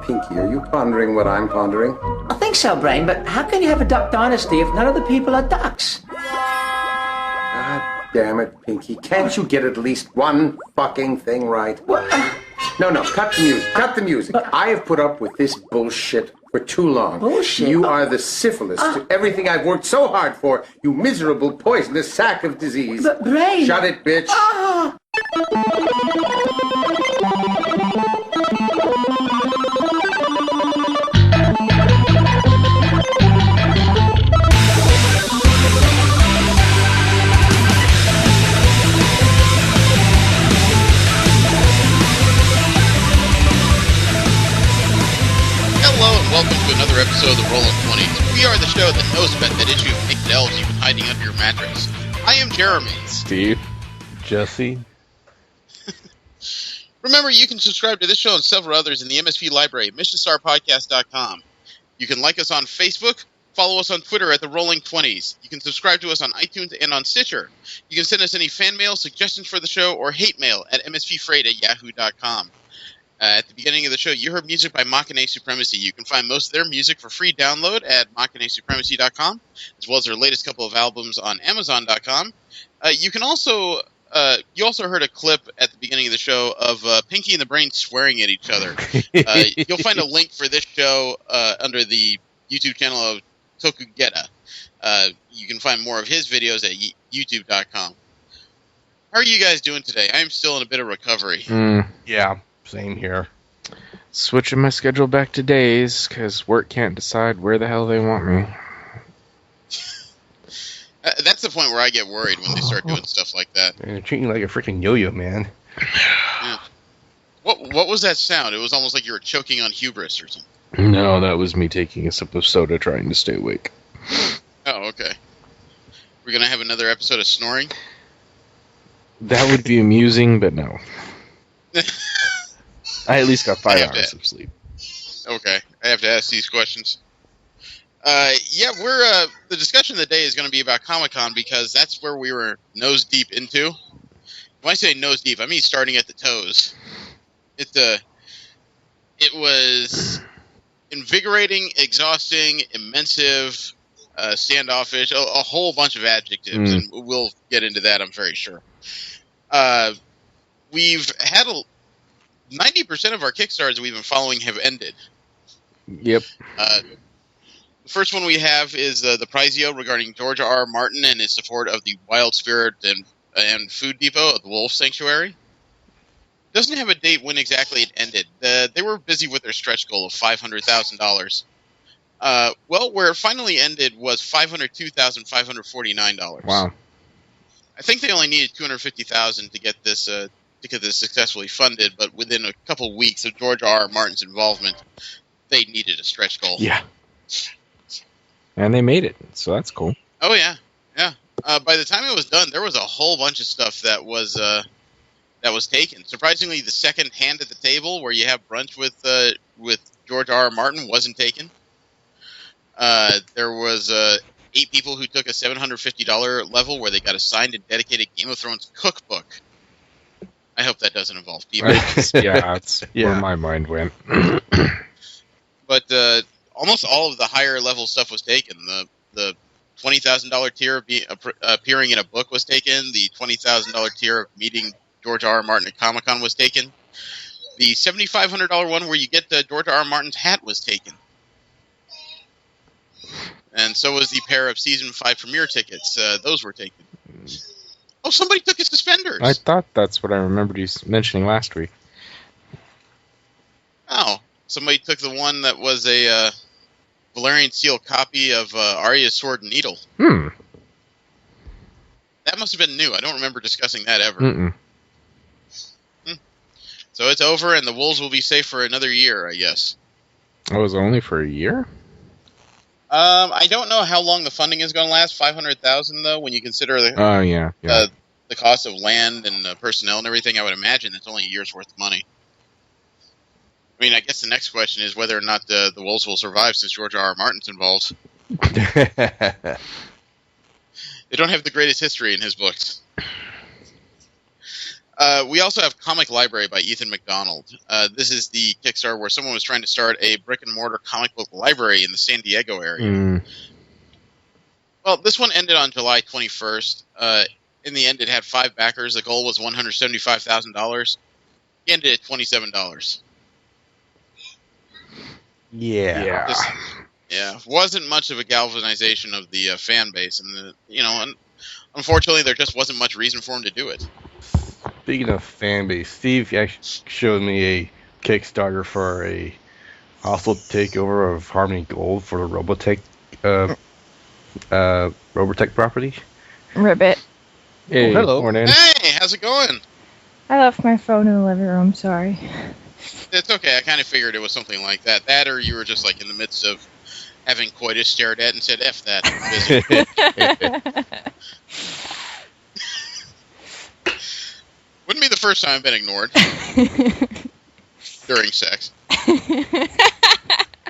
Pinky, are you pondering what I'm pondering? I think so, Brain, but how can you have a duck dynasty if none of the people are ducks? God damn it, Pinky. Can't you get at least one fucking thing right? What? No, cut the music. Cut the music. I have put up with this bullshit for too long. Bullshit? You are the syphilis to everything I've worked so hard for, you miserable, poisonous sack of disease. But, Brain... Shut it, bitch. Ah! Hello and welcome to another episode of the Rolling 20s. We are the show that knows about that issue of Naked Elves you've been hiding under your mattress. I am Jeremy. Steve. Jesse. Remember, you can subscribe to this show and several others in the MSP library at missionstarpodcast.com. You can like us on Facebook, follow us on Twitter at the Rolling 20s. You can subscribe to us on iTunes and on Stitcher. You can send us any fan mail, suggestions for the show, or hate mail at mspfreight@yahoo.com. At the beginning of the show, you heard music by Machinae Supremacy. You can find most of their music for free download at machinaesupremacy.com, as well as their latest couple of albums on amazon.com. You also heard a clip at the beginning of the show of Pinky and the Brain swearing at each other. You'll find a link for this show under the YouTube channel of Tokugeta. You can find more of his videos at youtube.com. How are you guys doing today? I'm still in a bit of recovery. Yeah, same here. Switching my schedule back to days, because work can't decide where the hell they want me. That's the point where I get worried when they start doing stuff like that. They're treating you like a freaking yo-yo, man. Yeah. What was that sound? It was almost like you were choking on hubris or something. No, that was me taking a sip of soda trying to stay awake. Oh, okay. We're going to have another episode of snoring? That would be amusing, but no. I at least got 5 hours of sleep. Okay, I have to ask these questions. The discussion of the day is going to be about Comic-Con because that's where we were nose deep into. When I say nose deep, I mean starting at the toes. It was invigorating, exhausting, immensive, standoffish, a whole bunch of adjectives, and we'll get into that, I'm very sure. We've had 90% of our Kickstarters we've been following have ended. Yep. The first one we have is the Prizio regarding George R. Martin and his support of the Wild Spirit and Food Depot at the Wolf Sanctuary. Doesn't have a date when exactly it ended. They were busy with their stretch goal of $500,000. Where it finally ended was $502,549. Wow. I think they only needed $250,000 to get this successfully funded, but within a couple weeks of George R. Martin's involvement, they needed a stretch goal. Yeah. And they made it, so that's cool. Oh, yeah. Yeah. By the time it was done, there was a whole bunch of stuff that was taken. Surprisingly, the second hand at the table, where you have brunch with George R. Martin, wasn't taken. There was 8 people who took a $750 level where they got a signed and dedicated Game of Thrones cookbook. I hope that doesn't involve people. That's where my mind went. But almost all of the higher level stuff was taken. The $20,000 tier of appearing in a book was taken. The $20,000 tier of meeting George R. Martin at Comic-Con was taken. The $7,500 one where you get George R. Martin's hat was taken. And so was the pair of Season 5 premiere tickets. Those were taken. Oh, somebody took his suspenders. I thought that's what I remembered you mentioning last week. Oh, somebody took the one that was a Valerian Steel copy of Arya's Sword and Needle. That must have been new. I don't remember discussing that ever. So it's over, and the Wolves will be safe for another year, I guess. Oh, it was only for a year? I don't know how long the funding is going to last. $500,000, though, when you consider the the cost of land and personnel and everything. I would imagine it's only a year's worth of money. I mean, I guess the next question is whether or not the Wolves will survive since George R. R. Martin's involved. They don't have the greatest history in his books. We also have Comic Library by Ethan McDonald. This is the Kickstarter where someone was trying to start a brick-and-mortar comic book library in the San Diego area. Well, this one ended on July 21st. In the end, it had 5 backers. The goal was $175,000. He ended at $27. Yeah. Wasn't much of a galvanization of the fan base, and unfortunately, there just wasn't much reason for him to do it. Speaking of fan base, Steve actually showed me a Kickstarter for a hostile takeover of Harmony Gold for the Robotech property. Ribbit. Hey, hello. Morning. Hey, how's it going? I left my phone in the living room, sorry. It's okay. I kind of figured it was something like that. That, or you were just like in the midst of having coitus stared at and said, F that. I'm busy. Wouldn't be the first time I've been ignored during sex.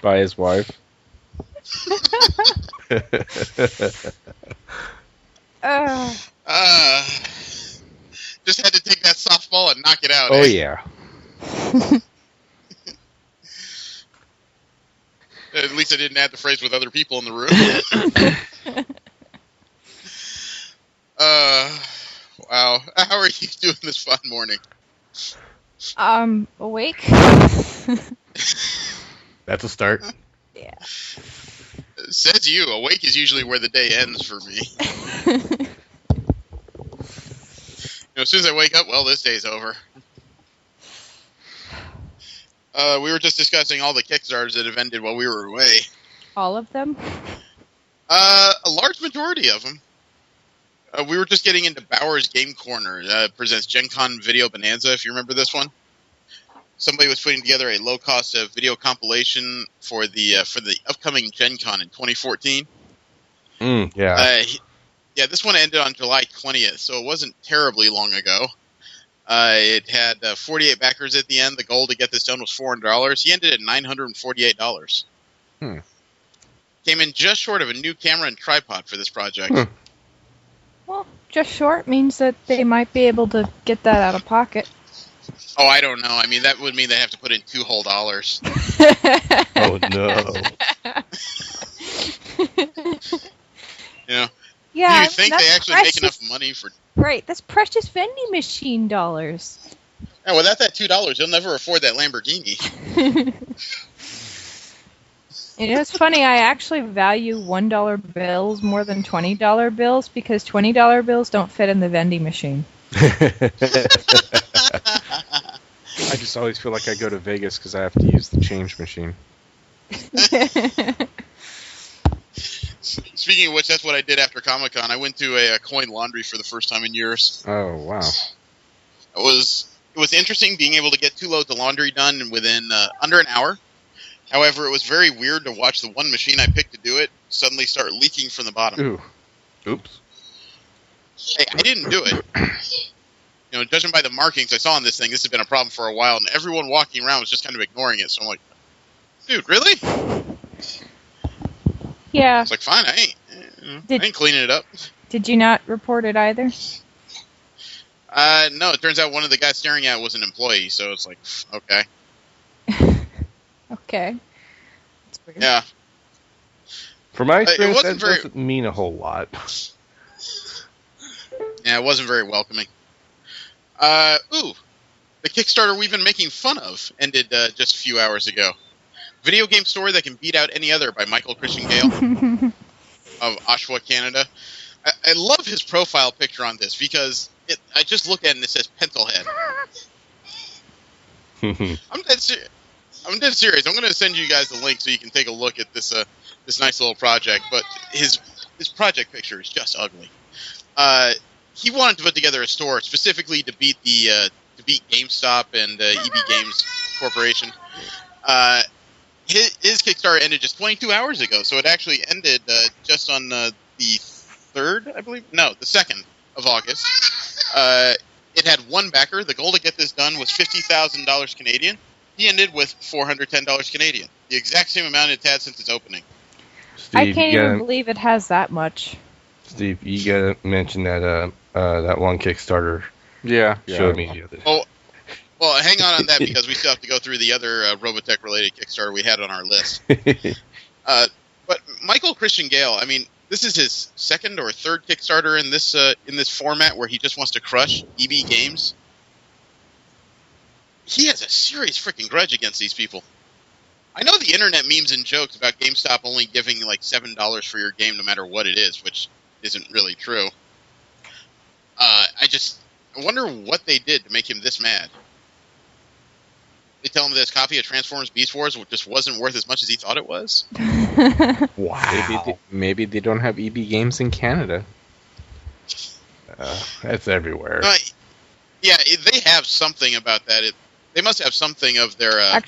By his wife. Just had to take that softball and knock it out. Oh, eh? yeah. At least I didn't add the phrase with other people in the room. Wow. How are you doing this fun morning? Awake? That's a start. Yeah. Says you. Awake is usually where the day ends for me. As soon as I wake up, well, this day's over. We were just discussing all the Kickstarters that have ended while we were away. All of them? A large majority of them. We were just getting into Bauer's Game Corner. Presents Gen Con Video Bonanza, if you remember this one. Somebody was putting together a low-cost video compilation for the upcoming Gen Con in 2014. Yeah. This one ended on July 20th, so it wasn't terribly long ago. It had 48 backers at the end. The goal to get this done was $400. He ended at $948. Came in just short of a new camera and tripod for this project. Well, just short means that they might be able to get that out of pocket. Oh, I don't know. I mean, that would mean they have to put in $2 whole. Oh, no. Yeah, do you think they actually make enough money for... Right, that's precious vending machine dollars. Yeah, without that $2, you'll never afford that Lamborghini. It's funny, I actually value $1 bills more than $20 bills because $20 bills don't fit in the vending machine. I just always feel like I go to Vegas because I have to use the change machine. Speaking of which, that's what I did after Comic-Con. I went to a coin laundry for the first time in years. Oh, wow. It was interesting being able to get 2 loads of laundry done within under an hour. However, it was very weird to watch the one machine I picked to do it suddenly start leaking from the bottom. Ooh. Oops. Hey, I didn't do it. Judging by the markings I saw on this thing, this has been a problem for a while, and everyone walking around was just kind of ignoring it. So I'm like, dude, really? Yeah. It's like, fine, I ain't cleaning it up. Did you not report it either? No, it turns out one of the guys staring at it was an employee, so it's like, okay. Okay. That's weird. Yeah. From my experience, wasn't that doesn't mean a whole lot. Yeah, it wasn't very welcoming. The Kickstarter we've been making fun of ended just a few hours ago. Video game store that can beat out any other by Michael Christian Gale of Oshawa, Canada. I love his profile picture on this because I just look at it and it says Pencilhead. I'm dead serious. I'm going to send you guys the link so you can take a look at this nice little project. But his project picture is just ugly. He wanted to put together a store specifically to beat GameStop and EB Games Corporation. His Kickstarter ended just 22 hours ago, so it actually ended just on the 3rd, I believe. No, the 2nd of August. It had 1 backer. The goal to get this done was $50,000 Canadian. He ended with $410 Canadian, the exact same amount it's had since its opening. Steve, I can't even believe it has that much. Steve, you gotta mention that that one Kickstarter Yeah. Showed me the other day. Oh, well, hang on that because we still have to go through the other Robotech-related Kickstarter we had on our list. But Michael Christian Gale, I mean, this is his second or third Kickstarter in this format where he just wants to crush EB Games. He has a serious freaking grudge against these people. I know the internet memes and jokes about GameStop only giving like $7 for your game no matter what it is, which isn't really true. I wonder what they did to make him this mad. They tell him that his copy of Transformers Beast Wars just wasn't worth as much as he thought it was? Wow. Maybe they don't have EB Games in Canada. That's everywhere. Yeah, they have something about that. They must have something of their I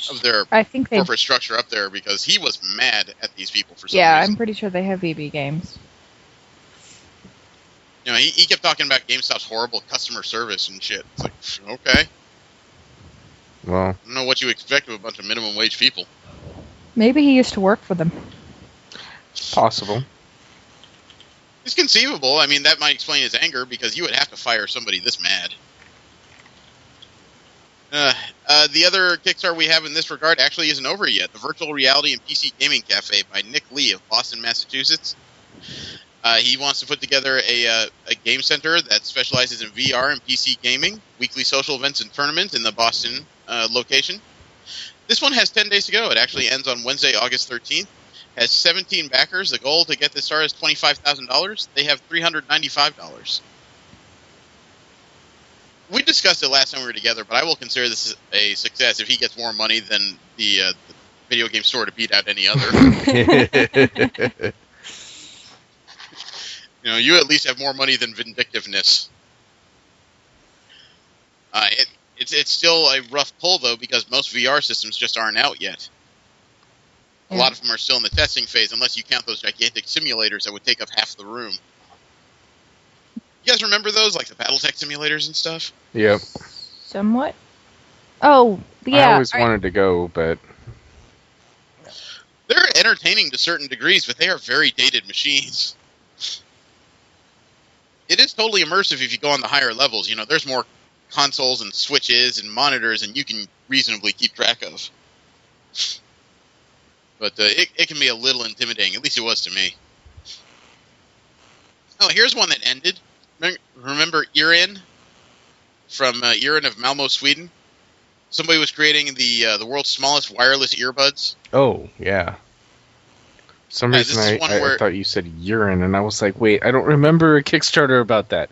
think they. corporate structure up there because he was mad at these people for some Yeah, reason. I'm pretty sure they have EB Games. You know, he kept talking about GameStop's horrible customer service and shit. It's like, okay. Well, I don't know what you expect of a bunch of minimum wage people. Maybe he used to work for them. possible. It's conceivable. I mean, that might explain his anger because you would have to fire somebody this mad. The other Kickstarter we have in this regard actually isn't over yet. The Virtual Reality and PC Gaming Cafe by Nick Lee of Boston, Massachusetts. He wants to put together a game center that specializes in VR and PC gaming, weekly social events and tournaments in the Boston location. This one has 10 days to go. It actually ends on Wednesday, August 13th. Has 17 backers. The goal to get this started is $25,000. They have $395. We discussed it last time we were together, but I will consider this a success if he gets more money than the video game store to beat out any other. You know, you at least have more money than vindictiveness. It's still a rough pull, though, because most VR systems just aren't out yet. A lot of them are still in the testing phase, unless you count those gigantic simulators that would take up half the room. You guys remember those, like the BattleTech simulators and stuff? Yep. Somewhat. Oh, yeah. I always wanted to go, but They're entertaining to certain degrees, but they are very dated machines. It is totally immersive if you go on the higher levels. You know, there's more consoles and switches and monitors and you can reasonably keep track of. But it can be a little intimidating. At least it was to me. Oh, here's one that ended. Remember Irin from Irin of Malmo, Sweden? Somebody was creating the world's smallest wireless earbuds. Oh, yeah. for some Yeah, reason this is one I where- thought you said urine, and I was like, wait, I don't remember a Kickstarter about that.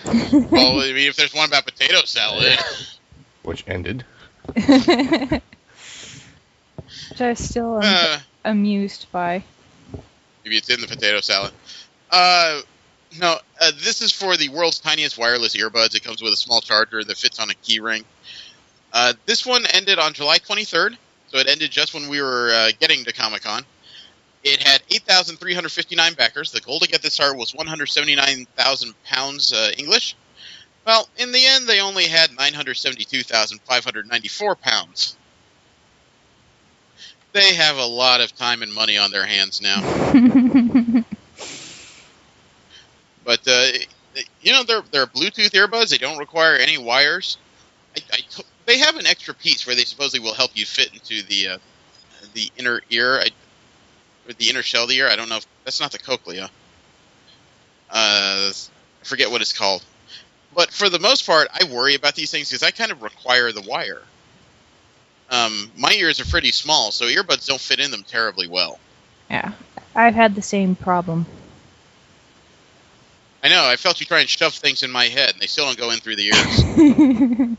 Well, I mean, if there's one about potato salad. Which ended. Which I still am Uh, amused by. Maybe it's in the potato salad. No, this is for the world's tiniest wireless earbuds. It comes with a small charger that fits on a key ring. This one ended on July 23rd, so it ended just when we were getting to Comic-Con. It had 8,359 backers. The goal to get this started was 179,000 pounds English. Well, in the end, they only had 972,594 pounds. They have a lot of time and money on their hands now. But, you know, they're Bluetooth earbuds. They don't require any wires. They have an extra piece where they supposedly will help you fit into the inner ear, or the inner shell of the ear. I don't know if that's not the cochlea. I forget what it's called. But for the most part, I worry about these things because I kind of require the wire. My ears are pretty small, so earbuds don't fit in them terribly well. Yeah, I've had the same problem. I know, I felt you try and shove things in my head, and they still don't go in through the ears.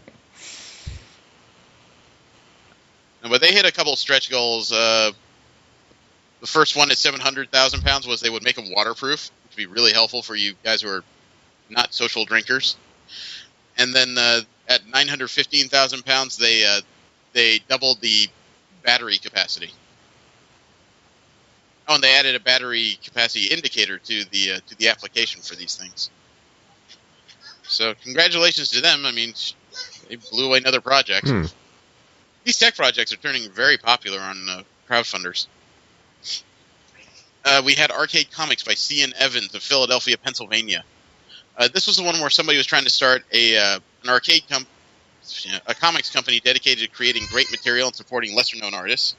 But they hit a couple stretch goals. The first one at 700,000 pounds was they would make them waterproof, which would be really helpful for you guys who are not social drinkers. And then at 915,000 pounds, they doubled the battery capacity. Oh, and they added a battery capacity indicator to the application for these things. So congratulations to them. I mean, they blew away another project. These tech projects are turning very popular on crowdfunders. We had Arcade Comics by C.N. Evans of Philadelphia, Pennsylvania. This was the one where somebody was trying to start an a comics company dedicated to creating great material and supporting lesser-known artists.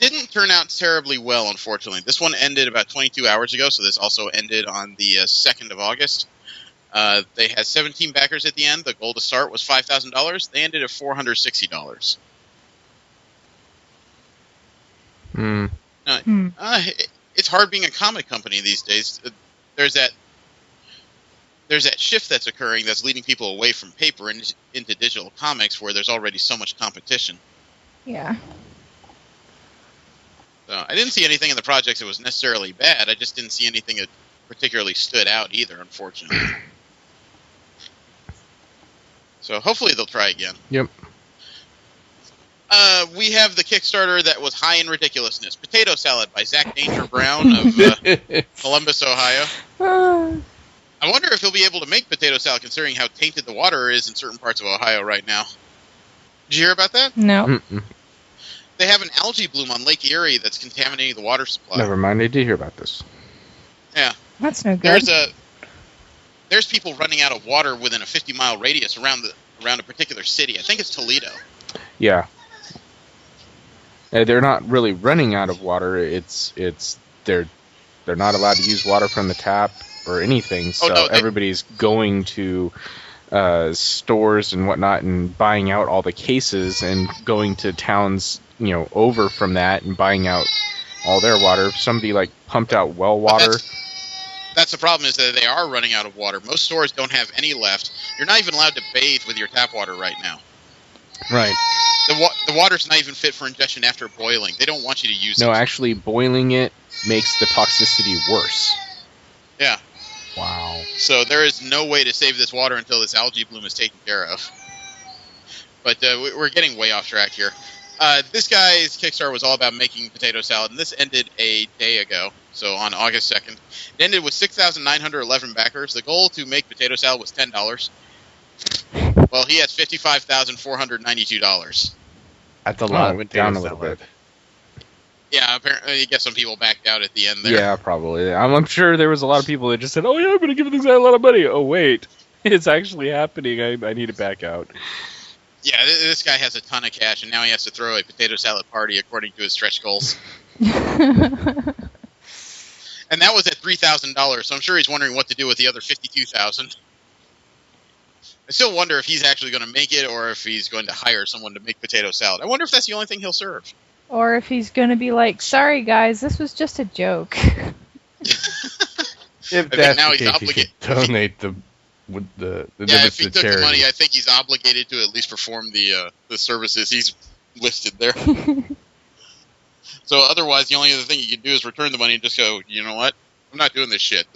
Didn't turn out terribly well, unfortunately. This one ended about 22 hours ago, so this also ended on the 2nd of August. They had 17 backers at the end. The goal to start was $5,000. They ended at $460. It's hard being a comic company these days. There's that shift that's occurring that's leading people away from paper and into digital comics, where there's already so much competition. Yeah. So I didn't see anything in the projects that was necessarily bad. I just didn't see anything that particularly stood out either, unfortunately. So hopefully they'll try again. Yep. We have the Kickstarter that was high in ridiculousness. Potato Salad by Zach Danger Brown of Columbus, Ohio. I wonder if he'll be able to make potato salad considering how tainted the water is in certain parts of Ohio right now. Did you hear about that? No. Mm-mm. They have an algae bloom on Lake Erie that's contaminating the water supply. Never mind, I did hear about this. Yeah. That's no good. There's people running out of water within a 50-mile radius around a particular city. I think it's Toledo. Yeah. They're not really running out of water. They're not allowed to use water from the tap or anything. So everybody's going to stores and whatnot and buying out all the cases and going to towns, over from that and buying out all their water. If somebody pumped out well water. That's the problem, is that they are running out of water. Most stores don't have any left. You're not even allowed to bathe with your tap water right now. Right. The water's not even fit for ingestion after boiling. They don't want you to use it. No, actually, boiling it makes the toxicity worse. Yeah. Wow. So there is no way to save this water until this algae bloom is taken care of. But we're getting way off track here. This guy's Kickstarter was all about making potato salad, and this ended a day ago, so on August 2nd. It ended with 6,911 backers. The goal to make potato salad was $10. Well, he has $55,492. That's a lot. It went down a little bit. Yeah, apparently, I guess some people backed out at the end there. Yeah, probably. I'm sure there was a lot of people that just said, "Oh yeah, I'm going to give this guy a lot of money." Oh wait, it's actually happening. I need to back out. Yeah, this guy has a ton of cash, and now he has to throw a potato salad party according to his stretch goals. And that was at $3,000, so I'm sure he's wondering what to do with the other $52,000. I still wonder if he's actually going to make it, or if he's going to hire someone to make potato salad. I wonder if that's the only thing he'll serve. Or if he's going to be like, "Sorry guys, this was just a joke." If that's the case, he could donate the if he took the money, I think he's obligated to at least perform the services he's listed there. So otherwise, the only other thing you can do is return the money and just go, "You know what? I'm not doing this shit."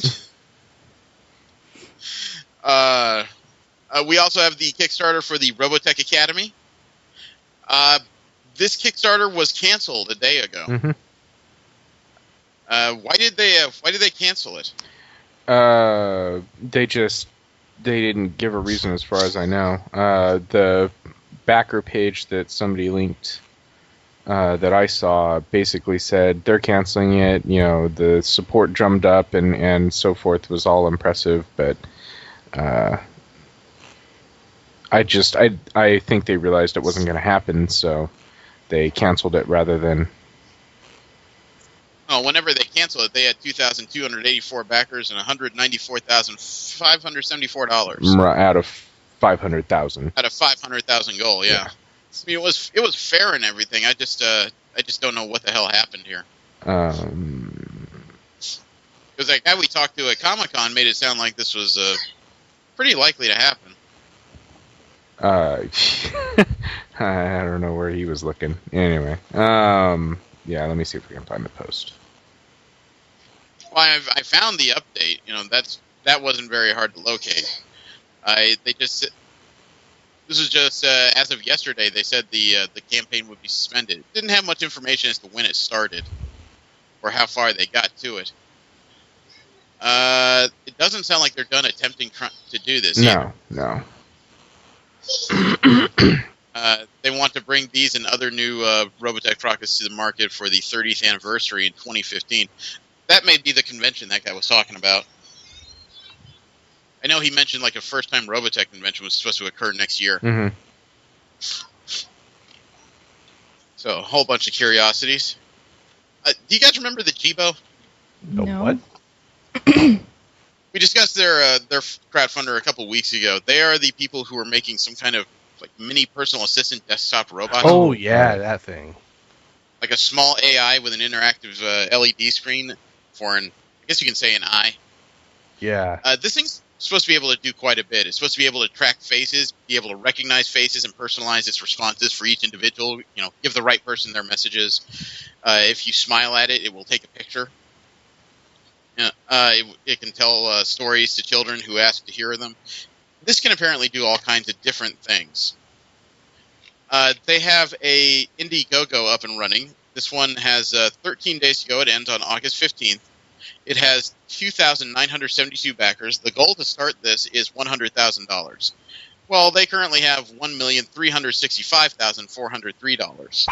We also have the Kickstarter for the Robotech Academy. This Kickstarter was canceled a day ago. Mm-hmm. Why did they cancel it? They didn't give a reason, as far as I know. The backer page that somebody linked that I saw basically said they're canceling it. The support drummed up and so forth was all impressive, but I think they realized it wasn't going to happen, so they canceled it rather than. Oh, whenever they canceled it, they had 2,284 backers and $194,574 out of 500,000. Out of 500,000 goal, yeah. I mean, it was fair and everything. I just don't know what the hell happened here. Because that guy we talked to at Comic-Con made it sound like this was pretty likely to happen. I don't know where he was looking. Anyway, yeah, let me see if we can find the post. Well, I found the update. That wasn't very hard to locate. This was just as of yesterday. They said the campaign would be suspended. It didn't have much information as to when it started or how far they got to it. It doesn't sound like they're done attempting to do this. No. They want to bring these and other new Robotech products to the market for the 30th anniversary in 2015. That may be the convention that guy was talking about. I know he mentioned like a first-time Robotech convention was supposed to occur next year. Mm-hmm. So a whole bunch of curiosities. Do you guys remember the Jibo? No. What? We discussed their crowdfunder a couple weeks ago. They are the people who are making some kind of like mini personal assistant desktop robot. Oh, yeah, that thing. Like a small AI with an interactive LED screen for I guess you can say an eye. Yeah. This thing's supposed to be able to do quite a bit. It's supposed to be able to track faces, be able to recognize faces, and personalize its responses for each individual. You know, give the right person their messages. If you smile at it, it will take a picture. It can tell stories to children who ask to hear them. This can apparently do all kinds of different things. They have a Indiegogo up and running. This one has 13 days to go. It ends on August 15th. It has 2,972 backers. The goal to start this is $100,000. Well, they currently have $1,365,403.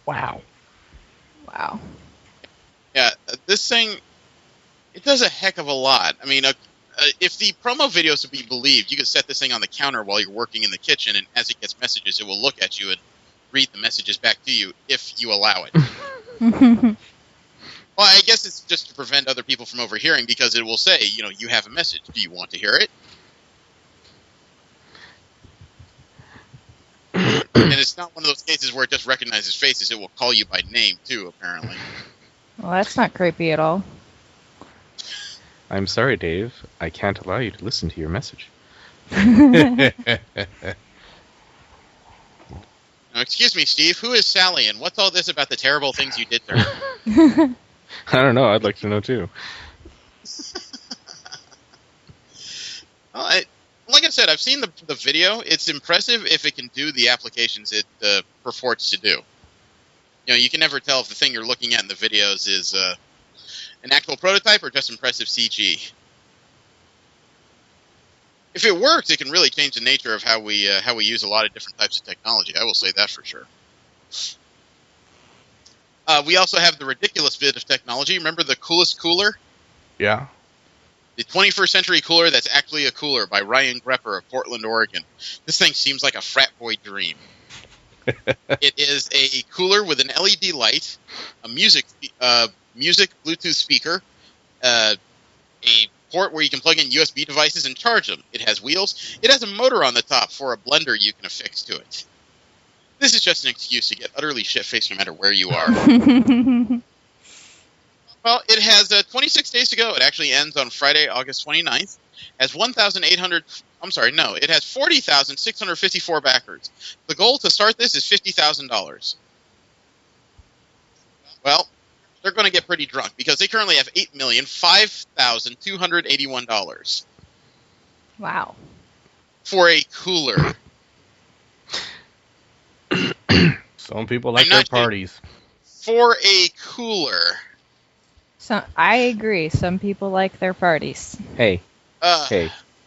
Wow. Wow. Yeah, this thing, it does a heck of a lot. I mean, if the promo videos to be believed, you could set this thing on the counter while you're working in the kitchen, and as it gets messages, it will look at you and read the messages back to you if you allow it. Well, I guess it's just to prevent other people from overhearing, because it will say, you know, you have a message. Do you want to hear it? And it's not one of those cases where it just recognizes faces. It will call you by name, too, apparently. Well, that's not creepy at all. I'm sorry, Dave. I can't allow you to listen to your message. Now, excuse me, Steve. Who is Sally, and what's all this about the terrible things you did to her? I don't know. I'd like to know, too. Well, like I said, I've seen the video. It's impressive if it can do the applications it purports to do. You know, you can never tell if the thing you're looking at in the videos is an actual prototype or just impressive CG. If it works, it can really change the nature of how we use a lot of different types of technology. I will say that for sure. We also have the ridiculous bit of technology. Remember the coolest cooler? Yeah. The 21st Century Cooler That's Actually a Cooler by Ryan Grepper of Portland, Oregon. This thing seems like a frat boy dream. It is a cooler with an LED light, a music Bluetooth speaker, a port where you can plug in USB devices and charge them. It has wheels. It has a motor on the top for a blender you can affix to it. This is just an excuse to get utterly shit-faced no matter where you are. Well, it has 26 days to go. It actually ends on Friday, August 29th. It has it has 40,654 backers. The goal to start this is $50,000. Well, they're going to get pretty drunk because they currently have $8,005,281. Wow. For a cooler. Some people like their parties. For a cooler. So I agree. Some people like their parties. Hey,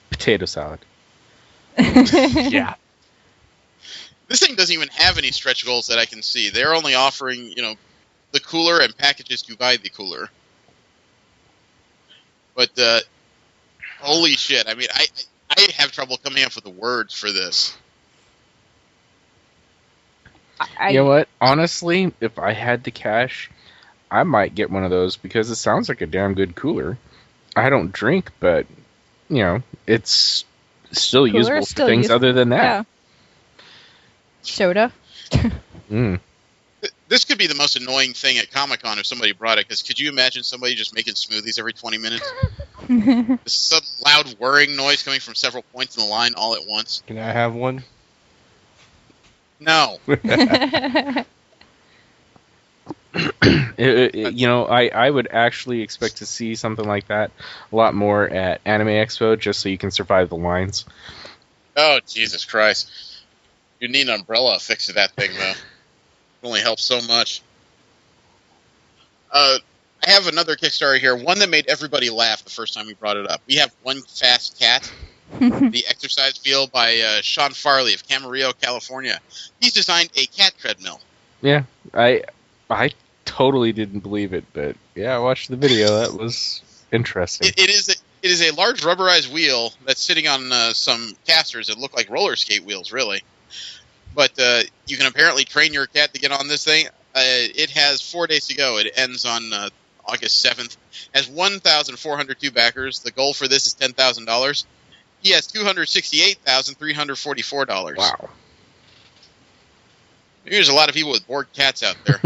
potato salad. Yeah. This thing doesn't even have any stretch goals that I can see. They're only offering, the cooler and packages to buy the cooler. But holy shit! I mean, I have trouble coming up with the words for this. You know what? Honestly, if I had the cash, I might get one of those because it sounds like a damn good cooler. I don't drink, but it's still usable for things other than that. Yeah. Soda. This could be the most annoying thing at Comic-Con if somebody brought it, because could you imagine somebody just making smoothies every 20 minutes? Some loud whirring noise coming from several points in the line all at once. Can I have one? No. I would actually expect to see something like that a lot more at Anime Expo, just so you can survive the lines. Oh, Jesus Christ. You need an umbrella affixed to that thing, though. It only helps so much. I have another Kickstarter here, one that made everybody laugh the first time we brought it up. We have One Fast Cat, the exercise wheel by Sean Farley of Camarillo, California. He's designed a cat treadmill. Yeah, I totally didn't believe it, but yeah, I watched the video. That was interesting. It It is a large rubberized wheel that's sitting on some casters that look like roller skate wheels, really. But you can apparently train your cat to get on this thing. It has 4 days to go. It ends on August 7th. Has 1,402 backers. The goal for this is $10,000. He has $268,344. Wow. There's a lot of people with bored cats out there.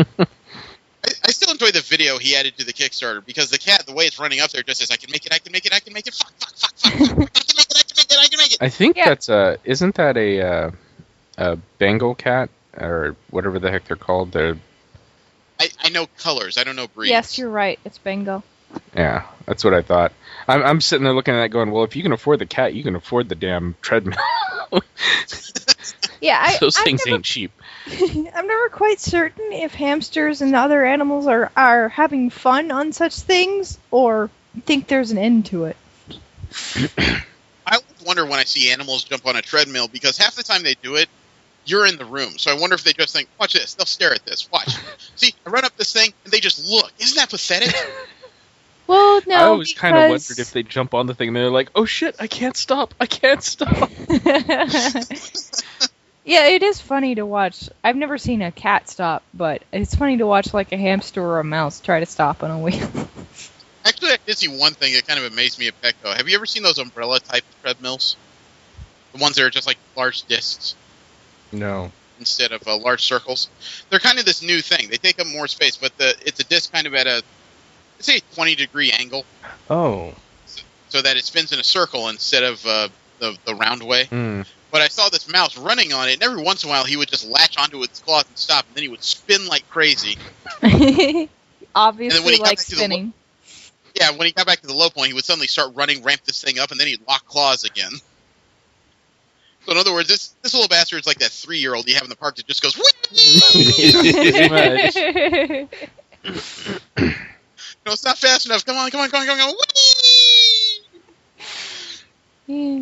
I still enjoy the video he added to the Kickstarter because the cat, the way it's running up there, just says, "I can make it, I can make it, I can make it, fuck, fuck, fuck, fuck, fuck, I can make it, I can make it, I can make it." I think that's isn't that a Bengal cat or whatever the heck they're called? I know colors. I don't know breeds. Yes, you're right. It's Bengal. Yeah, that's what I thought. I'm sitting there looking at that going, well, if you can afford the cat, you can afford the damn treadmill. Yeah, Those things ain't cheap. I'm never quite certain if hamsters and other animals are having fun on such things or think there's an end to it. I always wonder when I see animals jump on a treadmill because half the time they do it, you're in the room. So I wonder if they just think, watch this. They'll stare at this. Watch. See, I run up this thing and they just look. Isn't that pathetic? Well, no, I always kind of wondered if they jump on the thing and they're like, oh shit, I can't stop. I can't stop. Yeah, it is funny to watch. I've never seen a cat stop, but it's funny to watch like a hamster or a mouse try to stop on a wheel. Actually, I did see one thing that kind of amazed me at Petco. Have you ever seen those umbrella-type treadmills? The ones that are just like large discs No. instead of large circles. They're kind of this new thing. They take up more space, but it's a disc kind of at let's say, 20-degree angle. Oh. So that it spins in a circle instead of the round way. Mm. But I saw this mouse running on it, and every once in a while he would just latch onto its claws and stop, and then he would spin like crazy. Obviously, he got like back to the spinning. Yeah, when he got back to the low point, he would suddenly start running, ramp this thing up, and then he'd lock claws again. So in other words, this little bastard is like that 3-year-old you have in the park that just goes, Pretty much. no, it's not fast enough. Come on. Yeah.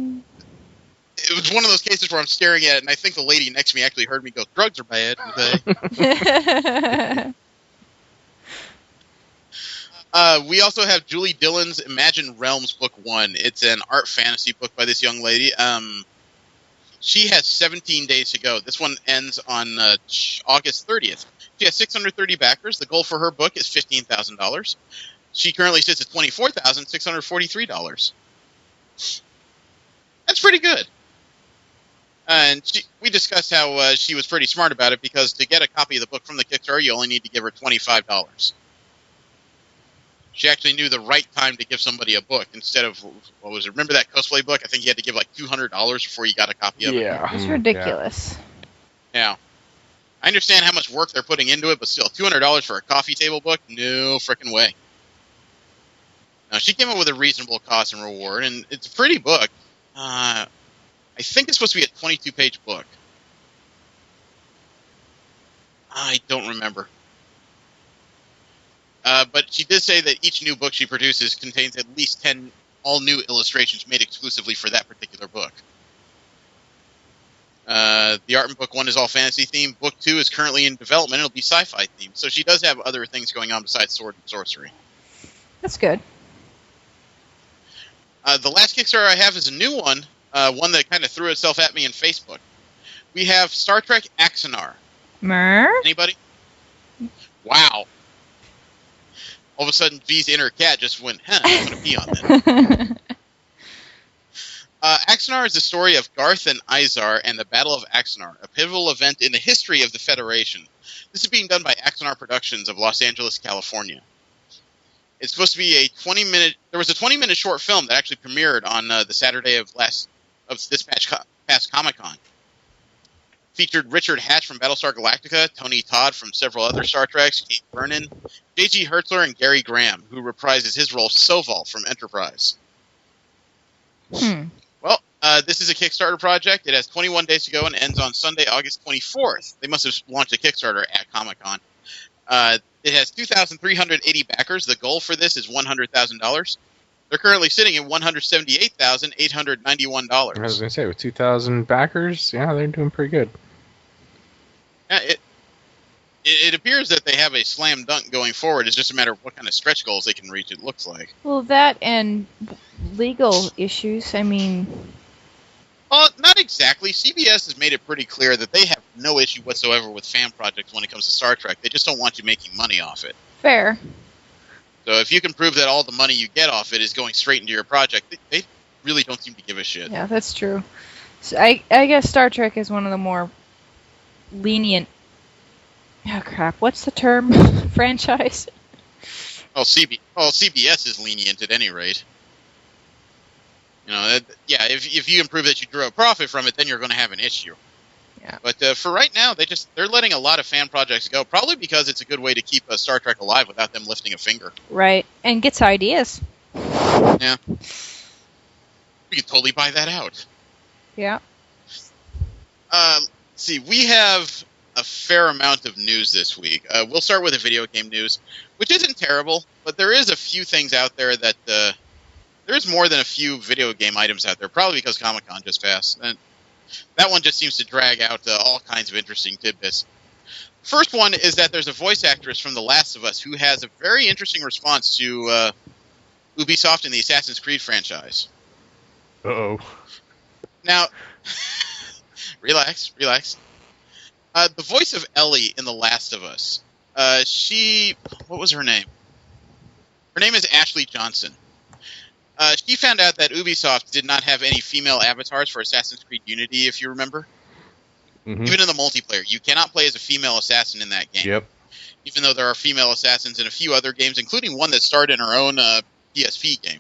It was one of those cases where I'm staring at it, and I think the lady next to me actually heard me go, drugs are bad. We also have Julie Dillon's Imagine Realms Book 1. It's an art fantasy book by this young lady. She has 17 days to go. This one ends on August 30th. She has 630 backers. The goal for her book is $15,000. She currently sits at $24,643. That's pretty good. And we discussed how she was pretty smart about it because to get a copy of the book from the Kickstarter, you only need to give her $25. She actually knew the right time to give somebody a book instead of, what was it? Remember that cosplay book? I think you had to give like $200 before you got a copy of it. Yeah. It's ridiculous. Yeah. I understand how much work they're putting into it, but still, $200 for a coffee table book? No frickin' way. Now, she came up with a reasonable cost and reward, and it's a pretty book. I think it's supposed to be a 22-page book. I don't remember. But she did say that each new book she produces contains at least 10 all-new illustrations made exclusively for that particular book. The art in Book 1 is all fantasy themed. Book 2 is currently in development. It'll be sci-fi themed. So she does have other things going on besides sword and sorcery. That's good. The last Kickstarter I have is a new one. One that kind of threw itself at me in Facebook. We have Star Trek Axanar. Anybody? Wow. All of a sudden, V's inner cat just went, I'm going to pee on that. Axanar is the story of Garth and Izar and the Battle of Axanar, a pivotal event in the history of the Federation. This is being done by Axanar Productions of Los Angeles, California. It's supposed to be a 20-minute... There was a 20-minute short film that actually premiered on the Saturday of this past Comic-Con. Featured Richard Hatch from Battlestar Galactica, Tony Todd from several other Star Treks, Kate Vernon, J.G. Hertzler, and Gary Graham, who reprises his role Soval from Enterprise. Well, this is a Kickstarter project. It has 21 days to go and ends on Sunday, August 24th. They must have launched a Kickstarter at Comic-Con. It has 2,380 backers. The goal for this is $100,000. They're currently sitting at $178,891. I was going to say, with 2,000 backers, yeah, they're doing pretty good. Yeah, it appears that they have a slam dunk going forward. It's just a matter of what kind of stretch goals they can reach, it looks like. Well, that and legal issues. I mean, Well, not exactly. CBS has made it pretty clear that they have no issue whatsoever with fan projects when it comes to Star Trek. They just don't want you making money off it. fair. So if you can prove that all the money you get off it is going straight into your project, they really don't seem to give a shit. Yeah, that's true. So I guess Star Trek is one of the more lenient. Oh crap! What's the term? Franchise. CBS is lenient at any rate. You know, if you can prove that you drew a profit from it, then you're going to have an issue. Yeah. But for right now, they're letting a lot of fan projects go, probably because it's a good way to keep Star Trek alive without them lifting a finger. Right, and gets ideas. Yeah. We could totally buy that out. Yeah. See, we have a fair amount of news this week. We'll start with the video game news, which isn't terrible, but there is a few things out there that there's more than a few video game items out there, probably because Comic-Con just passed. And that one just seems to drag out all kinds of interesting tidbits. First one is that there's a voice actress from The Last of Us who has a very interesting response to Ubisoft and the Assassin's Creed franchise. Uh-oh. Now, relax. The voice of Ellie in The Last of Us, what was her name? Her name is Ashley Johnson. She found out that Ubisoft did not have any female avatars for Assassin's Creed Unity, if you remember. Mm-hmm. Even in the multiplayer, you cannot play as a female assassin in that game. Yep. Even though there are female assassins in a few other games, including one that starred in her own PSP game.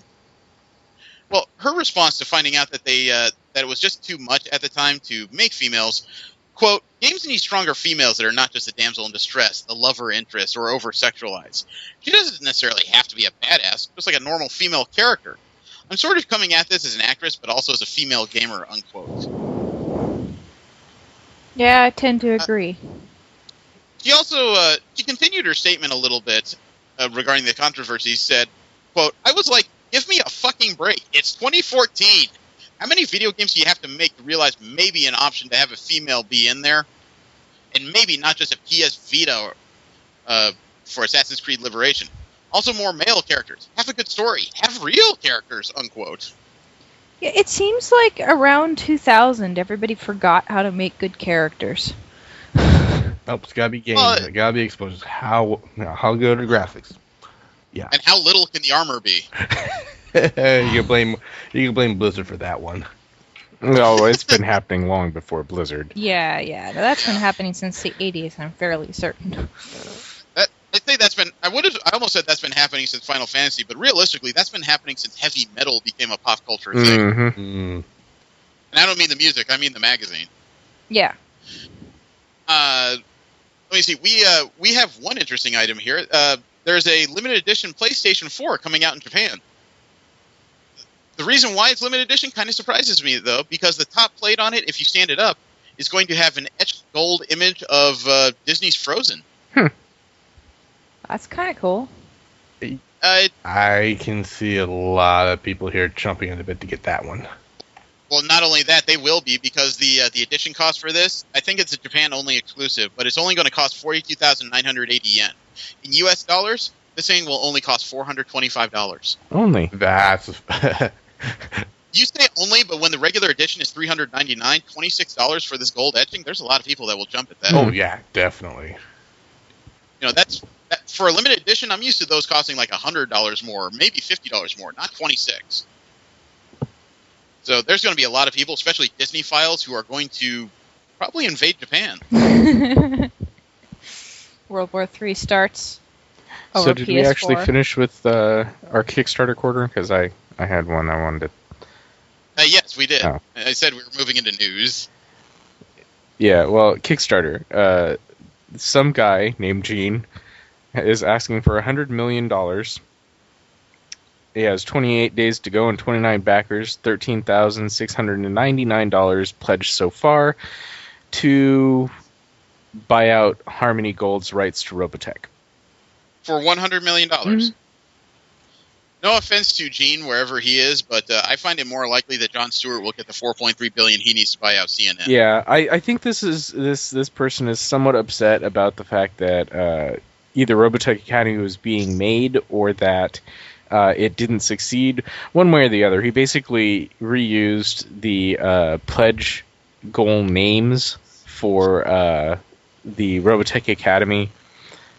Well, her response to finding out that that it was just too much at the time to make females, quote, games need stronger females that are not just a damsel in distress, the lover interest, or over-sexualized. She doesn't necessarily have to be a badass, just like a normal female character. I'm sort of coming at this as an actress, but also as a female gamer, unquote. Yeah, I tend to agree. She also she continued her statement a little bit regarding the controversy. Said, quote, I was like, give me a fucking break. It's 2014. How many video games do you have to make to realize maybe an option to have a female be in there? And maybe not just a PS Vita for Assassin's Creed Liberation. Also more male characters. Have a good story. Have real characters, unquote. Yeah, it seems like around 2000, everybody forgot how to make good characters. Oh, it's gotta be games. It gotta be exposed. How good are graphics? Yeah. And how little can the armor be? You can blame Blizzard for that one. No, it's been happening long before Blizzard. Yeah. No, that's been happening since the 80s, I'm fairly certain. I'd say that's been. I almost said that's been happening since Final Fantasy, but realistically, that's been happening since heavy metal became a pop culture thing. Mm-hmm. And I don't mean the music; I mean the magazine. Yeah. Let me see. We have one interesting item here. There's a limited edition PlayStation 4 coming out in Japan. The reason why it's limited edition kind of surprises me, though, because the top plate on it, if you stand it up, is going to have an etched gold image of Disney's Frozen. That's kind of cool. I can see a lot of people here chomping at the bit to get that one. Well, not only that, they will be, because the edition cost for this, I think it's a Japan-only exclusive, but it's only going to cost 42,980 yen. In U.S. dollars, this thing will only cost $425. Only? That's... You say only, but when the regular edition is $399, $26 for this gold etching, there's a lot of people that will jump at that. Oh, yeah, definitely. You know, for a limited edition, I'm used to those costing like $100 more, maybe $50 more, not $26. So there's going to be a lot of people, especially Disney files, who are going to probably invade Japan. World War III starts over So did PS4. we actually finish with our Kickstarter quarter? Because I had one I wanted to... Yes, we did. Oh. I said we were moving into news. Yeah, well, Kickstarter. Some guy named Gene is asking for $100 million. He has 28 days to go and 29 backers, $13,699 pledged so far to buy out Harmony Gold's rights to Robotech. For $100 million. Mm-hmm. No offense to Gene, wherever he is, but I find it more likely that Jon Stewart will get the $4.3 billion he needs to buy out CNN. Yeah, I think this person is somewhat upset about the fact that either Robotech Academy was being made, or that it didn't succeed one way or the other. He basically reused the pledge goal names for the Robotech Academy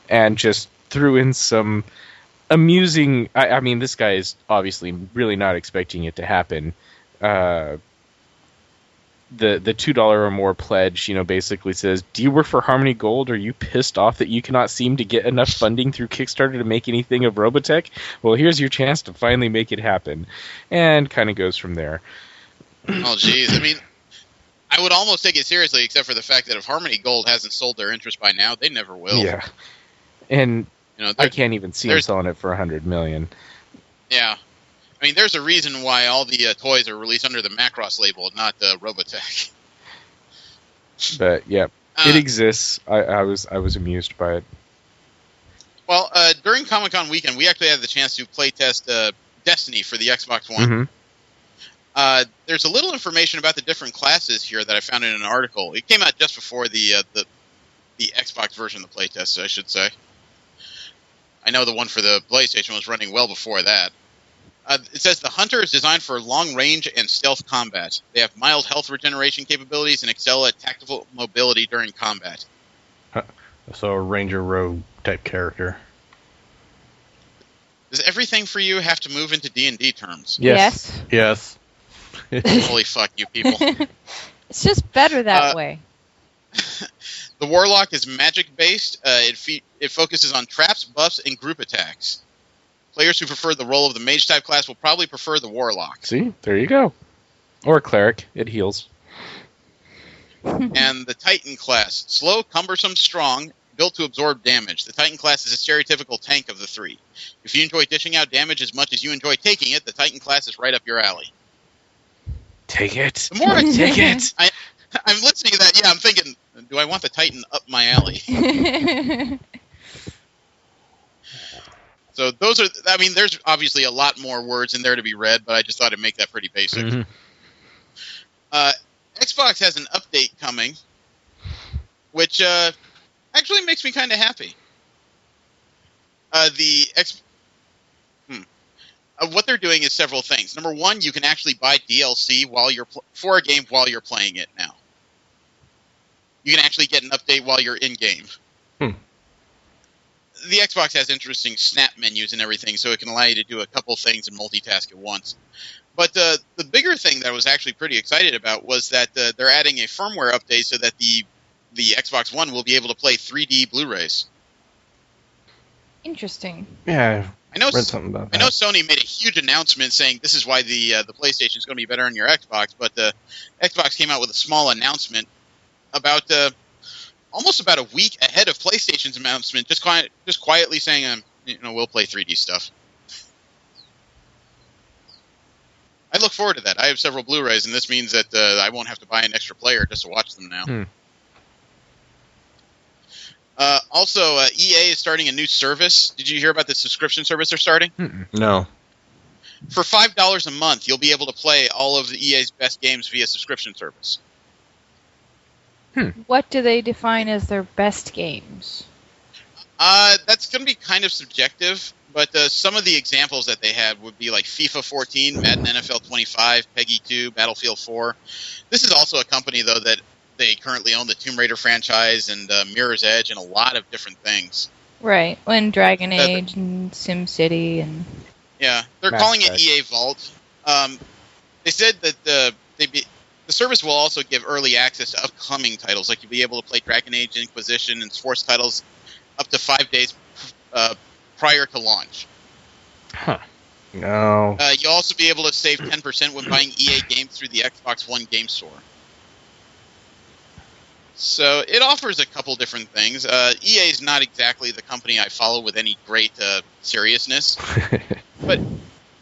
and just threw in some amusing... I mean, this guy is obviously really not expecting it to happen. The $2 or more pledge, basically says, do you work for Harmony Gold? Are you pissed off that you cannot seem to get enough funding through Kickstarter to make anything of Robotech? Well, here's your chance to finally make it happen. And kind of goes from there. Oh, geez. I mean, I would almost take it seriously, except for the fact that if Harmony Gold hasn't sold their interest by now, they never will. Yeah. And I can't even see them selling it for $100 million. Yeah. I mean, there's a reason why all the toys are released under the Macross label, not Robotech. But yeah, it exists. I was amused by it. Well, during Comic-Con weekend, we actually had the chance to play test Destiny for the Xbox One. Mm-hmm. There's a little information about the different classes here that I found in an article. It came out just before the Xbox version of the playtest, I should say. I know the one for the PlayStation was running well before that. It says the Hunter is designed for long range and stealth combat. They have mild health regeneration capabilities and excel at tactical mobility during combat. So a Ranger Rogue type character. Does everything for you have to move into D&D terms? Yes. Holy fuck, you people. It's just better that way. The Warlock is magic-based. It focuses on traps, buffs, and group attacks. Players who prefer the role of the Mage-type class will probably prefer the Warlock. See? There you go. Or Cleric. It heals. And the Titan class. Slow, cumbersome, strong, built to absorb damage. The Titan class is a stereotypical tank of the three. If you enjoy dishing out damage as much as you enjoy taking it, the Titan class is right up your alley. Take it. The more I take it. I'm listening to that. Yeah, I'm thinking, do I want the Titan up my alley? So those are, I mean, there's obviously a lot more words in there to be read, but I just thought I'd make that pretty basic. Mm-hmm. Xbox has an update coming, which actually makes me kind of happy. What they're doing is several things. Number one, you can actually buy DLC for a game while you're playing it now. You can actually get an update while you're in-game. The Xbox has interesting snap menus and everything, so it can allow you to do a couple things and multitask at once. But the bigger thing that I was actually pretty excited about was that they're adding a firmware update so that the Xbox One will be able to play 3D Blu-rays. Interesting. Yeah, I know. read something about that. I know Sony made a huge announcement saying this is why the PlayStation is going to be better on your Xbox, but the Xbox came out with a small announcement about almost about a week ahead of PlayStation's announcement, just quietly saying, we'll play 3D stuff. I look forward to that. I have several Blu-rays, and this means that I won't have to buy an extra player just to watch them now. Also, EA is starting a new service. Did you hear about the subscription service they're starting? No. For $5 a month, you'll be able to play all of the EA's best games via subscription service. What do they define as their best games? That's going to be kind of subjective, but some of the examples that they had would be like FIFA 14, Madden NFL 25, Peggy 2, Battlefield 4. This is also a company, though, that they currently own the Tomb Raider franchise and Mirror's Edge and a lot of different things. Right, and Dragon Age and SimCity and... Yeah, they're Mass calling Effect. it EA Vault. They said that the service will also give early access to upcoming titles, like you'll be able to play Dragon Age Inquisition and sports titles up to 5 days prior to launch. No. You'll also be able to save 10% when buying EA games through the Xbox One game store. So it offers a couple different things. EA is not exactly the company I follow with any great seriousness. But,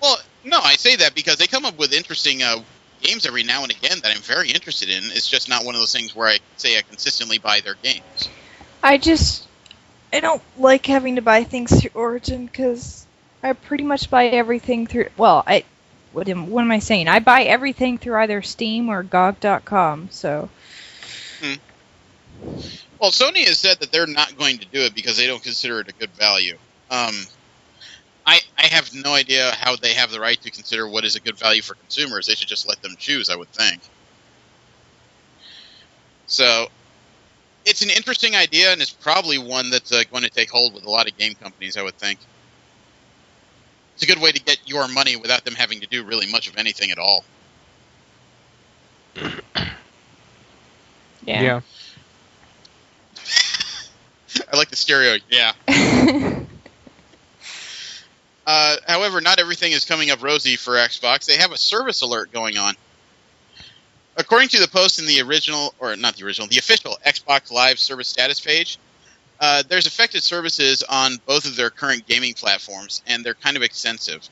well, no, I say that because they come up with interesting games every now and again that I'm very interested in. It's just not one of those things where I say I consistently buy their games. I don't like having to buy things through Origin because I pretty much buy everything through... Well, what am I saying? I buy everything through either Steam or GOG.com, so... Well, Sony has said that they're not going to do it because they don't consider it a good value. I I have no idea how they have the right to consider what is a good value for consumers. They should just let them choose, I would think. So, it's an interesting idea, and it's probably one that's going to take hold with a lot of game companies, I would think. It's a good way to get your money without them having to do really much of anything at all. Yeah. I like the stereo, yeah. However, not everything is coming up rosy for Xbox. They have a service alert going on. According to the post in the official Xbox Live service status page, there's affected services on both of their current gaming platforms, and they're kind of extensive.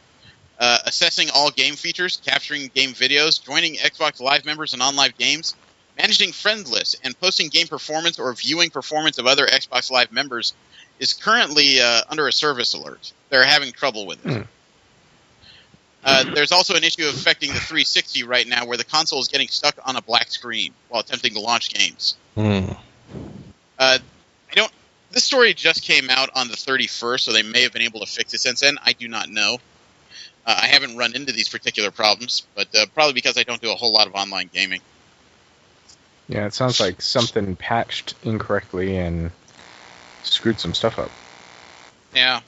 Assessing all game features, capturing game videos, joining Xbox Live members in on-live games, managing friend lists, and posting game performance or viewing performance of other Xbox Live members is currently under a service alert. They're having trouble with it. There's also an issue affecting the 360 right now where the console is getting stuck on a black screen while attempting to launch games. This story just came out on the 31st, so they may have been able to fix it since then. I do not know. I haven't run into these particular problems, but probably because I don't do a whole lot of online gaming. Yeah, it sounds like something patched incorrectly and screwed some stuff up. Yeah.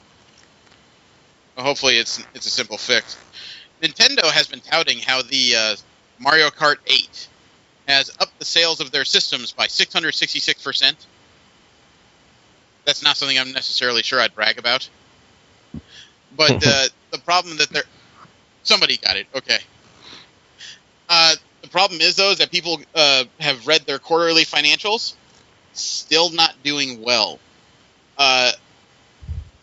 Well, hopefully it's a simple fix. Nintendo has been touting how the Mario Kart 8 has upped the sales of their systems by 666%. That's not something I'm necessarily sure I'd brag about. But the problem that somebody got it, okay. The problem is, though, is that people have read their quarterly financials, still not doing well.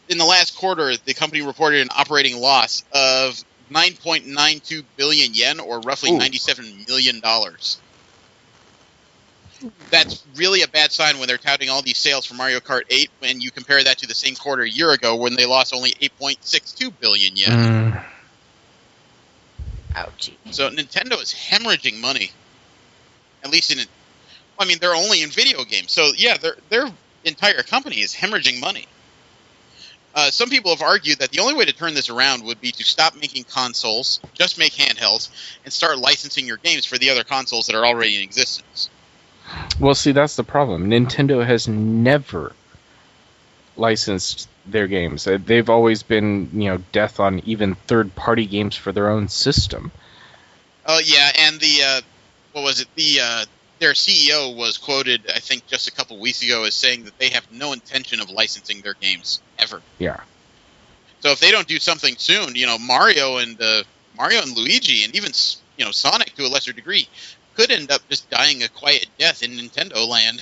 In the last quarter, the company reported an operating loss of 9.92 billion yen, or roughly $97 million. That's really a bad sign when they're touting all these sales for Mario Kart 8 when you compare that to the same quarter a year ago when they lost only 8.62 billion yen. Ouchie. So Nintendo is hemorrhaging money. At least they're only in video games. So yeah, their entire company is hemorrhaging money. Some people have argued that the only way to turn this around would be to stop making consoles, just make handhelds, and start licensing your games for the other consoles that are already in existence. Well, see, that's the problem. Nintendo has never licensed their games. They've always been, death on even third-party games for their own system. Oh, yeah, and their CEO was quoted, I think, just a couple weeks ago as saying that they have no intention of licensing their games, ever. Yeah. So if they don't do something soon, Mario and Luigi, and even, Sonic to a lesser degree, could end up just dying a quiet death in Nintendo land.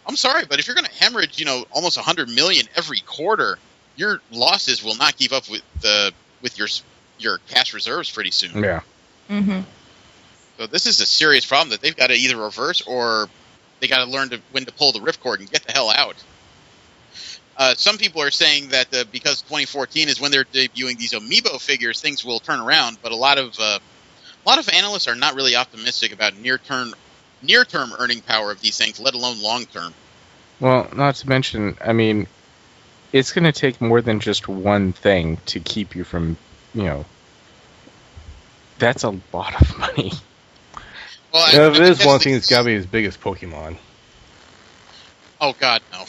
I'm sorry, but if you're going to hemorrhage, almost 100 million every quarter, your losses will not keep up with your cash reserves pretty soon. Yeah. Mm-hmm. So this is a serious problem that they've got to either reverse or they got to learn when to pull the ripcord and get the hell out. Some people are saying that because 2014 is when they're debuting these amiibo figures, things will turn around. But a lot of analysts are not really optimistic about near-term earning power of these things, let alone long-term. Well, not to mention, it's going to take more than just one thing to keep you from, that's a lot of money. Well, if it is one thing, it's got to be as big as Pokemon. Oh, God, no.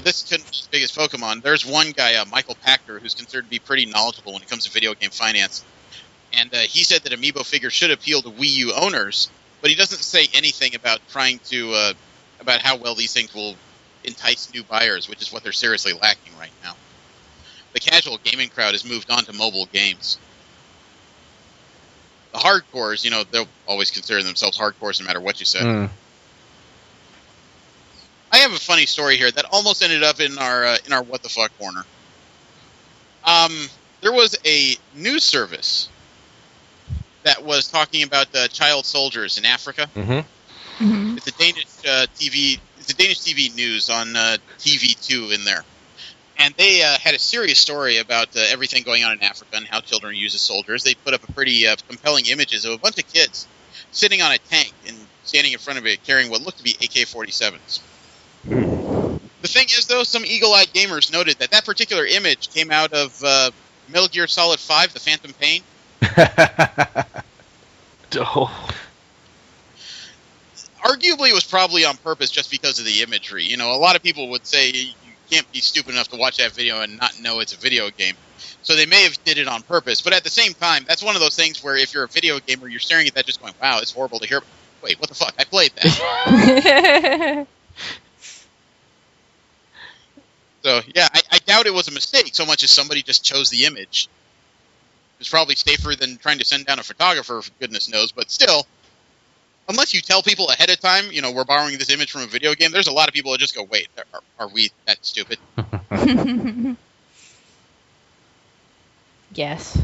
This couldn't be as big as Pokemon. There's one guy, Michael Pachter, who's considered to be pretty knowledgeable when it comes to video game finance. And he said that amiibo figures should appeal to Wii U owners, but he doesn't say anything about trying to about how well these things will entice new buyers, which is what they're seriously lacking right now. The casual gaming crowd has moved on to mobile games. The hardcores, they'll always consider themselves hardcores no matter what you say. I have a funny story here that almost ended up in our What the Fuck corner. There was a news service that was talking about child soldiers in Africa. Mm-hmm. Mm-hmm. It's a Danish TV. It's a Danish TV news on TV2 in there, and they had a serious story about everything going on in Africa and how children are used as soldiers. They put up a pretty compelling images of a bunch of kids sitting on a tank and standing in front of it carrying what looked to be AK-47s. The thing is, though, some eagle-eyed gamers noted that particular image came out of Metal Gear Solid 5, The Phantom Pain. Oh. Arguably, it was probably on purpose just because of the imagery. You know, a lot of people would say you can't be stupid enough to watch that video and not know it's a video game. So they may have did it on purpose. But at the same time, that's one of those things where if you're a video gamer, you're staring at that just going, wow, it's horrible to hear. Wait, what the fuck? I played that. So, yeah, I doubt it was a mistake so much as somebody just chose the image. It's probably safer than trying to send down a photographer, for goodness knows. But still, unless you tell people ahead of time, you know, we're borrowing this image from a video game, there's a lot of people that just go, wait, are we that stupid? Yes.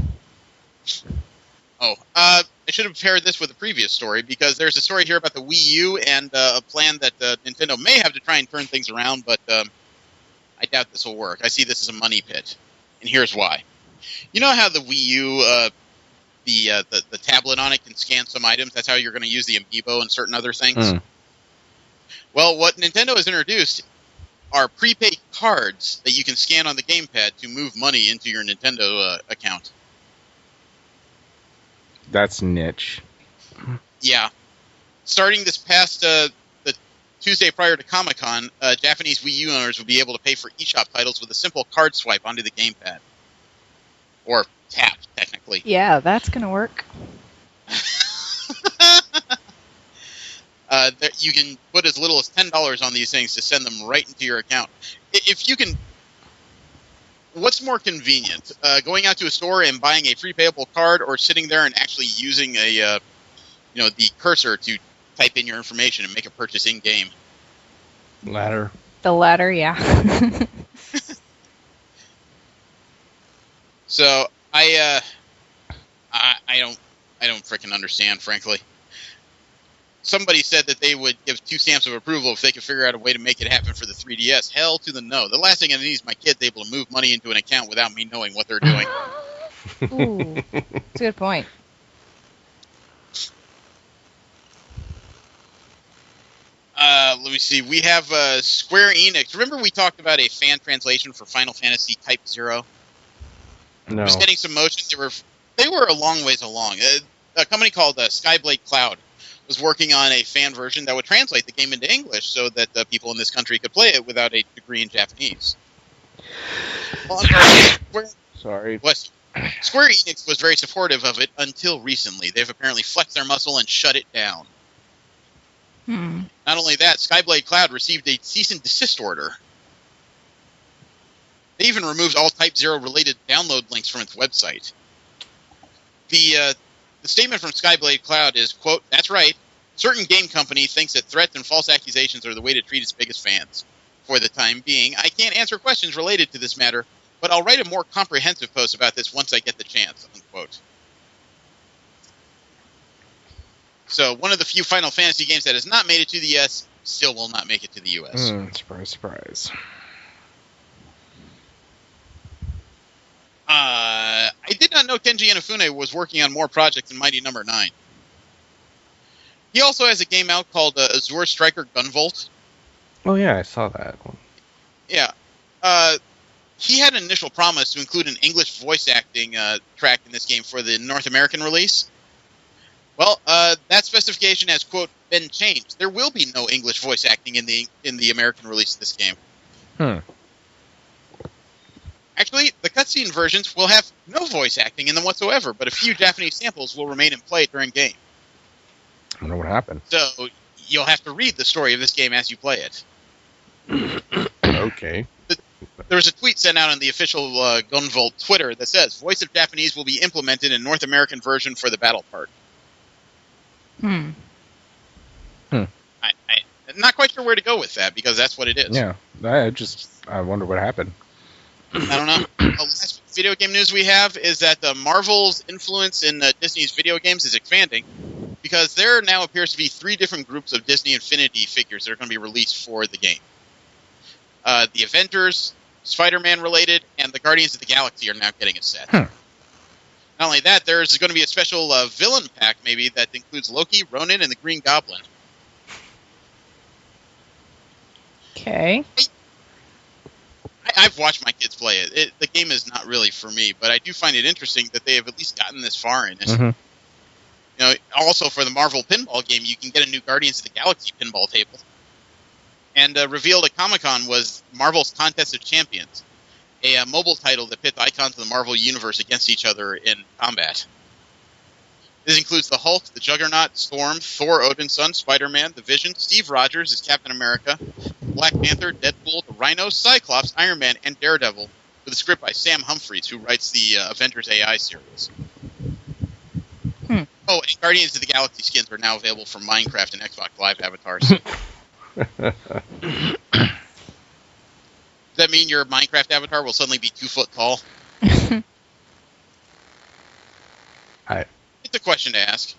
Oh, I should have paired this with the previous story, because there's a story here about the Wii U and a plan that Nintendo may have to try and turn things around, but I doubt this will work. I see this as a money pit, and here's why. You know how the Wii U, the tablet on it can scan some items? That's how you're going to use the Amiibo and certain other things? Well, what Nintendo has introduced are prepaid cards that you can scan on the gamepad to move money into your Nintendo account. That's niche. Yeah. Starting this past the Tuesday prior to Comic-Con, Japanese Wii U owners will be able to pay for eShop titles with a simple card swipe onto the gamepad. Or tap, technically. Yeah, that's gonna work. You can put as little as $10 on these things to send them right into your account. If you can... What's more convenient? Going out to a store and buying a prepayable card, or sitting there and actually using the cursor to type in your information and make a purchase in-game? Latter. The latter, yeah. So I don't freaking understand, frankly. Somebody said that they would give 2 stamps of approval if they could figure out a way to make it happen for the 3DS. Hell to the no. The last thing I need is my kids able to move money into an account without me knowing what they're doing. Ooh, that's a good point. Let me see. We have Square Enix. Remember we talked about a fan translation for Final Fantasy Type 0? No. It was getting some motion. They were a long ways along. A company called Skyblade Cloud was working on a fan version that would translate the game into English so that people in this country could play it without a degree in Japanese. Well, Sorry. Square Enix was very supportive of it until recently. They've apparently flexed their muscle and shut it down. Not only that, Skyblade Cloud received a cease and desist order. They even removed all Type 0 related download links from its website. The statement from Skyblade Cloud is, quote, "That's right. Certain game company thinks that threats and false accusations are the way to treat its biggest fans. For the time being, I can't answer questions related to this matter, but I'll write a more comprehensive post about this once I get the chance," unquote. So, one of the few Final Fantasy games that has not made it to the US still will not make it to the US. Surprise, surprise. I did not know Kenji Inafune was working on more projects in Mighty Number 9. He also has a game out called Azure Striker Gunvolt. Oh yeah, I saw that one. Yeah. He had an initial promise to include an English voice acting track in this game for the North American release. Well, that specification has, quote, been changed. There will be no English voice acting in the American release of this game. Actually, the cutscene versions will have no voice acting in them whatsoever, but a few Japanese samples will remain in play during game. I wonder what happened. So, you'll have to read the story of this game as you play it. Okay. There was a tweet sent out on the official Gunvolt Twitter that says, "Voice of Japanese will be implemented in North American version for the battle part." I'm not quite sure where to go with that, because that's what it is. Yeah, I wonder what happened. I don't know. The last video game news we have is that Marvel's influence in Disney's video games is expanding, because there now appears to be 3 different groups of Disney Infinity figures that are going to be released for the game. The Avengers, Spider-Man related, and the Guardians of the Galaxy are now getting a set. Not only that, there's going to be a special villain pack, maybe, that includes Loki, Ronan, and the Green Goblin. Okay. I've watched my kids play it. The game is not really for me, but I do find it interesting that they have at least gotten this far in it. Mhm. You know, also for the Marvel pinball game, you can get a new Guardians of the Galaxy pinball table. And revealed at Comic-Con was Marvel's Contest of Champions, a mobile title that pits icons of the Marvel Universe against each other in combat. This includes the Hulk, the Juggernaut, Storm, Thor, Odin's Son, Spider-Man, the Vision, Steve Rogers as Captain America, Black Panther, Deadpool, the Rhino, Cyclops, Iron Man, and Daredevil, with a script by Sam Humphries, who writes the Avengers AI series. Oh, and Guardians of the Galaxy skins are now available for Minecraft and Xbox Live avatars. Does that mean your Minecraft avatar will suddenly be 2 foot tall? It's a question to ask.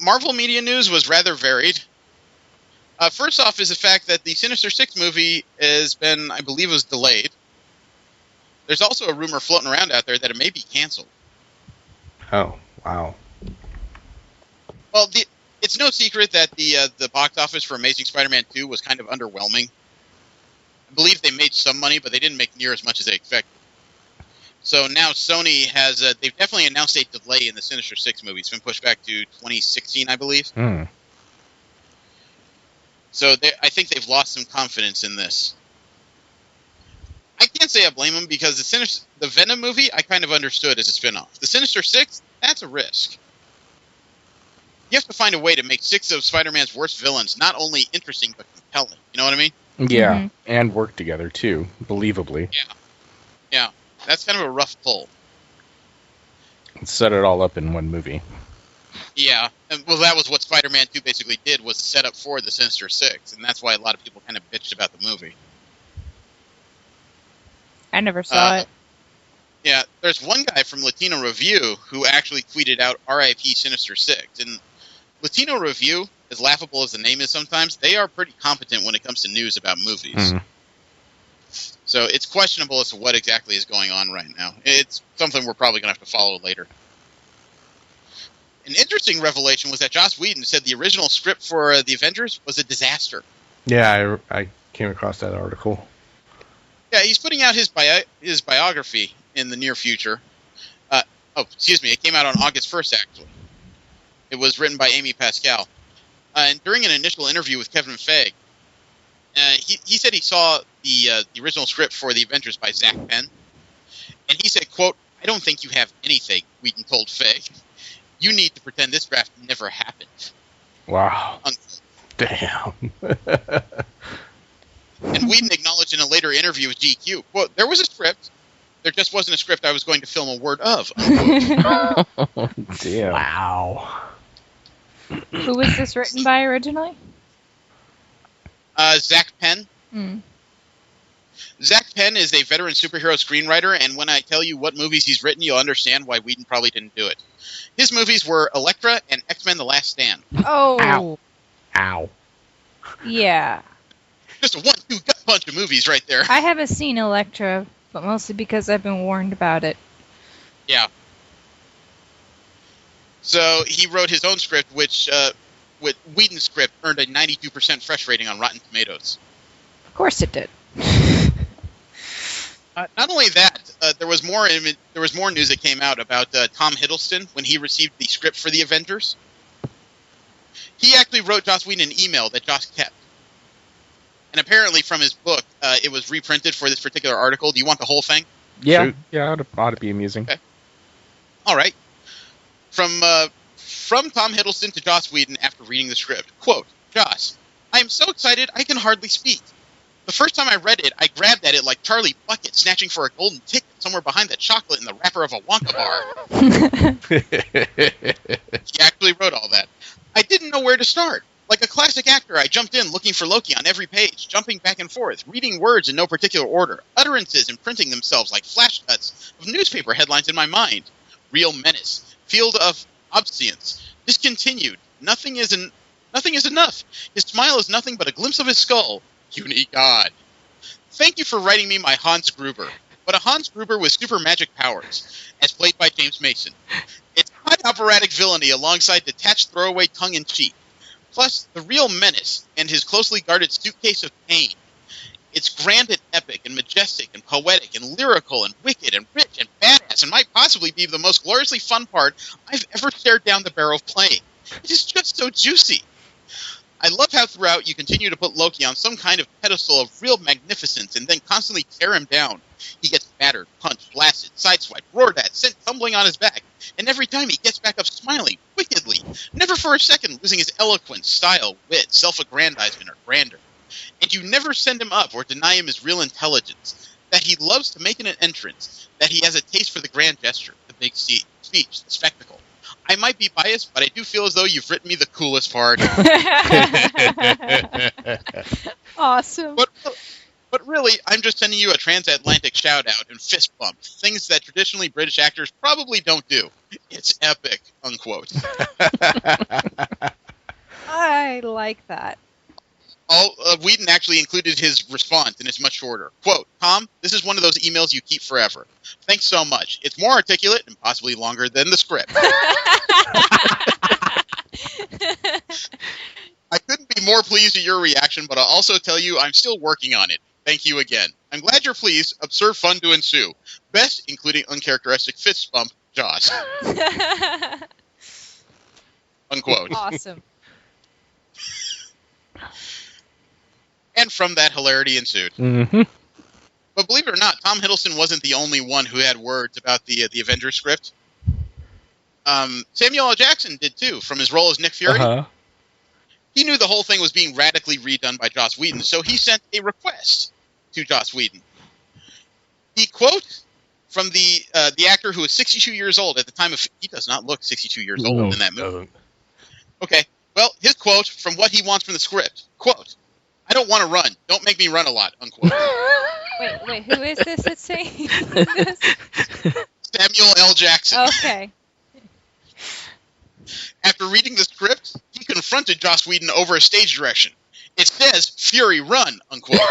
Marvel media news was rather varied. First off is the fact that the Sinister Six movie has been, I believe, was delayed. There's also a rumor floating around out there that it may be canceled. Oh, wow. Well, it's no secret that the box office for Amazing Spider-Man 2 was kind of underwhelming. I believe they made some money, but they didn't make near as much as they expected. So now Sony has, they've definitely announced a delay in the Sinister Six movie. It's been pushed back to 2016, I believe. So I think they've lost some confidence in this. I can't say I blame them because the Venom movie I kind of understood as a spin-off. The Sinister Six, that's a risk. You have to find a way to make 6 of Spider-Man's worst villains not only interesting but compelling. You know what I mean? Yeah, and work together too, believably. Yeah. That's kind of a rough pull. Set it all up in one movie. Yeah, well, that was what Spider-Man 2 basically did, was set up for the Sinister Six, and that's why a lot of people kind of bitched about the movie. I never saw it. Yeah, there's one guy from Latino Review who actually tweeted out R.I.P. Sinister Six, and Latino Review, as laughable as the name is sometimes, they are pretty competent when it comes to news about movies. So it's questionable as to what exactly is going on right now. It's something we're probably going to have to follow later. An interesting revelation was that Joss Whedon said the original script for The Avengers was a disaster. Yeah, I came across that article. Yeah, he's putting out his biography in the near future. It came out on August 1st, actually. It was written by Amy Pascal. And during an initial interview with Kevin Feige, he said he saw the original script for The Avengers by Zach Penn. And he said, quote, "I don't think you have anything," Whedon told Feige. "You need to pretend this draft never happened." Wow. Unquote. Damn. And Whedon acknowledged in a later interview with GQ, quote, "There was a script. There just wasn't a script I was going to film a word of." Damn. Wow. Who was this written by originally? Zach Penn. Zach Penn is a veteran superhero screenwriter, and when I tell you what movies he's written, you'll understand why Whedon probably didn't do it. His movies were Elektra and X-Men The Last Stand. Oh. Ow. Yeah. Just a 1-2 gut punch of movies right there. I haven't seen Elektra, but mostly because I've been warned about it. Yeah. So he wrote his own script, which, with Whedon's script, earned a 92% fresh rating on Rotten Tomatoes. Of course it did. Not only that, there was more news that came out about Tom Hiddleston when he received the script for The Avengers. He actually wrote Joss Whedon an email that Joss kept. And apparently from his book, it was reprinted for this particular article. Do you want the whole thing? Yeah, ought to be amusing. Okay. All right. From Tom Hiddleston to Joss Whedon after reading the script. Quote, "Joss, I am so excited I can hardly speak. The first time I read it, I grabbed at it like Charlie Bucket snatching for a golden ticket somewhere behind the chocolate in the wrapper of a Wonka bar." He actually wrote all that. "I didn't know where to start. Like a classic actor, I jumped in looking for Loki on every page, jumping back and forth, reading words in no particular order, utterances imprinting themselves like flash cuts of newspaper headlines in my mind. Real menace. Field of obscience. Discontinued. Nothing is enough. His smile is nothing but a glimpse of his skull. Unique God. Thank you for writing me my Hans Gruber, but a Hans Gruber with super magic powers, as played by James Mason. It's high operatic villainy alongside detached throwaway tongue-in-cheek. Plus, the real menace and his closely guarded suitcase of pain. It's grand and epic and majestic and poetic and lyrical and wicked and rich and badass and might possibly be the most gloriously fun part I've ever stared down the barrel of playing. It is just so juicy. I love how throughout you continue to put Loki on some kind of pedestal of real magnificence and then constantly tear him down. He gets battered, punched, blasted, sideswiped, roared at, sent tumbling on his back, and every time he gets back up smiling, wickedly, never for a second losing his eloquence, style, wit, self-aggrandizement, or grandeur. And you never send him up or deny him his real intelligence, that he loves to make an entrance, that he has a taste for the grand gesture, the big speech, the spectacle. I might be biased, but I do feel as though you've written me the coolest part. Awesome. But really, I'm just sending you a transatlantic shout-out and fist bump, things that traditionally British actors probably don't do. It's epic, unquote. I like that. Whedon actually included his response, and it's much shorter. Quote, Tom, this is one of those emails you keep forever. Thanks so much. It's more articulate and possibly longer than the script. I couldn't be more pleased at your reaction, but I'll also tell you I'm still working on it. Thank you again. I'm glad you're pleased. Absurd fun to ensue. Best, including uncharacteristic fist bump, Joss. Unquote. Awesome. And from that, hilarity ensued. Mm-hmm. But believe it or not, Tom Hiddleston wasn't the only one who had words about the Avengers script. Samuel L. Jackson did too, from his role as Nick Fury. Uh-huh. He knew the whole thing was being radically redone by Joss Whedon, so he sent a request to Joss Whedon. The quote from the actor who was 62 years old at the time of... He does not look 62 years old in that movie. Doesn't. Okay, well, his quote from what he wants from the script. Quote, I don't want to run. Don't make me run a lot, unquote. Wait, who is this that's saying this? Samuel L. Jackson. Okay. After reading the script, he confronted Joss Whedon over a stage direction. It says, Fury, run, unquote.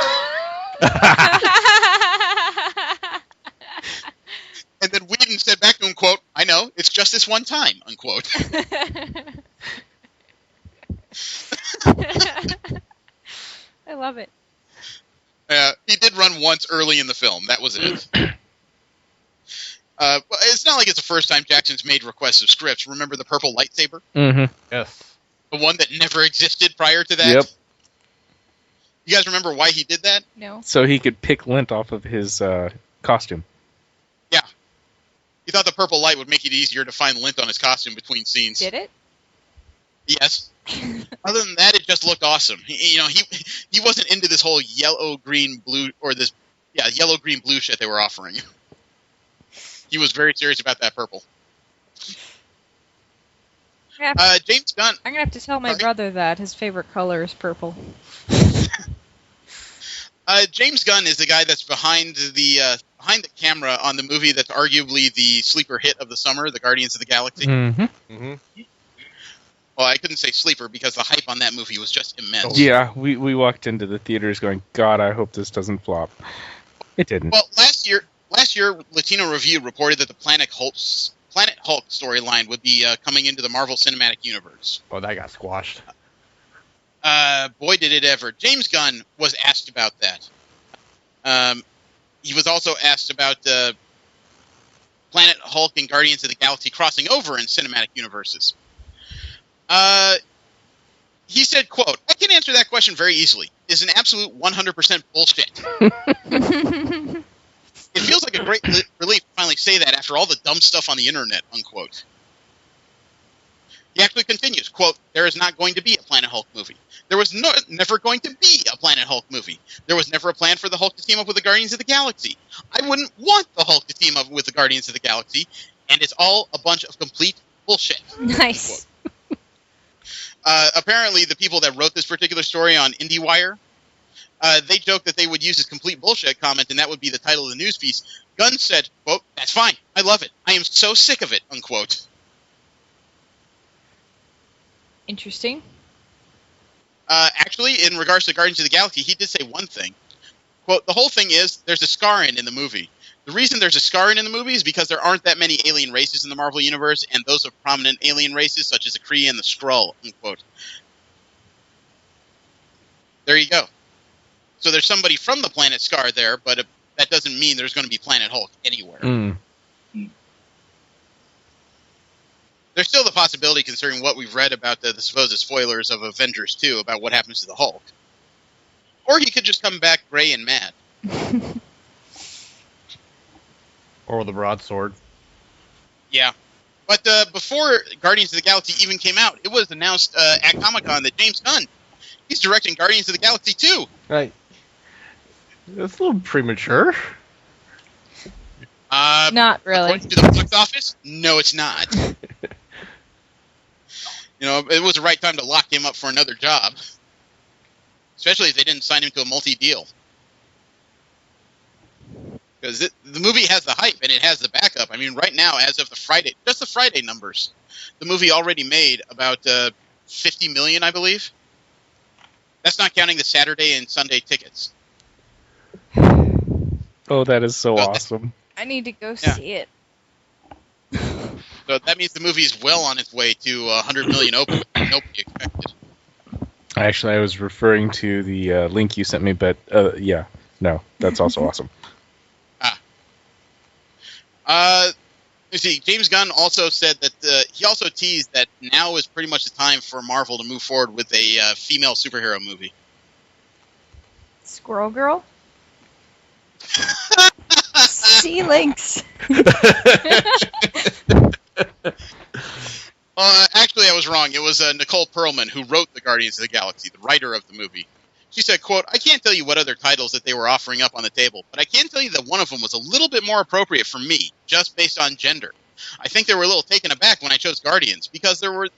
And then Whedon said back to him, quote, I know, it's just this one time, unquote. I love it. He did run once early in the film. That was it. It's not like it's the first time Jackson's made requests of scripts. Remember the purple lightsaber? Mm-hmm. Yes. The one that never existed prior to that? Yep. You guys remember why he did that? No. So he could pick lint off of his costume. Yeah. He thought the purple light would make it easier to find lint on his costume between scenes. Did it? Yes. Other than that, it just looked awesome. He wasn't into this whole yellow, green, blue, or this, yellow, green, blue shit they were offering. He was very serious about that purple. James Gunn. I'm gonna have to tell my brother that his favorite color is purple. James Gunn is the guy that's behind the camera on the movie that's arguably the sleeper hit of the summer, the Guardians of the Galaxy. Mm-hmm. Mm-hmm. Well, I couldn't say sleeper because the hype on that movie was just immense. Yeah, we walked into the theaters going, God, I hope this doesn't flop. It didn't. Well, last year, Latino Review reported that the Planet Hulk storyline would be coming into the Marvel Cinematic Universe. Oh, that got squashed. Boy, did it ever. James Gunn was asked about that. He was also asked about Planet Hulk and Guardians of the Galaxy crossing over in cinematic universes. He said, quote, I can answer that question very easily. It's an absolute 100% bullshit. It feels like a great relief to finally say that after all the dumb stuff on the internet, unquote. He actually continues, quote, there is not going to be a Planet Hulk movie. There was never going to be a Planet Hulk movie. There was never a plan for the Hulk to team up with the Guardians of the Galaxy. I wouldn't want the Hulk to team up with the Guardians of the Galaxy, and it's all a bunch of complete bullshit. Nice. Apparently, the people that wrote this particular story on IndieWire, they joked that they would use this complete bullshit comment, and that would be the title of the news piece. Gunn said, quote, that's fine. I love it. I am so sick of it, unquote. Interesting. Actually, in regards to Guardians of the Galaxy, he did say one thing. Quote, the whole thing is, there's a Skarin in the movie. The reason there's a Skarin in the movie is because there aren't that many alien races in the Marvel Universe, and those are prominent alien races, such as the Kree and the Skrull, unquote. There you go. So there's somebody from the planet Scar there, but that doesn't mean there's going to be Planet Hulk anywhere. There's still the possibility, considering what we've read about the supposed spoilers of Avengers 2 about what happens to the Hulk. Or he could just come back gray and mad. Or the broadsword. Yeah. But before Guardians of the Galaxy even came out, it was announced at Comic-Con that James Gunn, he's directing Guardians of the Galaxy 2. Right. That's a little premature. Not really. According to the box office, no, it's not. It was the right time to lock him up for another job. Especially if they didn't sign him to a multi-deal. Because the movie has the hype and it has the backup. I mean, right now, as of just the Friday numbers, the movie already made about $50 million, I believe. That's not counting the Saturday and Sunday tickets. Oh, that is so awesome. I need to go see it. So that means the movie is well on its way to $100 million open. Nobody expected. Actually, I was referring to the link you sent me, but no, that's also awesome. You see, James Gunn also said that he also teased that now is pretty much the time for Marvel to move forward with a female superhero movie. Squirrel Girl? Sea Lynx. Actually, I was wrong. It was Nicole Perlman who wrote the Guardians of the Galaxy, the writer of the movie. She said, quote, "I can't tell you what other titles that they were offering up on the table, but I can tell you that one of them was a little bit more appropriate for me, just based on gender. I think they were a little taken aback when I chose Guardians, because there were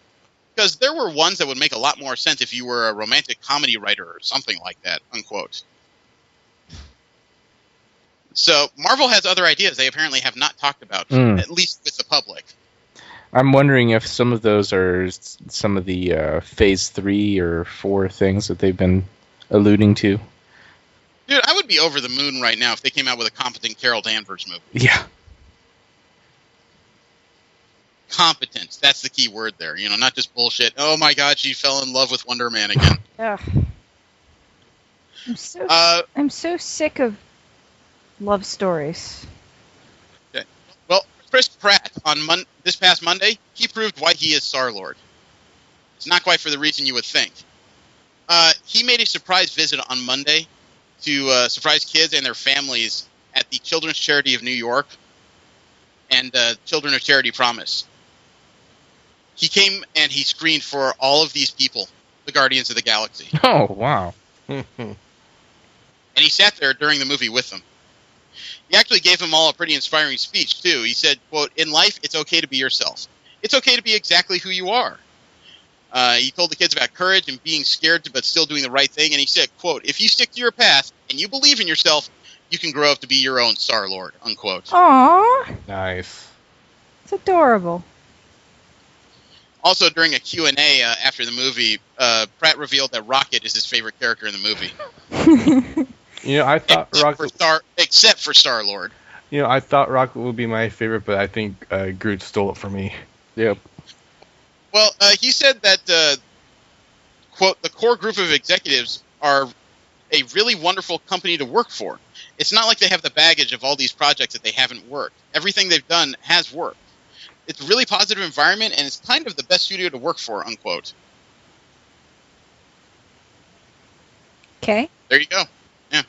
ones that would make a lot more sense if you were a romantic comedy writer or something like that," unquote. So Marvel has other ideas they apparently have not talked about, at least with the public. I'm wondering if some of those are some of the Phase 3 or 4 things that they've been alluding to. Dude, I would be over the moon right now if they came out with a competent Carol Danvers movie. Yeah. Competence. That's the key word there. Not just bullshit. Oh my god, she fell in love with Wonder Man again. Ugh. I'm so sick of love stories. Okay. Well, Chris Pratt on this past Monday, he proved why he is Star-Lord. It's not quite for the reason you would think. He made a surprise visit on Monday to surprise kids and their families at the Children's Charity of New York and Children of Charity Promise. He came and he screened for all of these people, the Guardians of the Galaxy. Oh, wow. And he sat there during the movie with them. He actually gave them all a pretty inspiring speech, too. He said, quote, "In life, it's okay to be yourself. It's okay to be exactly who you are." He told the kids about courage and being scared but still doing the right thing. And he said, quote, "If you stick to your path and you believe in yourself, you can grow up to be your own Star-Lord," unquote. Aww. Nice. It's adorable. Also, during a Q&A after the movie, Pratt revealed that Rocket is his favorite character in the movie. I thought except for Star-Lord. I thought Rocket would be my favorite, but I think Groot stole it from me. Yep. Well, he said that, quote, "the core group of executives are a really wonderful company to work for. It's not like they have the baggage of all these projects that they haven't worked. Everything they've done has worked. It's a really positive environment, and it's kind of the best studio to work for," unquote. Okay. There you go. Yeah.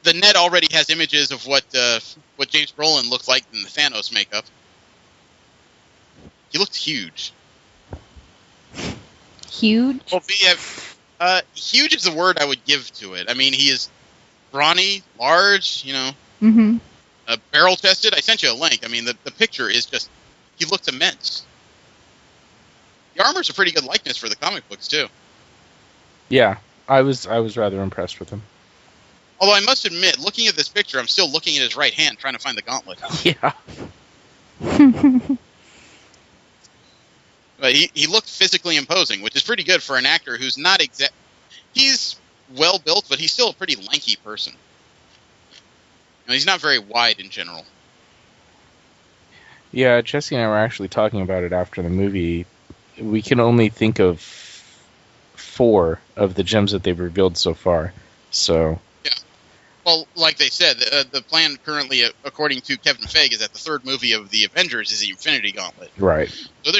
The net already has images of what James Brolin looked like in the Thanos makeup. He looked huge. Huge? Well, huge is the word I would give to it. I mean, he is brawny, large, Mm-hmm. barrel-chested. I sent you a link. I mean, the picture is just, he looks immense. The armor's a pretty good likeness for the comic books, too. Yeah, I was rather impressed with him. Although I must admit, looking at this picture, I'm still looking at his right hand, trying to find the gauntlet. Yeah. But he looked physically imposing, which is pretty good for an actor who's not he's well built, but he's still a pretty lanky person. He's not very wide in general. Yeah, Jesse and I were actually talking about it after the movie. We can only think of 4 of the gems that they've revealed so far. So Well, like they said, the plan currently, according to Kevin Feige, is that the third movie of the Avengers is the Infinity Gauntlet. right. So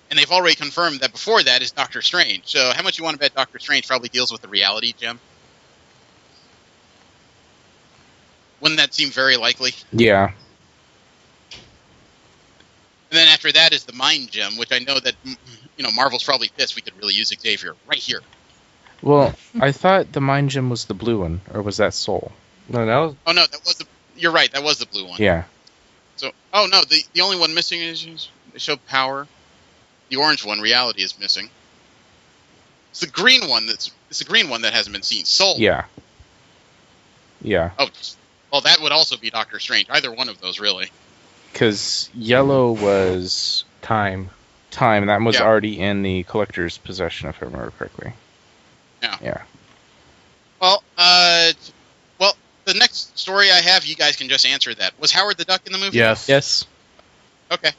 and they've already confirmed that before that is Doctor Strange. So how much you want to bet Doctor Strange probably deals with the reality gem? Wouldn't that seem very likely? Yeah. And then after that is the Mind Gem, which I know that Marvel's probably pissed we could really use Xavier right here. Well, I thought the Mind Gem was the blue one, or was that Soul? No, that was. Oh no, that was you're right. That was the blue one. Yeah. So, oh no, the only one missing is they show Power. The orange one, Reality, is missing. It's the green one that hasn't been seen. Soul. Yeah. Yeah. Oh, well, that would also be Doctor Strange. Either one of those, really. Because yellow was Time. Time. That was Yeah. already in the collector's possession, if I remember correctly. Yeah. Yeah. Well, the next story I have, you guys can just answer that. Was Howard the Duck in the movie? Yes. Yes. Okay.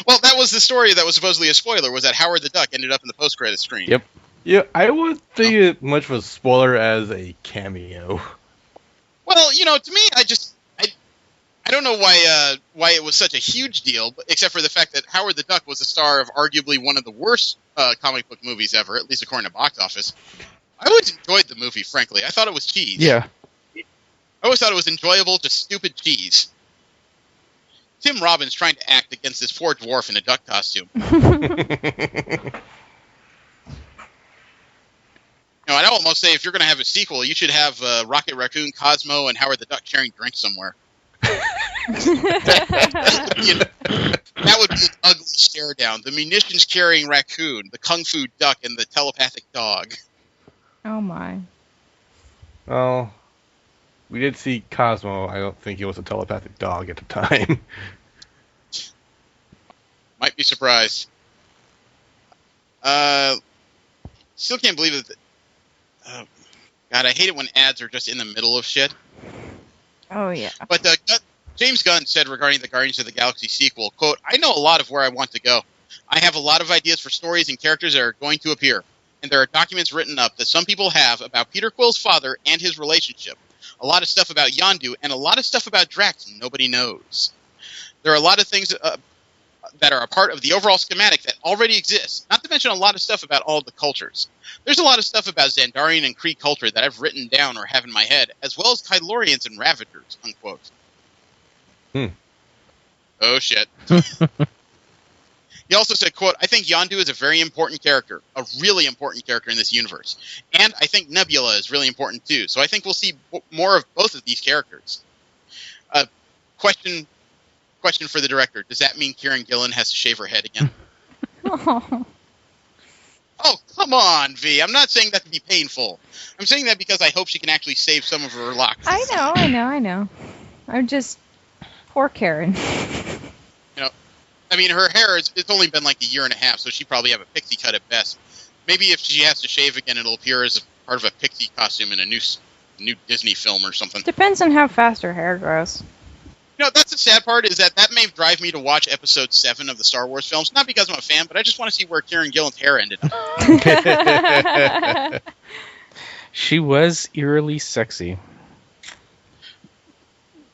Well, that was the story that was supposedly a spoiler, was that Howard the Duck ended up in the post-credit screen. Yep. Yeah, I wouldn't think it much of a spoiler as a cameo. Well, to me, I don't know why it was such a huge deal, except for the fact that Howard the Duck was the star of arguably one of the worst comic book movies ever, at least according to box office. I always enjoyed the movie, frankly. I thought it was cheese. Yeah. I always thought it was enjoyable, just stupid cheese. Tim Robbins trying to act against this poor dwarf in a duck costume. I'd almost say if you're going to have a sequel, you should have Rocket Raccoon, Cosmo, and Howard the Duck sharing drinks somewhere. That would be an ugly stare down. The munitions-carrying raccoon, the kung fu duck, and the telepathic dog. Oh my. Well, we did see Cosmo. I don't think he was a telepathic dog at the time. Might be surprised. Still can't believe it. God, I hate it when ads are just in the middle of shit. Oh yeah. But James Gunn said regarding the Guardians of the Galaxy sequel, quote, "I know a lot of where I want to go. I have a lot of ideas for stories and characters that are going to appear. And there are documents written up that some people have about Peter Quill's father and his relationship. A lot of stuff about Yondu and a lot of stuff about Drax nobody knows. There are a lot of things that are a part of the overall schematic that already exists, not to mention a lot of stuff about all the cultures. There's a lot of stuff about Xandarian and Kree culture that I've written down or have in my head, as well as Kylorians and Ravagers," unquote. Oh, shit. He also said, quote, "I think Yondu is a very important character, a really important character in this universe. And I think Nebula is really important, too. So I think we'll see more of both of these characters." Question for the director. Does that mean Kieran Gillen has to shave her head again? Oh, come on, V. I'm not saying that to be painful. I'm saying that because I hope she can actually save some of her locks. I know. I'm just... Poor Karen. I mean, her hair, it's only been like a year and a half, so she probably have a pixie cut at best. Maybe if she has to shave again, it'll appear as a part of a pixie costume in a new Disney film or something. Depends on how fast her hair grows. That's the sad part, is that may drive me to watch Episode 7 of the Star Wars films. Not because I'm a fan, but I just want to see where Kieran Gillen's hair ended up. She was eerily sexy.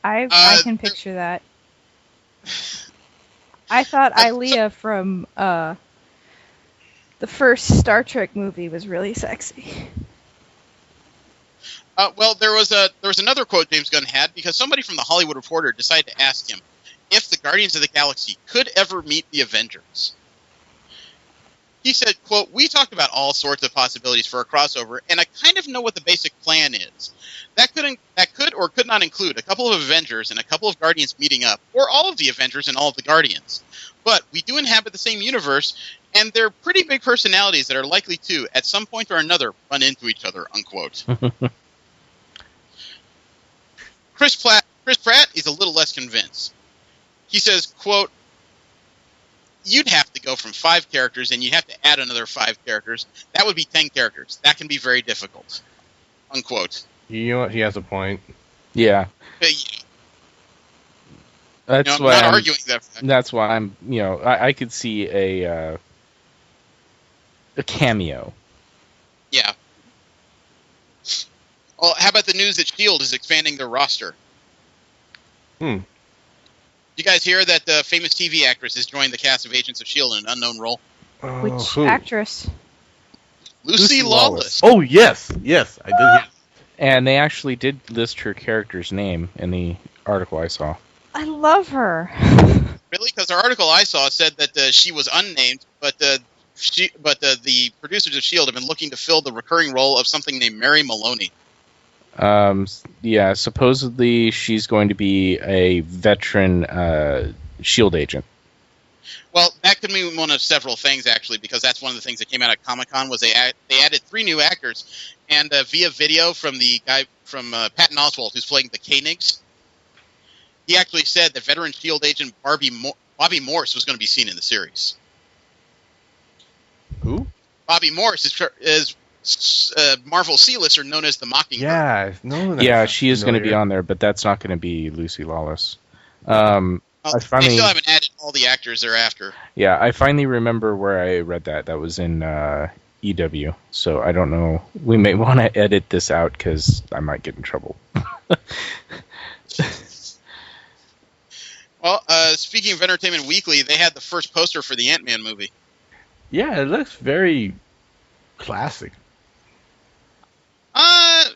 I can picture that. I thought Ilea from the first Star Trek movie was really sexy. Well, there was another quote James Gunn had, because somebody from the Hollywood Reporter decided to ask him if the Guardians of the Galaxy could ever meet the Avengers. He said, quote, "We talked about all sorts of possibilities for a crossover, and I kind of know what the basic plan is. That could or could not include a couple of Avengers and a couple of Guardians meeting up, or all of the Avengers and all of the Guardians. But we do inhabit the same universe, and they're pretty big personalities that are likely to, at some point or another, run into each other," unquote. Chris Pratt is a little less convinced. He says, quote, "You'd have to go from 5 characters and you'd have to add another 5 characters. That would be 10 characters. That can be very difficult," unquote. You know what? He has a point. Yeah. That's why I'm not arguing that fact. That's why I'm, I could see a cameo. Yeah. Well, how about the news that S.H.I.E.L.D. is expanding their roster? You guys hear that the famous TV actress has joined the cast of Agents of S.H.I.E.L.D. in an unknown role? Which Who? actress? Lucy Lawless. Oh, yes, I did hear. And they actually did list her character's name in the article I saw. I love her. Really? Because the article I saw said that she was unnamed, but the producers of S.H.I.E.L.D. have been looking to fill the recurring role of something named Mary Maloney. Yeah, supposedly she's going to be a veteran S.H.I.E.L.D. agent. Well, that could mean one of several things, actually, because that's one of the things that came out at Comic-Con was they added 3 new actors, and via video from the guy from Patton Oswalt, who's playing the Koenigs, he actually said that veteran S.H.I.E.L.D. agent Bobby Morse was going to be seen in the series. Who? Bobby Morse is Marvel C-lister known as the Mockingbird. Yeah, no. Yeah, she is going to be on there, but that's not going to be Lucy Lawless. They still haven't added all the actors thereafter. Yeah, I finally remember where I read that. That was in EW. So I don't know. We may want to edit this out because I might get in trouble. Well, speaking of Entertainment Weekly, they had the first poster for the Ant-Man movie. Yeah, it looks very classic.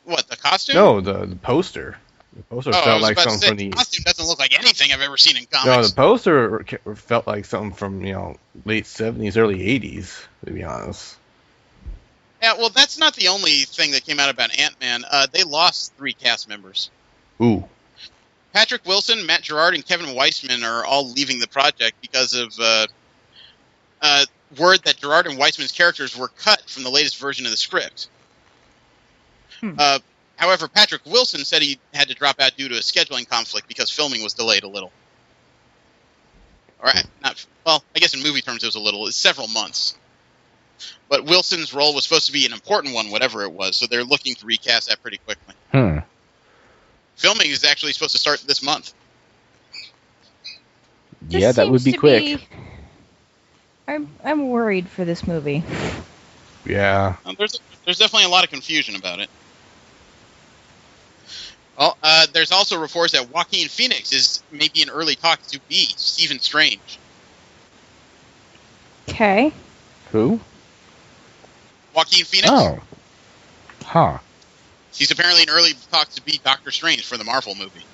What, the costume? No, the poster. The poster felt like something from the the costume doesn't look like anything I've ever seen in comics. No, the poster felt like something from late 70s, early 80s. To be honest. Yeah, well, that's not the only thing that came out about Ant-Man. They lost 3 cast members. Ooh. Patrick Wilson, Matt Gerard, and Kevin Weissman are all leaving the project because of word that Gerard and Weissman's characters were cut from the latest version of the script. However, Patrick Wilson said he had to drop out due to a scheduling conflict because filming was delayed a little. All right, I guess in movie terms it was a little. It's several months. But Wilson's role was supposed to be an important one, whatever it was, so they're looking to recast that pretty quickly. Filming is actually supposed to start this month. Yeah, that would be quick. I'm worried for this movie. Yeah. There's definitely a lot of confusion about it. Well, there's also reports that Joaquin Phoenix is maybe in early talks to be Stephen Strange. Okay. Who? Joaquin Phoenix? Oh. Huh. He's apparently in early talks to be Doctor Strange for the Marvel movie.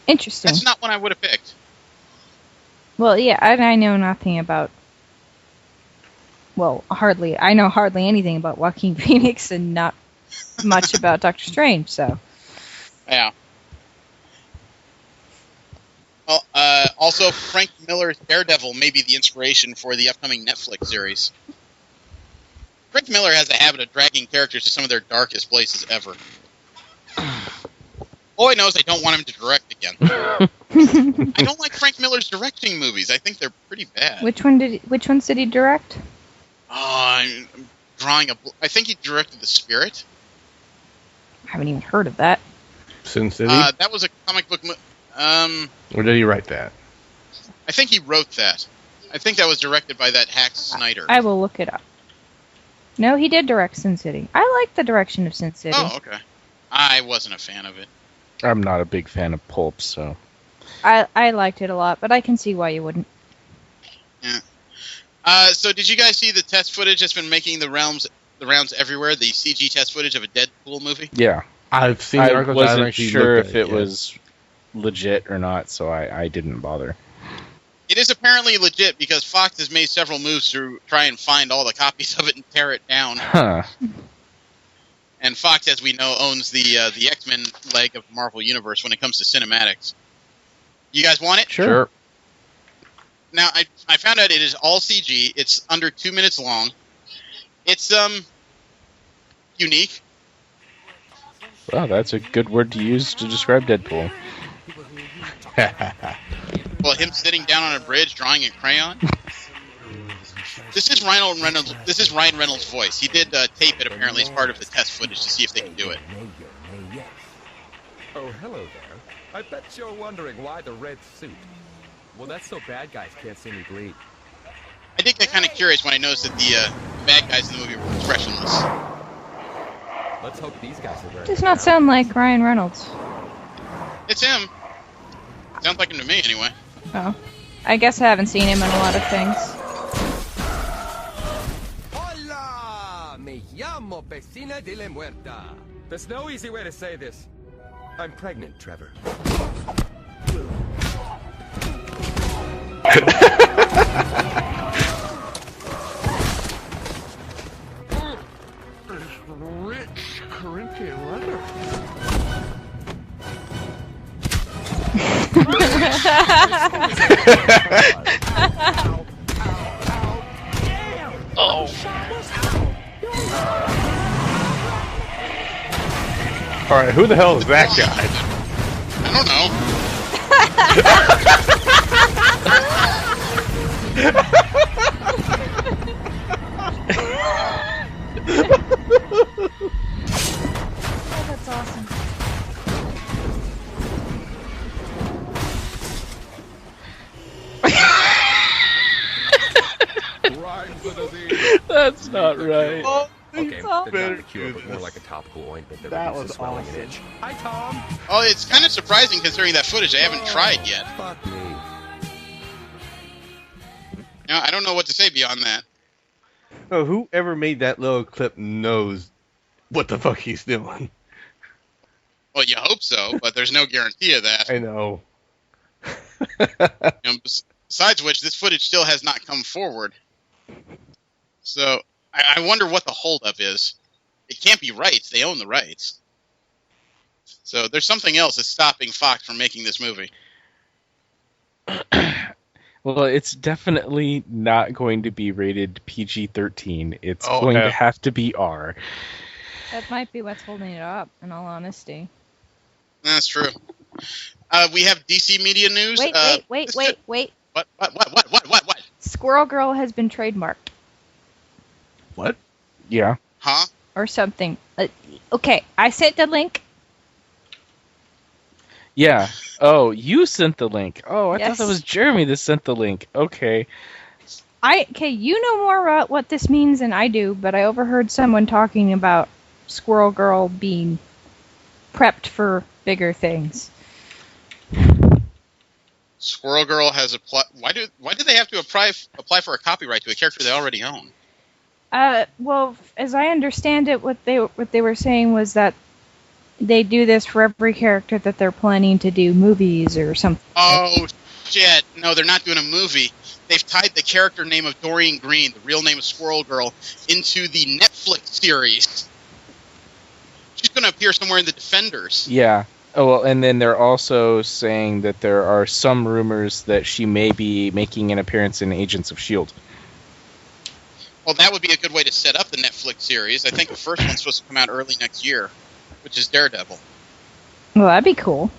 Interesting. That's not one I would have picked. Well, yeah, I know nothing about... Well, I know hardly anything about Joaquin Phoenix and not much about Doctor Strange, so... Yeah. Well, also, Frank Miller's Daredevil may be the inspiration for the upcoming Netflix series. Frank Miller has a habit of dragging characters to some of their darkest places ever. All I know is I don't want him to direct again. I don't like Frank Miller's directing movies. I think they're pretty bad. Which ones did he direct? I'm drawing I think he directed The Spirit. I haven't even heard of that. Sin City? That was a comic book Or did he write that? I think he wrote that. I think that was directed by that hack Snyder. I will look it up. No, he did direct Sin City. I like the direction of Sin City. Oh, okay. I wasn't a fan of it. I'm not a big fan of pulp, so... I liked it a lot, but I can see why you wouldn't. Yeah. So did you guys see the test footage that's been making the rounds everywhere? The CG test footage of a Deadpool movie? Yeah. I've seen I articles. wasn't sure if it was legit or not, so I didn't bother. It is apparently legit because Fox has made several moves to try and find all the copies of it and tear it down. Huh. And Fox, as we know, owns the X-Men leg of the Marvel Universe when it comes to cinematics. You guys want it? Sure. Now, I found out it is all CG. It's under 2 minutes long. It's unique. Well, that's a good word to use to describe Deadpool. Well, him sitting down on a bridge drawing in crayon. This is Ryan Reynolds. This is Ryan Reynolds' voice. He did tape it apparently as part of the test footage to see if they can do it. Oh, hello there. I bet you're wondering why the red suit. Well, that's so bad guys can't see me bleed. I did get kind of curious when I noticed that the bad guys in the movie were expressionless. Let's hope these guys are very. Does not sound like Ryan Reynolds. It's him. Sounds like him to me, anyway. Oh. I guess I haven't seen him in a lot of things. Hola! Me llamo Vecina de la Muerta. There's no easy way to say this. I'm pregnant, Trevor. Rich Corinthian leather. All right, who the hell is that guy? I don't know. Oh, that's awesome. Rhymes with a Z. That's not right. Okay, so that's not a cure, but more like a topical ointment that reduces swelling and itch. Hi, Tom. Oh, it's kind of surprising considering that footage I haven't tried yet. Fuck me. You know, I don't know what to say beyond that. Oh, whoever made that little clip knows what the fuck he's doing. Well, you hope so, but there's no guarantee of that. I know. You know, besides which, this footage still has not come forward. So, I wonder what the holdup is. It can't be rights. They own the rights. So, there's something else that's stopping Fox from making this movie. Well, it's definitely not going to be rated PG-13. It's Oh, going yeah. to have to be R. That might be what's holding it up, in all honesty. That's true. We have DC Media News. Wait. What? Squirrel Girl has been trademarked. What? Yeah. Huh? Or something. Okay, I sent the link. Yeah. Oh, you sent the link. Oh, I Yes. thought that was Jeremy that sent the link. Okay. You know more about what this means than I do, but I overheard someone talking about Squirrel Girl being prepped for bigger things. Squirrel Girl has applied. Why do they have to apply for a copyright to a character they already own? Well, as I understand it, what they were saying was that they do this for every character that they're planning to do movies or something. Oh shit! No, they're not doing a movie. They've tied the character name of Dorian Green, the real name of Squirrel Girl, into the Netflix series. She's going to appear somewhere in the Defenders. Yeah. Oh, well, and then they're also saying that there are some rumors that she may be making an appearance in Agents of S.H.I.E.L.D. Well, that would be a good way to set up the Netflix series. I think the first one's supposed to come out early next year, which is Daredevil. Well, that'd be cool.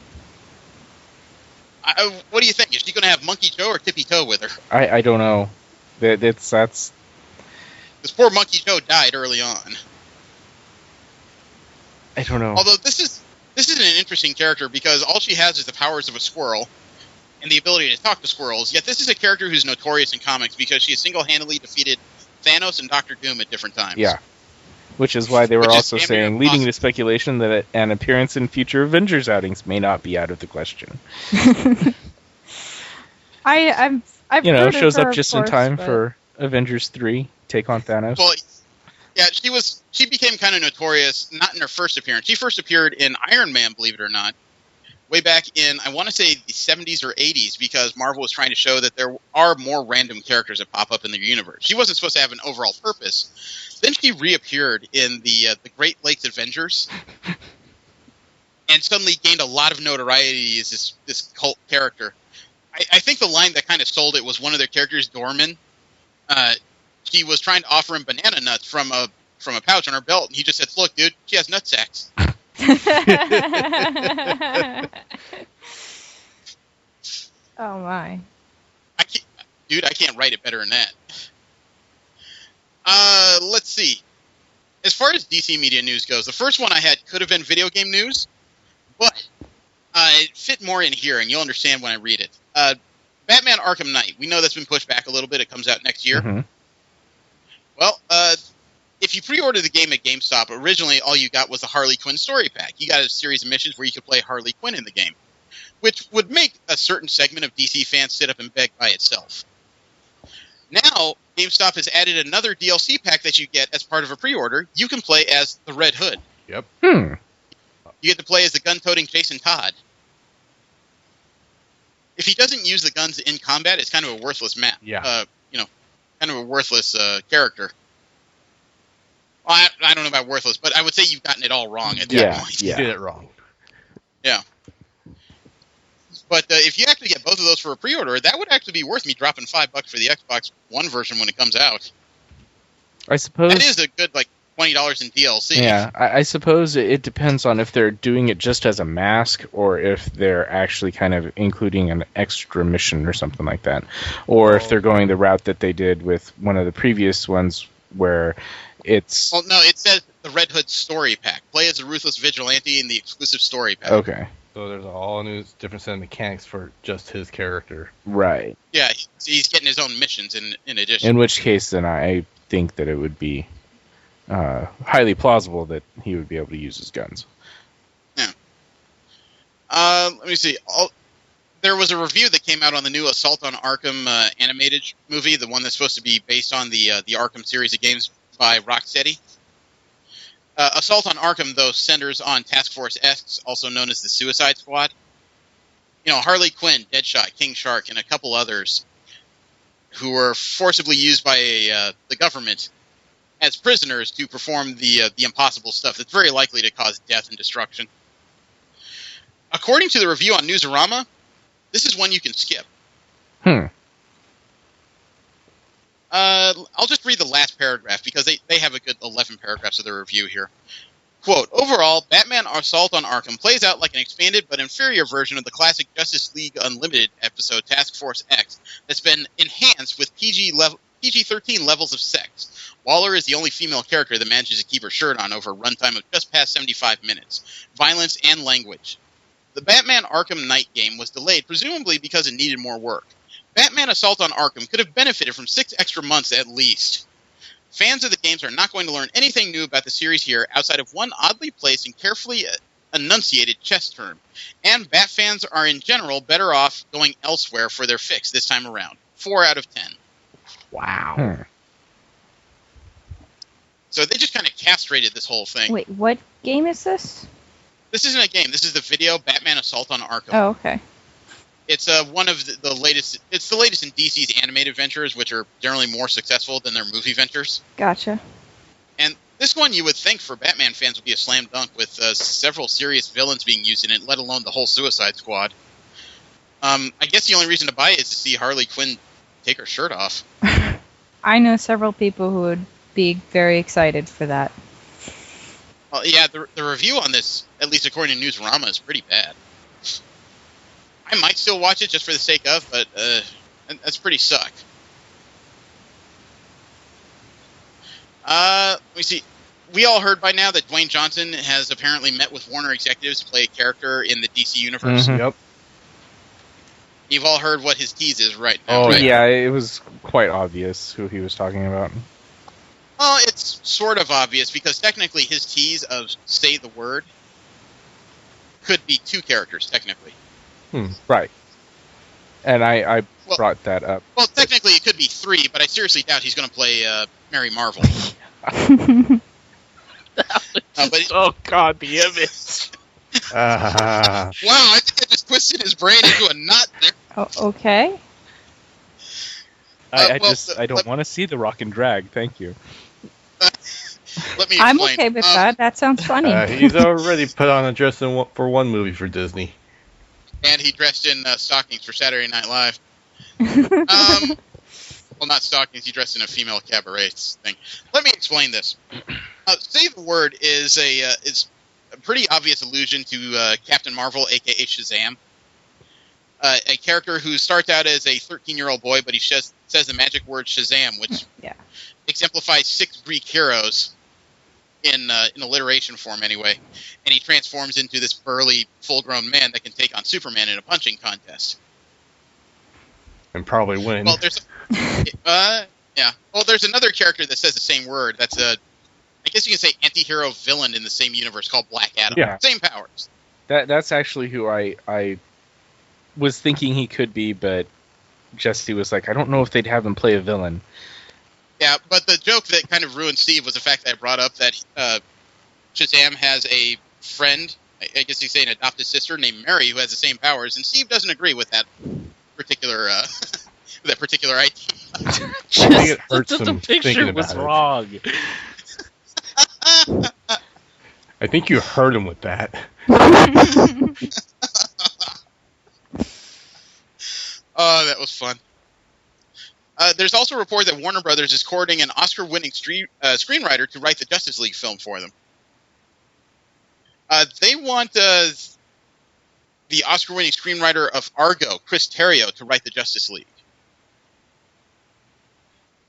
What do you think? Is she going to have Monkey Joe or Tippy Toe with her? I don't know. That's This poor Monkey Joe died early on. I don't know. Although this is an interesting character because all she has is the powers of a squirrel and the ability to talk to squirrels. Yet this is a character who's notorious in comics because she has single-handedly defeated Thanos and Doctor Doom at different times. Yeah. Which is why they were Which is also damn near saying, leading to impossible. speculation that an appearance in future Avengers outings may not be out of the question. I've heard of Shows her, up of just course, in time but- for Avengers 3, Take on Thanos. Well, yeah, she became kind of notorious, not in her first appearance. She first appeared in Iron Man, believe it or not, way back in, I want to say, the 70s or 80s, because Marvel was trying to show that there are more random characters that pop up in the universe. She wasn't supposed to have an overall purpose. Then she reappeared in the Great Lakes Avengers, and suddenly gained a lot of notoriety as this cult character. I think the line that kind of sold it was one of their characters, Dorman. He was trying to offer him banana nuts from a pouch on her belt, and he just said, "Look, dude, she has nut sacks." Oh my. I can't write it better than that. Let's see. As far as DC Media News goes, the first one I had could have been video game news, but it fit more in here, and you'll understand when I read it. Batman Arkham Knight. We know that's been pushed back a little bit. It comes out next year. Mm-hmm. Well, if you pre-order the game at GameStop, originally all you got was a Harley Quinn story pack. You got a series of missions where you could play Harley Quinn in the game, which would make a certain segment of DC fans sit up and beg by itself. Now, GameStop has added another DLC pack that you get as part of a pre-order. You can play as the Red Hood. Yep. You get to play as the gun-toting Jason Todd. If he doesn't use the guns in combat, it's kind of a worthless map. Yeah. Kind of a worthless character. Well, I don't know about worthless, but I would say you've gotten it all wrong at that point. You did it wrong. Yeah. But if you actually get both of those for a pre-order, that would actually be worth me dropping $5 for the Xbox One version when it comes out. I suppose That is a good, like, $20 in DLC. Yeah, I suppose it depends on if they're doing it just as a mask or if they're actually kind of including an extra mission or something like that. Or if they're going the route that they did with one of the previous ones where it's... Well, no, it says the Red Hood story pack. Play as a ruthless vigilante in the exclusive story pack. Okay. So there's all new different set of mechanics for just his character. Right. Yeah, he's getting his own missions in addition. In which case, then I think that it would be highly plausible that he would be able to use his guns. Yeah. Let me see. There was a review that came out on the new Assault on Arkham animated movie, the one that's supposed to be based on the Arkham series of games by Rocksteady. Assault on Arkham, though, centers on Task Force X, also known as the Suicide Squad. Harley Quinn, Deadshot, King Shark, and a couple others who were forcibly used by the government as prisoners to perform the impossible stuff that's very likely to cause death and destruction. According to the review on Newsarama, this is one you can skip. I'll just read the last paragraph because they have a good 11 paragraphs of their review here. Quote, overall, Batman Assault on Arkham plays out like an expanded but inferior version of the classic Justice League Unlimited episode Task Force X that's been enhanced with PG-13 levels of sex. Waller is the only female character that manages to keep her shirt on over a runtime of just past 75 minutes. Violence and language. The Batman Arkham Knight game was delayed, presumably because it needed more work. Batman Assault on Arkham could have benefited from 6 extra months at least. Fans of the games are not going to learn anything new about the series here outside of one oddly placed and carefully enunciated chess term. And Bat fans are in general better off going elsewhere for their fix this time around. 4 out of 10. Wow. So they just kind of castrated this whole thing. Wait, what game is this? This isn't a game. This is the video Batman Assault on Arkham. Oh, okay. It's one of the latest. It's the latest in DC's animated ventures, which are generally more successful than their movie ventures. Gotcha. And this one, you would think for Batman fans would be a slam dunk, with several serious villains being used in it, let alone the whole Suicide Squad. I guess the only reason to buy it is to see Harley Quinn take her shirt off. I know several people who would be very excited for that. Well, yeah, the review on this, at least according to Newsarama, is pretty bad. I might still watch it just for the sake of, but that's pretty suck. Let me see. We all heard by now that Dwayne Johnson has apparently met with Warner executives to play a character in the DC universe. Mm-hmm. Yep. You've all heard what his tease is right now. Oh, right? yeah, it was quite obvious who he was talking about. Well, it's sort of obvious because technically his tease of say the word could be 2 characters, technically. Right. And I brought that up. Well, technically it could be 3, but I seriously doubt he's going to play Mary Marvel. Oh, God, the image. Wow, I think I just twisted his brain into a knot there. Oh, okay. I don't want to see the rock and drag. Thank you. Let me explain. I'm okay with that. That sounds funny. He's already put on a dress for one movie for Disney. And he dressed in stockings for Saturday Night Live. Well, not stockings. He dressed in a female cabaret thing. Let me explain this. Say the word is a pretty obvious allusion to Captain Marvel, a.k.a. Shazam. A character who starts out as a 13-year-old boy, but he says the magic word Shazam, which exemplifies 6 Greek heroes in alliteration form anyway. And he transforms into this burly, full-grown man that can take on Superman in a punching contest. And probably win. Well, there's yeah. Well, there's another character that says the same word. That's I guess you can say anti-hero villain in the same universe called Black Adam. Yeah. Same powers. That's actually who I was thinking he could be, but Jesse was like, I don't know if they'd have him play a villain. Yeah, but the joke that kind of ruined Steve was the fact that I brought up that Shazam has a friend, I guess you say an adopted sister named Mary, who has the same powers, and Steve doesn't agree with that particular idea. think it hurts Just the him picture thinking was about it. wrong. I think you hurt him with that. Oh, that was fun. There's also a report that Warner Brothers is courting an Oscar-winning screenwriter to write the Justice League film for them. They want the Oscar-winning screenwriter of Argo, Chris Terrio, to write the Justice League.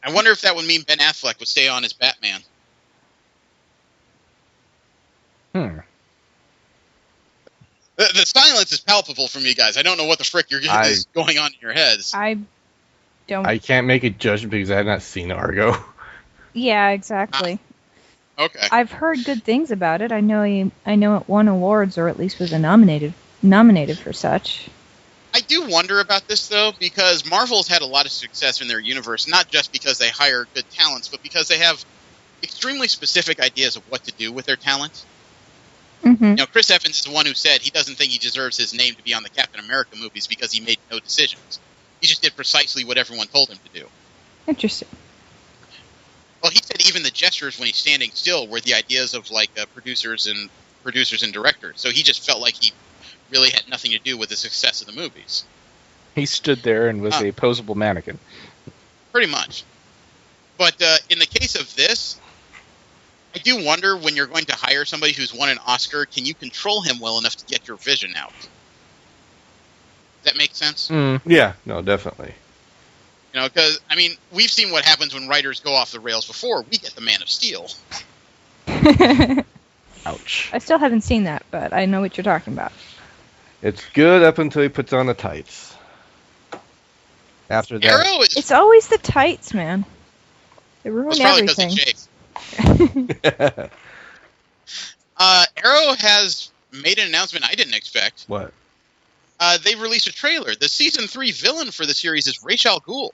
I wonder if that would mean Ben Affleck would stay on as Batman. Hmm. The silence is palpable from you guys. I don't know what the frick is going on in your heads. I don't. I can't make a judgment because I have not seen Argo. Yeah, exactly. Okay. I've heard good things about it. I know it won awards, or at least was nominated for such. I do wonder about this, though, because Marvel's had a lot of success in their universe, not just because they hire good talents, but because they have extremely specific ideas of what to do with their talent. Mm-hmm. You know, Chris Evans is the one who said he doesn't think he deserves his name to be on the Captain America movies because he made no decisions. He just did precisely what everyone told him to do. Interesting. Well, he said even the gestures when he's standing still were the ideas of like producers and directors. So he just felt like he really had nothing to do with the success of the movies. He stood there and was a posable mannequin. Pretty much. But in the case of this, I do wonder when you're going to hire somebody who's won an Oscar, can you control him well enough to get your vision out? Does that make sense? Yeah, no, definitely. You know, because, I mean, we've seen what happens when writers go off the rails before. We get the Man of Steel. Ouch. I still haven't seen that, but I know what you're talking about. It's good up until he puts on the tights. After that, Arrow is It's always the tights, man. They ruin probably because of everything. Jake. Arrow has made an announcement I didn't expect. what? They released a trailer. The season 3 villain for the series is Ra's al Ghul.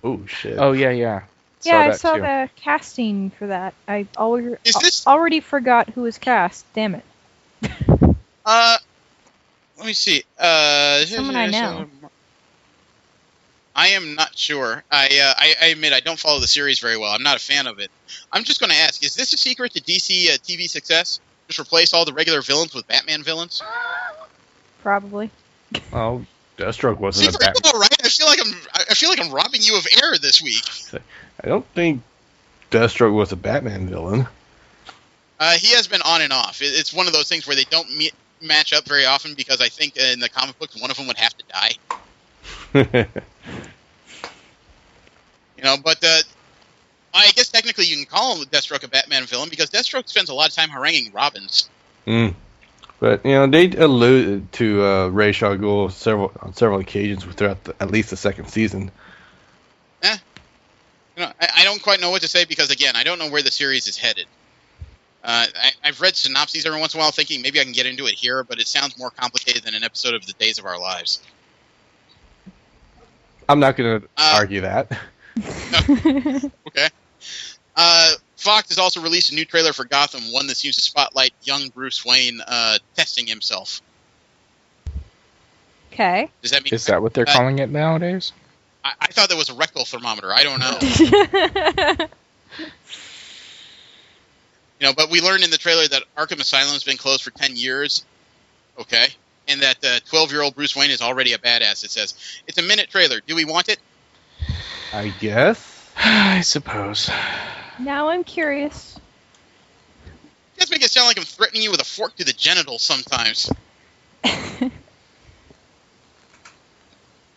Oh shit. Oh, yeah. Yeah, I that saw too. the casting for that. I Is this- already forgot who was cast. Damn it. Let me see. Someone I know. I am not sure. I admit I don't follow the series very well. I'm not a fan of it. I'm just going to ask, is this a secret to DC TV success? Just replace all the regular villains with Batman villains? Probably. Oh, Deathstroke See, wasn't for a Batman. all right, I feel like I'm robbing you of air this week. I don't think Deathstroke was a Batman villain. He has been on and off. It's one of those things where they don't match up very often because I think in the comic books one of them would have to die. You know, but I guess technically you can call Deathstroke a Batman villain because Deathstroke spends a lot of time haranguing Robins. But you know, they alluded to Ra's al Ghul on several occasions throughout at least the second season. You know, I don't quite know what to say because again, I don't know where the series is headed. I've read synopses every once in a while thinking maybe I can get into it here, but it sounds more complicated than an episode of The Days of Our Lives. I'm not going to argue that. Okay. Fox has also released a new trailer for Gotham, one that seems to spotlight young Bruce Wayne testing himself. Okay. Does that mean Is that what they're calling it nowadays? I thought that was a rectal thermometer. I don't know. You know, but we learned in the trailer that Arkham Asylum has been closed for 10 years. Okay. And that 12-year-old Bruce Wayne is already a badass, it says. It's a minute trailer. Do we want it? I guess. I suppose. Now I'm curious. You guys make it sound like I'm threatening you with a fork to the genitals sometimes.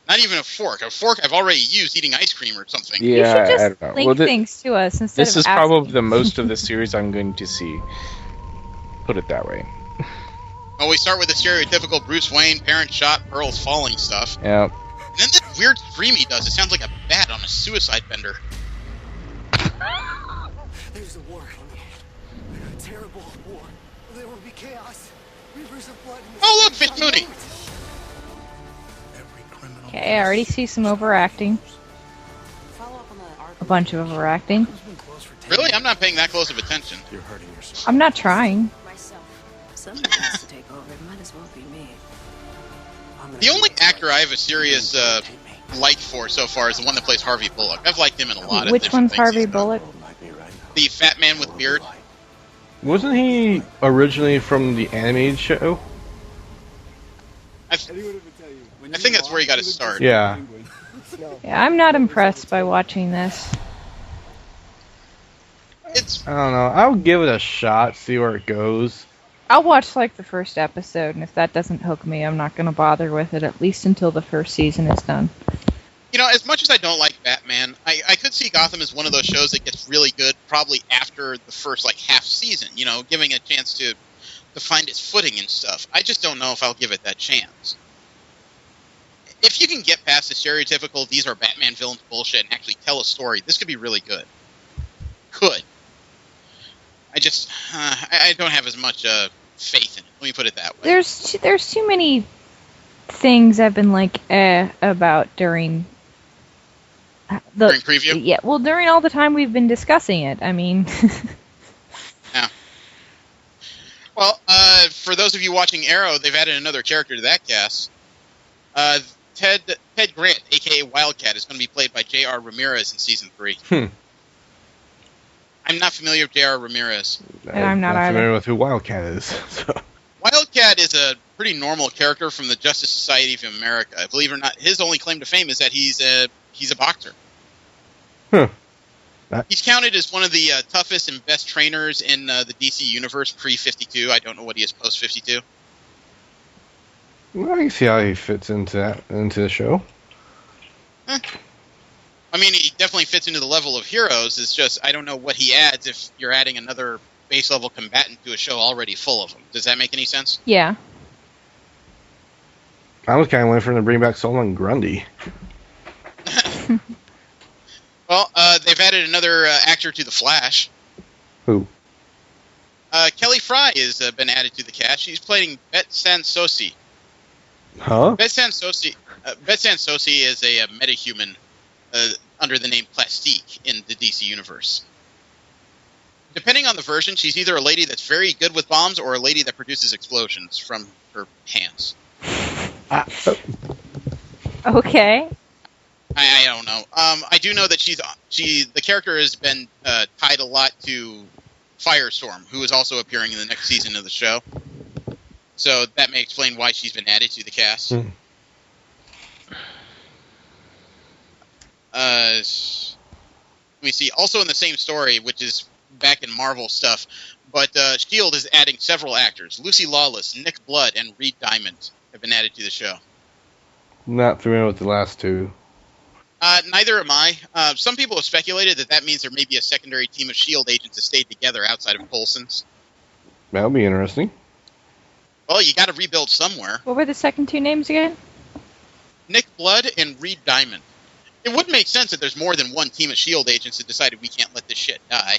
Not even a fork. A fork I've already used eating ice cream or something. You Yeah, should I just don't know. link Well, things to us instead this of is probably asking. the most of the series I'm going to see. Put it that way. Well, we start with the stereotypical Bruce Wayne, parent shot, pearls falling stuff. Yeah. And then this weird scream he does. It sounds like a bat on a suicide bender. There's a war coming. A terrible war. There will be chaos. Rivers of blood. Oh, look, Fish Mooney! Okay, I already see some overacting. A bunch of overacting. Really? I'm not paying that close of attention. You're hurting yourself. I'm not trying. Somebody has to take over. It might as well be me. The only actor I have a serious like for so far is the one that plays Harvey Bullock. I've liked him in a lot of Which different one's things Harvey he's done. Bullock? The fat man with beard. Wasn't he originally from the animated show? I think that's where he got his start. Yeah. Yeah, I'm not impressed by watching this. It's I don't know. I'll give it a shot, see where it goes. I'll watch like the first episode, and if that doesn't hook me, I'm not going to bother with it, at least until the first season is done. You know, as much as I don't like Batman, I could see Gotham as one of those shows that gets really good probably after the first, like, half season, you know, giving it a chance to find its footing and stuff. I just don't know if I'll give it that chance. If you can get past the stereotypical, these are Batman villains bullshit and actually tell a story, this could be really good. Could. I just, I don't have as much faith in it. Let me put it that way. There's too many things I've been like, about during During preview? Yeah, well, during all the time we've been discussing it. I mean, Yeah. Well, for those of you watching Arrow, they've added another character to that cast. Ted Grant, a.k.a. Wildcat, is going to be played by J.R. Ramirez in Season 3. I'm not familiar with J.R. Ramirez. And I'm not either. familiar with who Wildcat is. So. Wildcat is a pretty normal character from the Justice Society of America. Believe it or not, his only claim to fame is that he's a boxer. Huh. He's counted as one of the toughest and best trainers in the DC universe pre-52. I don't know what he is post-52. Well, I can see how he fits into the show. I mean, he definitely fits into the level of heroes. It's just, I don't know what he adds if you're adding another base-level combatant to a show already full of them. Does that make any sense? yeah. I was kind of waiting for him to bring back Solomon Grundy. Well, they've added another actor to The Flash. Who? Kelly Fry has been added to the cast. She's playing Bet Sansosi. Huh? Bet Sansosi is a metahuman under the name Plastique in the DC universe. Depending on the version, she's either a lady that's very good with bombs or a lady that produces explosions from her hands. Okay. I don't know. I do know that the character has been tied a lot to Firestorm, who is also appearing in the next season of the show. So that may explain why she's been added to the cast. Let me see. Also in the same story, which is back in Marvel stuff, but S.H.I.E.L.D. is adding several actors. Lucy Lawless, Nick Blood, and Reed Diamond have been added to the show. Not familiar with the last two. Neither am I. Some people have speculated that means there may be a secondary team of S.H.I.E.L.D. agents that stayed together outside of Coulson's. That would be interesting. Well, you got to rebuild somewhere. What were the second two names again? Nick Blood and Reed Diamond. It would make sense that there's more than one team of S.H.I.E.L.D. agents that decided we can't let this shit die.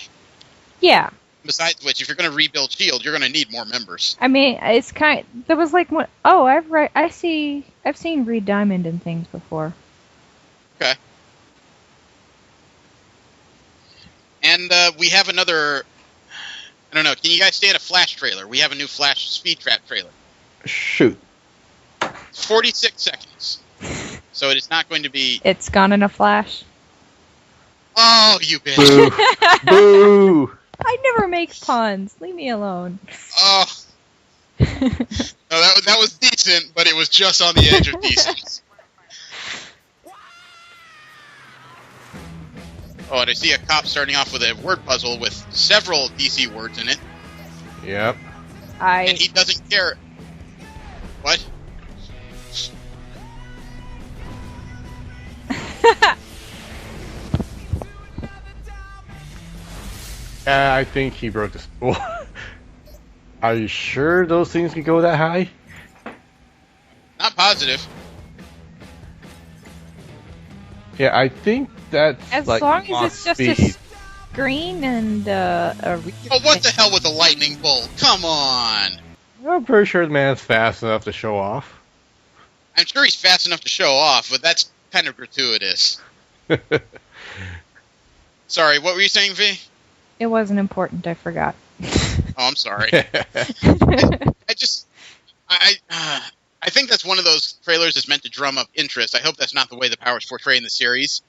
Yeah. Besides which, if you're going to rebuild S.H.I.E.L.D., you're going to need more members. I mean, it's kind. There was like one. Oh, I've seen Reed Diamond in things before. Okay. And we have another. I don't know. Can you guys stand a Flash trailer? We have a new Flash Speed Trap trailer. Shoot. It's 46 seconds. So it is not going to be. It's gone in a flash. Oh, you bitch. Boo. Boo. I never make puns. Leave me alone. Oh. No, that was decent, but it was just on the edge of decent. Oh, and I see a cop starting off with a word puzzle with several DC words in it. Yep. And he doesn't care. What? I think he broke the spool. Are you sure those things can go that high? Not positive. Yeah, I think that's As like long as Mach it's just speed. a screen and a Oh, what the hell with the lightning bolt? Come on! I'm pretty sure the man's fast enough to show off. I'm sure he's fast enough to show off, but that's kind of gratuitous. Sorry, what were you saying, V? It wasn't important. I forgot. Oh, I'm sorry. I think that's one of those trailers that's meant to drum up interest. I hope that's not the way the Power's portrayed in the series,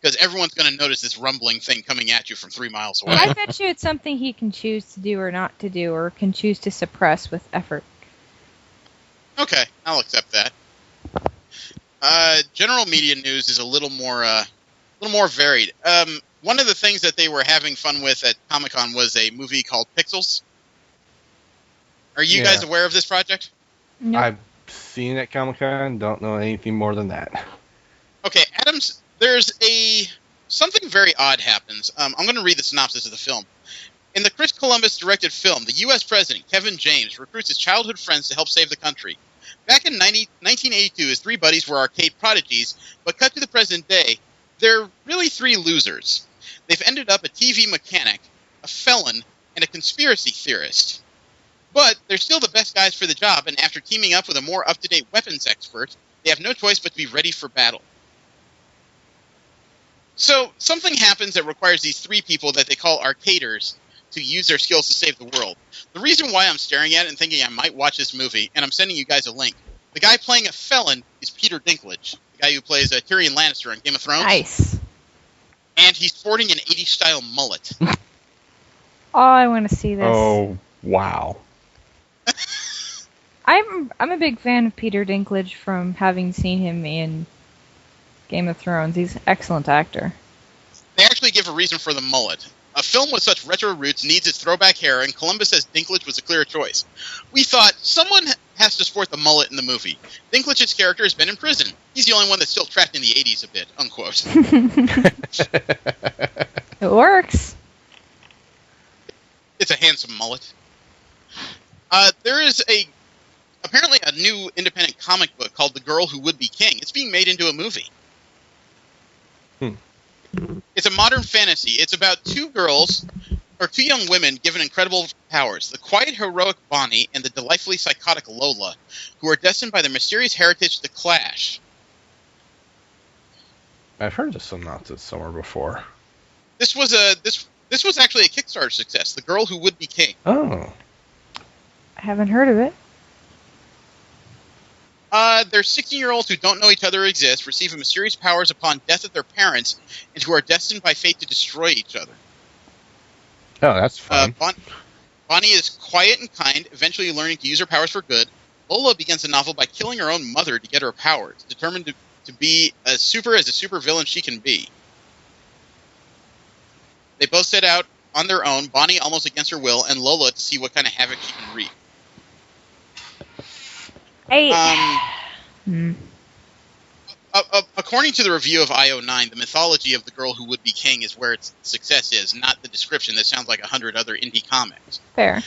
because everyone's going to notice this rumbling thing coming at you from 3 miles away. I bet you it's something he can choose to do or not to do, or can choose to suppress with effort. Okay, I'll accept that. General media news is a little more varied. One of the things that they were having fun with at Comic-Con was a movie called Pixels. Are you guys aware of this project? No. I've seen it at Comic-Con, don't know anything more than that. Okay, Adams, there's something very odd happens. I'm going to read the synopsis of the film. In the Chris Columbus-directed film, the U.S. President, Kevin James, recruits his childhood friends to help save the country. Back in 1982, his 3 buddies were arcade prodigies, but cut to the present day, they're really 3 losers. They've ended up a TV mechanic, a felon, and a conspiracy theorist. But they're still the best guys for the job, and after teaming up with a more up-to-date weapons expert, they have no choice but to be ready for battle. So, something happens that requires these 3 people that they call arcaders to use their skills to save the world. The reason why I'm staring at it and thinking I might watch this movie, and I'm sending you guys a link, the guy playing a felon is Peter Dinklage, the guy who plays Tyrion Lannister on Game of Thrones. Nice. And he's sporting an 80s style mullet. Oh, I want to see this. Oh, wow. I'm a big fan of Peter Dinklage from having seen him in Game of Thrones. He's an excellent actor. They actually give a reason for the mullet. A film with such retro roots needs its throwback hair, and Columbus says Dinklage was a clear choice. We thought, someone has to sport the mullet in the movie. Dinklage's character has been in prison. He's the only one that's still trapped in the 80s a bit, unquote. It works. It's a handsome mullet. There is apparently a new independent comic book called The Girl Who Would Be King. It's being made into a movie. It's a modern fantasy. It's about 2 young women given incredible powers, the quiet, heroic Bonnie and the delightfully psychotic Lola, who are destined by their mysterious heritage to clash. I've heard this synopsis somewhere before. This was actually a Kickstarter success, The Girl Who Would Be King. Oh. I haven't heard of it. They're 16-year-olds who don't know each other exist, receive mysterious powers upon death of their parents, and who are destined by fate to destroy each other. Oh, that's fun. Bonnie is quiet and kind, eventually learning to use her powers for good. Lola begins the novel by killing her own mother to get her powers, determined to be as a super villain she can be. They both set out on their own, Bonnie almost against her will, and Lola to see what kind of havoc she can wreak. According to the review of IO9, the mythology of the Girl Who Would Be King is where its success is, not the description that sounds like 100 other indie comics. Fair.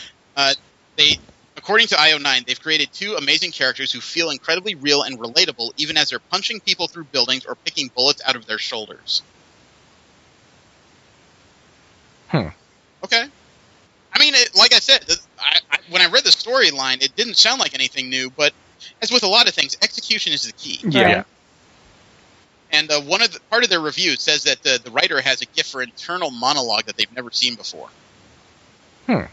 According to IO9, they've created 2 amazing characters who feel incredibly real and relatable, even as they're punching people through buildings or picking bullets out of their shoulders. Okay. I mean, like I said, when I read the storyline, it didn't sound like anything new, but as with a lot of things, execution is the key. Yeah. Right. And part of their review says that the writer has a gift for internal monologue that they've never seen before. All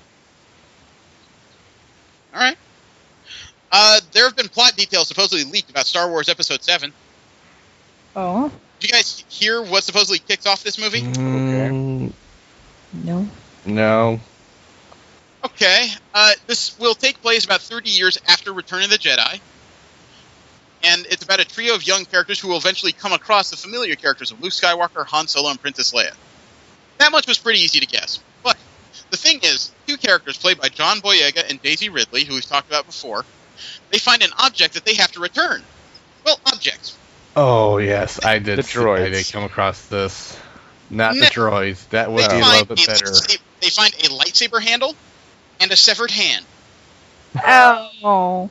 right. There have been plot details supposedly leaked about Star Wars Episode 7. Oh. Did you guys hear what supposedly kicks off this movie? No. No. Okay. This will take place about 30 years after Return of the Jedi. And it's about a trio of young characters who will eventually come across the familiar characters of Luke Skywalker, Han Solo, and Princess Leia. That much was pretty easy to guess. But the thing is, 2 characters played by John Boyega and Daisy Ridley, who we've talked about before, they find an object that they have to return. Well, objects. Oh, yes, I did. The droids. I did come across this. Not the droids. That would be a little bit better. They find a lightsaber handle and a severed hand. Oh.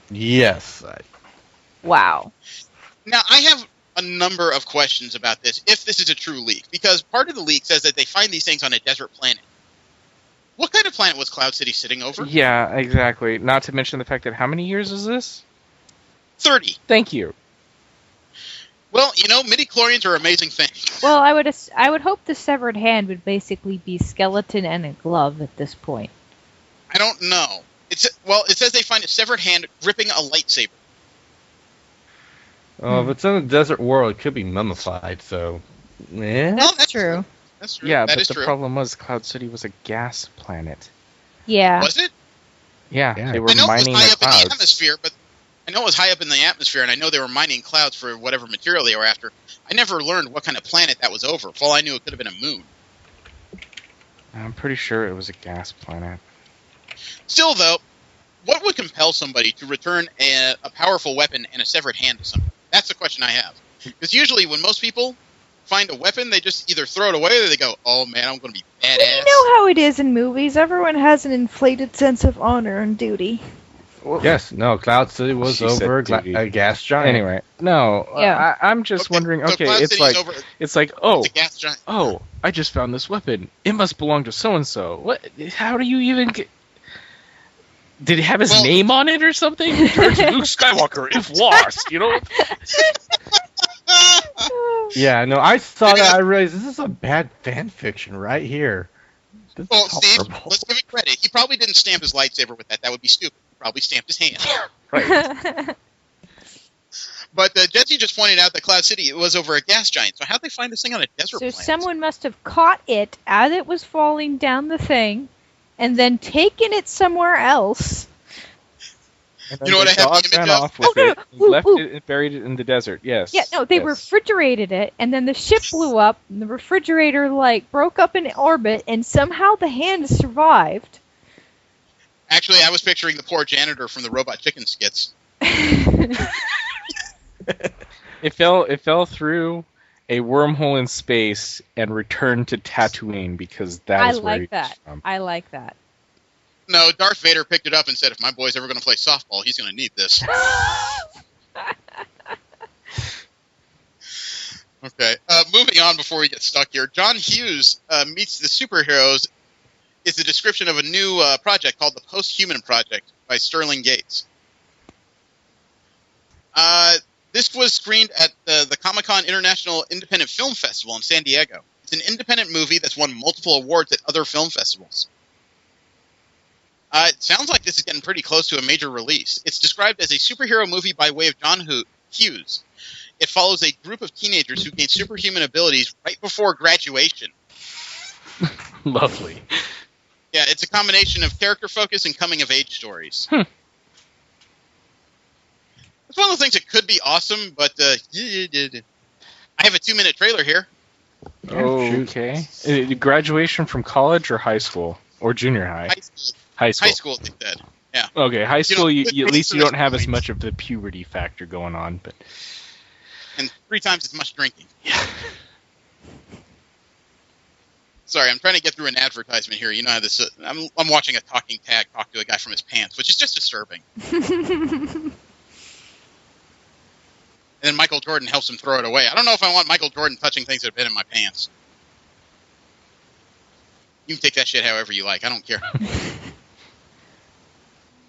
Yes. Wow. Now, I have a number of questions about this, if this is a true leak. Because part of the leak says that they find these things on a desert planet. What kind of planet was Cloud City sitting over? Yeah, exactly. Not to mention the fact that how many years is this? 30. Thank you. Well, midi-chlorians are amazing things. Well, I would hope the severed hand would basically be skeleton and a glove at this point. I don't know. It says they find a severed hand gripping a lightsaber. Oh, if it's in a desert world, it could be mummified, so... Yeah. That's true. That's true. Yeah, that but is the true. problem was Cloud City was a gas planet. Yeah. Was it? Yeah, Yeah. they were I know mining it was high the up in clouds. the atmosphere, but I know it was high up in the atmosphere, and I know they were mining clouds for whatever material they were after. I never learned what kind of planet that was over. For all I knew, it could have been a moon. I'm pretty sure it was a gas planet. Still, though, what would compel somebody to return a powerful weapon and a severed hand to somebody? That's the question I have. Because usually when most people find a weapon, they just either throw it away or they go, oh man, I'm going to be badass. You know how it is in movies. Everyone has an inflated sense of honor and duty. Yes, no, Cloud City was She said over duty. a gas giant. Anyway, no, Yeah. I'm just wondering. so Okay, Cloud it's City's like over- it's like oh, It's a gas giant. oh, I just found this weapon. It must belong to so and so. What? How do you even get? Did he have his Well- name on it or something? Return to Luke Skywalker if lost. Yeah, no, I saw that. I realized this is a bad fan fiction right here. This Well, is Steve, horrible. let's give it credit. He probably didn't stamp his lightsaber with that. That would be stupid. He probably stamped his hand. Right. But Jesse just pointed out that Cloud City was over a gas giant. So how'd they find this thing on a desert So planet? someone must have caught it as it was falling down the thing, and then taken it somewhere else. And You know what the I have dog the image ran of? off with Oh, no, it, no. and Ooh, left ooh. it and buried it in the desert. Yes. Yeah, no, they yes. refrigerated it, and then the ship blew up, and the refrigerator, broke up in orbit, and somehow the hand survived. Actually, I was picturing the poor janitor from the Robot Chicken skits. It fell through a wormhole in space and returned to Tatooine because that is where like he's that. from. I like that. No, Darth Vader picked it up and said, if my boy's ever going to play softball, he's going to need this. Okay, moving on before we get stuck here. John Hughes Meets the Superheroes is the description of a new project called the Post-Human Project by Sterling Gates. This was screened at the Comic-Con International Independent Film Festival in San Diego. It's an independent movie that's won multiple awards at other film festivals. It sounds like this is getting pretty close to a major release. It's described as a superhero movie by way of John Hughes. It follows a group of teenagers who gain superhuman abilities right before graduation. Lovely. Yeah, it's a combination of character focus and coming-of-age stories. It's one of those things that could be awesome, but I have a 2-minute trailer here. Okay. Graduation from college or high school or junior high? High school, they said. Yeah. Okay, high school. You At least you don't have as points. much of the puberty factor going on, but And 3 times as much drinking. yeah. Sorry, I'm trying to get through an advertisement here. You know how this. I'm watching a talking tag talk to a guy from his pants, which is just disturbing. And then Michael Jordan helps him throw it away. I don't know if I want Michael Jordan touching things that have been in my pants. You can take that shit however you like. I don't care.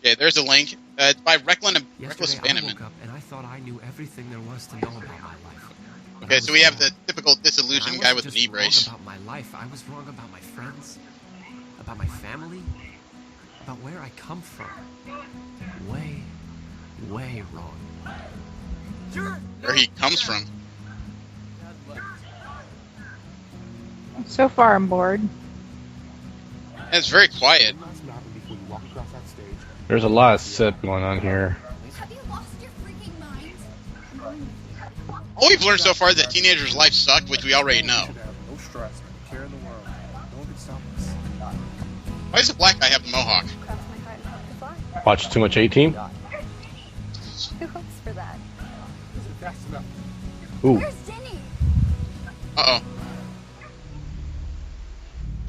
Yeah, there's a link. It's by Reckless Yesterday I Abandonment. woke up and I thought I knew everything there was to know about my life. But I Okay, was so we have wrong. the typical disillusioned And I guy with a wasn't knee just wrong brace. about my life. I was wrong about my friends, about my family, about where I come from. Way, way wrong. Where he comes from. So far, I'm bored. And it's very quiet. There's a lot of sip going on here. Have you lost your freaking mind? All we've learned so far is that teenagers' life sucked, which we already know. No stress, no care in the world. No one can stop us. Why does the black guy have the mohawk? Cross my heart and hope to fly. Watch too much A-Team? Who hopes for that? Ooh. Where's Denny? Uh-oh.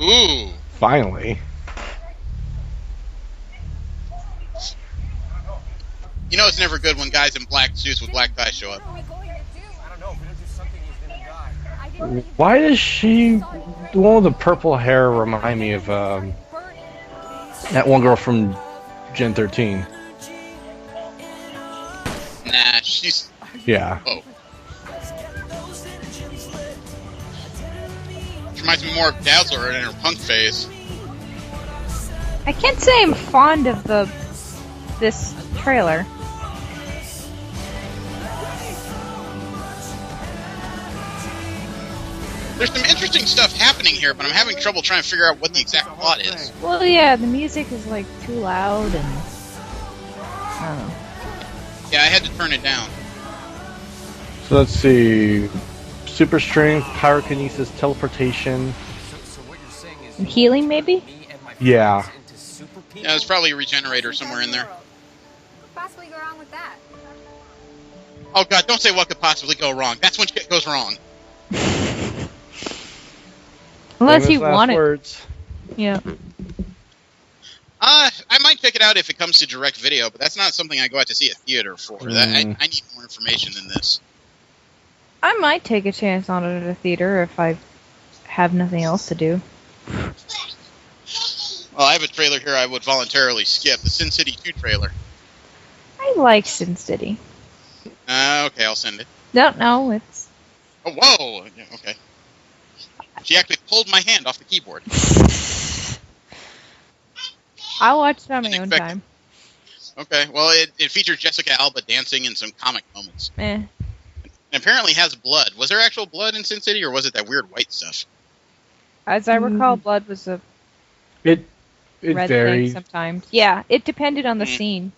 Ooh. Finally. You know it's never good when guys in black suits with black ties show up. What are we going to do? I don't know. Why does she, the one with the purple hair, remind me of that one girl from Gen 13? Nah, she's... Yeah. Oh. She reminds me more of Dazzler in her punk phase. I can't say I'm fond of this trailer. There's some interesting stuff happening here, but I'm having trouble trying to figure out what the exact plot is. Well, yeah, the music is like too loud and I don't know. Yeah, I had to turn it down. So let's see. Super strength, pyrokinesis, teleportation. And healing, maybe? Yeah. Yeah, there's probably a regenerator somewhere in there. What could possibly go wrong with that? Oh god, don't say what could possibly go wrong. That's when shit goes wrong. Unless Famous you last want it. words. Yeah. I might check it out if it comes to direct video, but that's not something I go out to see a theater for. I need more information than this. I might take a chance on it at a theater if I have nothing else to do. Well, I have a trailer here I would voluntarily skip. The Sin City 2 trailer. I like Sin City. Okay, I'll send it. No, it's... Oh, whoa! Yeah, okay. She actually pulled my hand off the keyboard. I'll watch it on my own time. Okay, well, it features Jessica Alba dancing in some comic moments. Eh. And apparently has blood. Was there actual blood in Sin City, or was it that weird white stuff? As I recall, blood was a It red varied. thing sometimes. Yeah, it depended on the scene,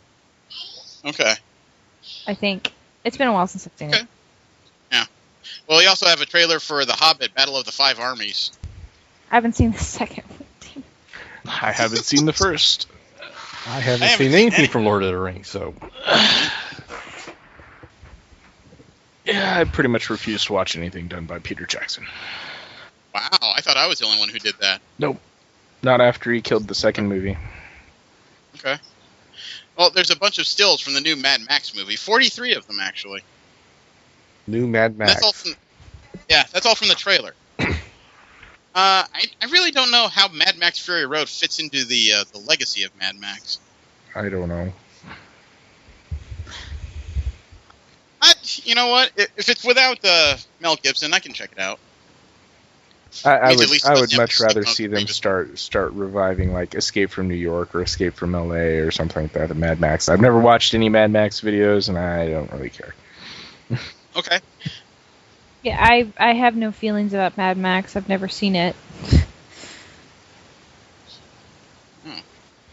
Okay. I think. It's been a while since I've seen it. Yeah. Well, we also have a trailer for The Hobbit, Battle of the Five Armies. I haven't seen the second one. I haven't seen the first. I haven't seen anything from Lord of the Rings, so... Yeah, I pretty much refuse to watch anything done by Peter Jackson. Wow, I thought I was the only one who did that. Nope. Not after he killed the second movie. Okay. Well, there's a bunch of stills from the new Mad Max movie. 43 of them, actually. New Mad Max. That's all from the trailer. I really don't know how Mad Max Fury Road fits into the legacy of Mad Max. I don't know. You know what? If it's without Mel Gibson, I can check it out. I would much rather see them start reviving like Escape from New York or Escape from LA or something like that than Mad Max. I've never watched any Mad Max videos, and I don't really care. Okay. Yeah, I have no feelings about Mad Max. I've never seen it.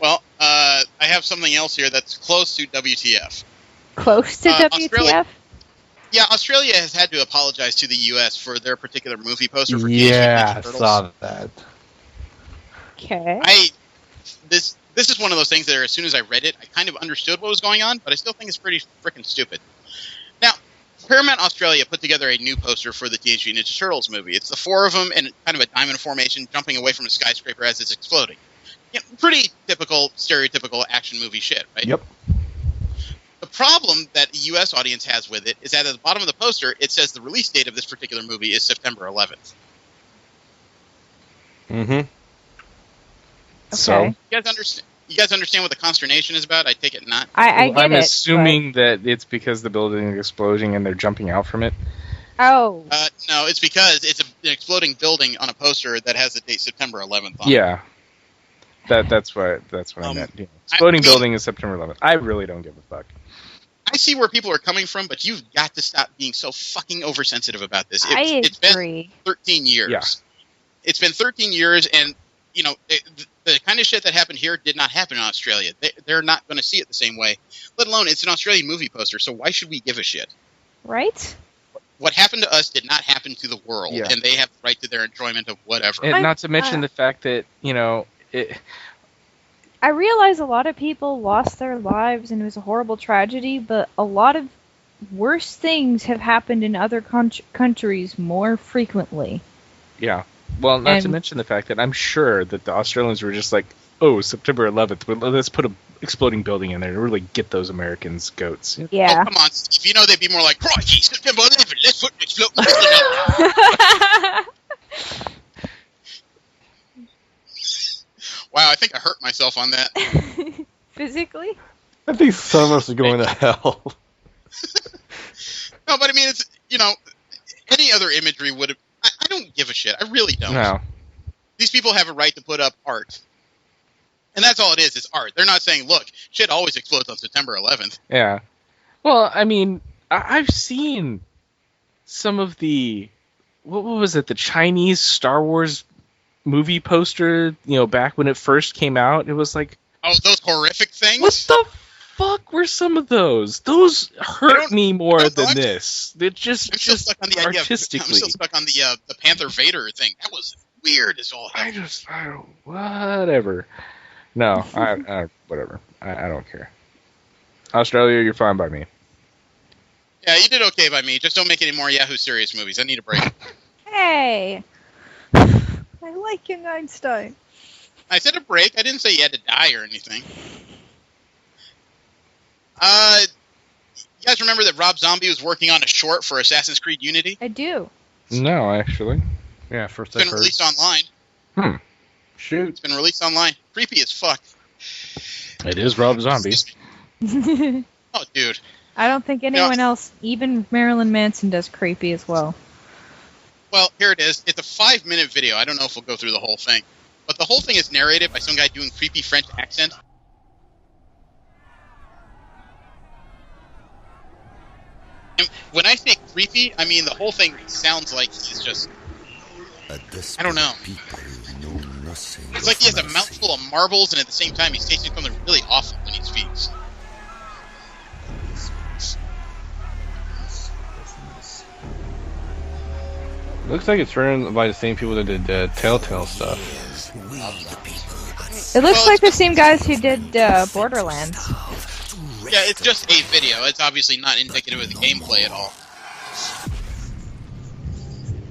Well, I have something else here that's close to WTF. Close to WTF? Australia has had to apologize to the U.S. for their particular movie poster for Yeah, I Turtles. saw that. Okay. This is one of those things that as soon as I read it, I kind of understood what was going on, but I still think it's pretty freaking stupid. Now, Paramount Australia put together a new poster for the Teenage Mutant Ninja Turtles movie. It's the four of them in kind of a diamond formation jumping away from a skyscraper as it's exploding. Yeah, pretty typical, stereotypical action movie shit, right? Yep. The problem that the U.S. audience has with it is that at the bottom of the poster, it says the release date of this particular movie is September 11th. Mm-hmm. So You guys understand what the consternation is about? I take it not. I'm assuming that it's because the building is exploding and they're jumping out from it. Oh. No, it's because it's an exploding building on a poster that has the date September 11th on it. Yeah. That's what I meant. You know, exploding building is September 11th. I really don't give a fuck. I see where people are coming from, but you've got to stop being so fucking oversensitive about this. It's agree. been 13 years. Yeah. It's been 13 years, and you know the kind of shit that happened here did not happen in Australia. They're not going to see it the same way. Let alone it's an Australian movie poster, so why should we give a shit? Right? What happened to us did not happen to the world, and they have the right to their enjoyment of whatever. And not to mention the fact that, you know, I realize a lot of people lost their lives and it was a horrible tragedy, but a lot of worse things have happened in other countries more frequently. Yeah. Well, not to mention the fact that I'm sure that the Australians were just like, oh, September 11th, let's put an exploding building in there to really get those Americans goats. Yeah. Oh, come on, Steve. You know they'd be more like, crikey, September 11th, let's foot is floating. Wow, I think I hurt myself on that. Physically? I think some of us are going to hell. No, but I mean, it's, any other imagery would have... I don't give a shit. I really don't. No. These people have a right to put up art. And that's all it is art. They're not saying, look, shit always explodes on September 11th. Yeah. Well, I mean, I've seen some of the... What was it? The Chinese Star Wars movie poster, back when it first came out. It was like... Oh, those horrific things? What the fuck were some of those? Those hurt me more than this. They're just artistically. I'm still stuck on the Panther Vader thing. That was weird as all hell. Whatever. No, whatever. I don't care. Australia, you're fine by me. Yeah, you did okay by me. Just don't make any more Yahoo Serious movies. I need a break. Hey! I like Young Einstein. I said a break. I didn't say you had to die or anything. You guys remember that Rob Zombie was working on a short for Assassin's Creed Unity? I do. No, actually. Yeah, first It's been released online. Shoot. It's been released online. Creepy as fuck. It is Rob Zombie. Oh, dude. I don't think anyone else, even Marilyn Manson, does creepy as well. Well, here it is. It's a 5-minute video. I don't know if we'll go through the whole thing. But the whole thing is narrated by some guy doing creepy French accent. And when I say creepy, I mean the whole thing sounds like he's just... I don't know. It's like he has a mouthful of marbles, and at the same time he's tasting something really awful when he speaks. Looks like it's written by the same people that did Telltale stuff. It looks like the same guys who did Borderlands. Yeah, it's just a video. It's obviously not indicative of the gameplay at all.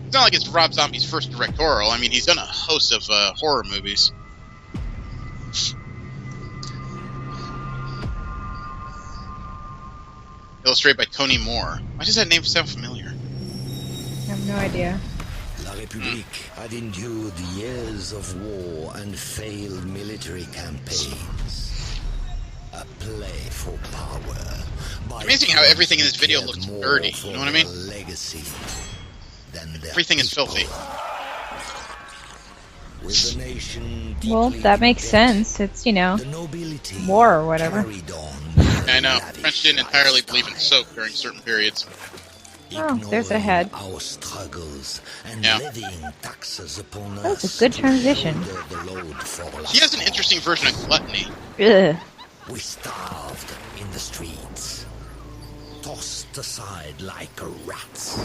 It's not like it's Rob Zombie's first directorial. I mean, he's done a host of horror movies. Illustrated by Tony Moore. Why does that name sound familiar? I have no idea. La République had endured years of war and failed military campaigns. A play for power. Amazing how everything in this video looks dirty. You know what I mean? Everything is filthy. Well, that makes sense. It's, war or whatever. I know. French didn't entirely believe in soap during certain periods. Oh, there's a head. Yeah. That was a good transition. He has an interesting version of gluttony. Ugh. We starved in the streets, tossed aside like rats.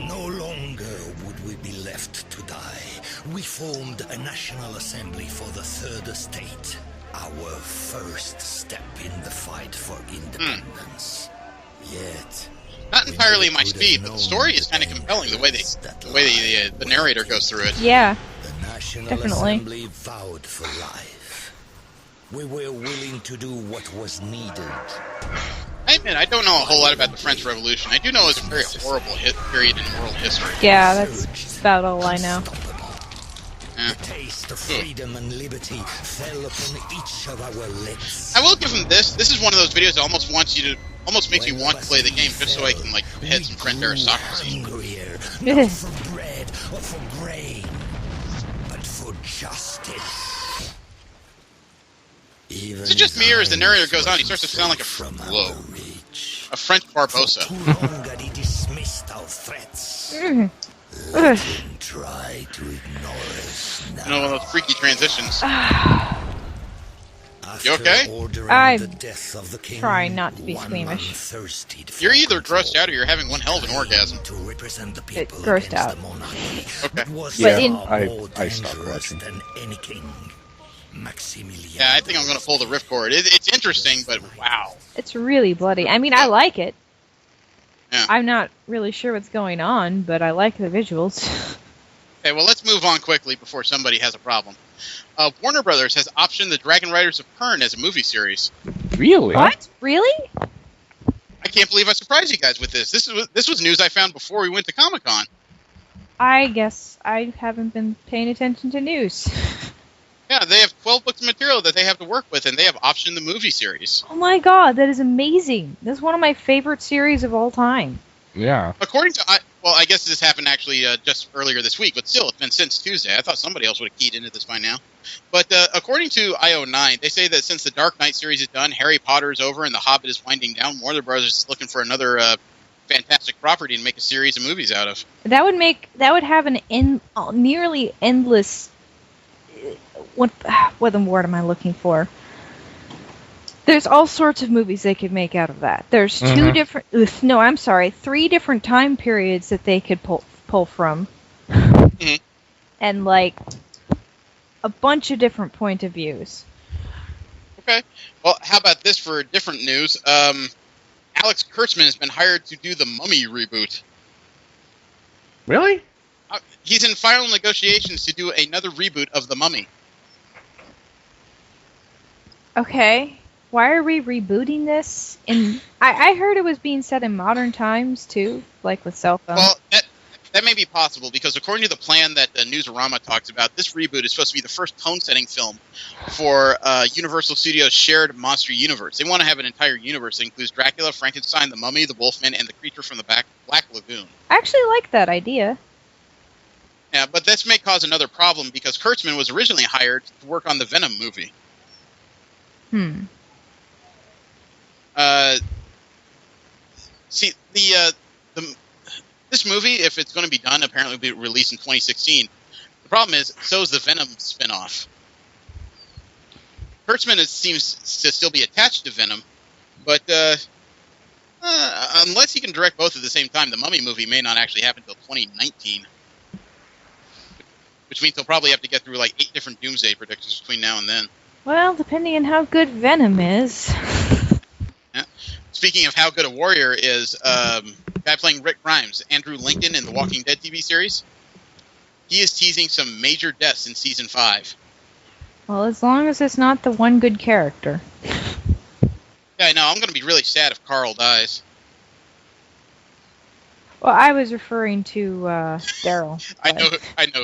No longer would we be left to die. We formed a National Assembly for the Third Estate, our first step in the fight for independence. Yet, not entirely my speed, but the story is kind of compelling. The way the narrator goes through it. Yeah, the National definitely. Assembly vowed for life. We were willing to do what was needed. I admit, I don't know a whole lot about the French Revolution. I do know it was a very horrible period in world history. Yeah, that's about all I know. The taste of freedom and liberty fell upon each of our lips. I will give him this. This is one of those videos that almost makes me want to play the game just so I can head some French aristocracy. Not for bread or for grain, but for justice. Is it just me, or as the narrator goes on, he starts to sound like a French Barbossa? He dismissed our threats. Try to ignore us now. You know, one of those freaky transitions. You okay? I try not to be squeamish. You're either grossed out or you're having one hell of an orgasm. It's grossed out. Okay. Yeah, I stopped watching. Yeah, I think I'm going to pull the ripcord. It's interesting, but wow. It's really bloody. I mean, I like it. Yeah. I'm not really sure what's going on, but I like the visuals. Okay, well, let's move on quickly before somebody has a problem. Warner Brothers has optioned the Dragon Riders of Pern as a movie series. Really? What? Really? I can't believe I surprised you guys with this. This was news I found before we went to Comic-Con. I guess I haven't been paying attention to news. Yeah, they have 12 books of material that they have to work with, and they have optioned the movie series. Oh my god, that is amazing. This is one of my favorite series of all time. Yeah. According to... I guess this happened actually just earlier this week, but still, it's been since Tuesday. I thought somebody else would have keyed into this by now. But according to IO9, they say that since the Dark Knight series is done, Harry Potter is over, and The Hobbit is winding down, Warner Bros. Is looking for another fantastic property to make a series of movies out of. That would have an nearly endless... What word am I looking for? There's all sorts of movies they could make out of that. There's three different time periods that they could pull from. Mm-hmm. And, like, a bunch of different point of views. Okay. Well, how about this for different news? Alex Kurtzman has been hired to do the Mummy reboot. Really? He's in final negotiations to do another reboot of The Mummy. Okay. Why are we rebooting this? I heard it was being set in modern times, too, like with cell phones. Well, that may be possible, because according to the plan that Newsarama talks about, this reboot is supposed to be the first tone-setting film for Universal Studios' shared monster universe. They want to have an entire universe that includes Dracula, Frankenstein, the Mummy, the Wolfman, and the creature from the Black Lagoon. I actually like that idea. Yeah, but this may cause another problem, because Kurtzman was originally hired to work on the Venom movie. See, this movie, if it's going to be done, apparently will be released in 2016. The problem is, so is the Venom spinoff. Kurtzman seems to still be attached to Venom, but unless he can direct both at the same time, the Mummy movie may not actually happen until 2019. Which means they'll probably have to get through like 8 different Doomsday predictions between now and then. Well, depending on how good Venom is. Yeah. Speaking of how good a warrior is, guy playing Rick Grimes, Andrew Lincoln in the Walking Dead TV series, he is teasing some major deaths in Season 5. Well, as long as it's not the one good character. Yeah, I know. I'm going to be really sad if Carl dies. Well, I was referring to Daryl. I know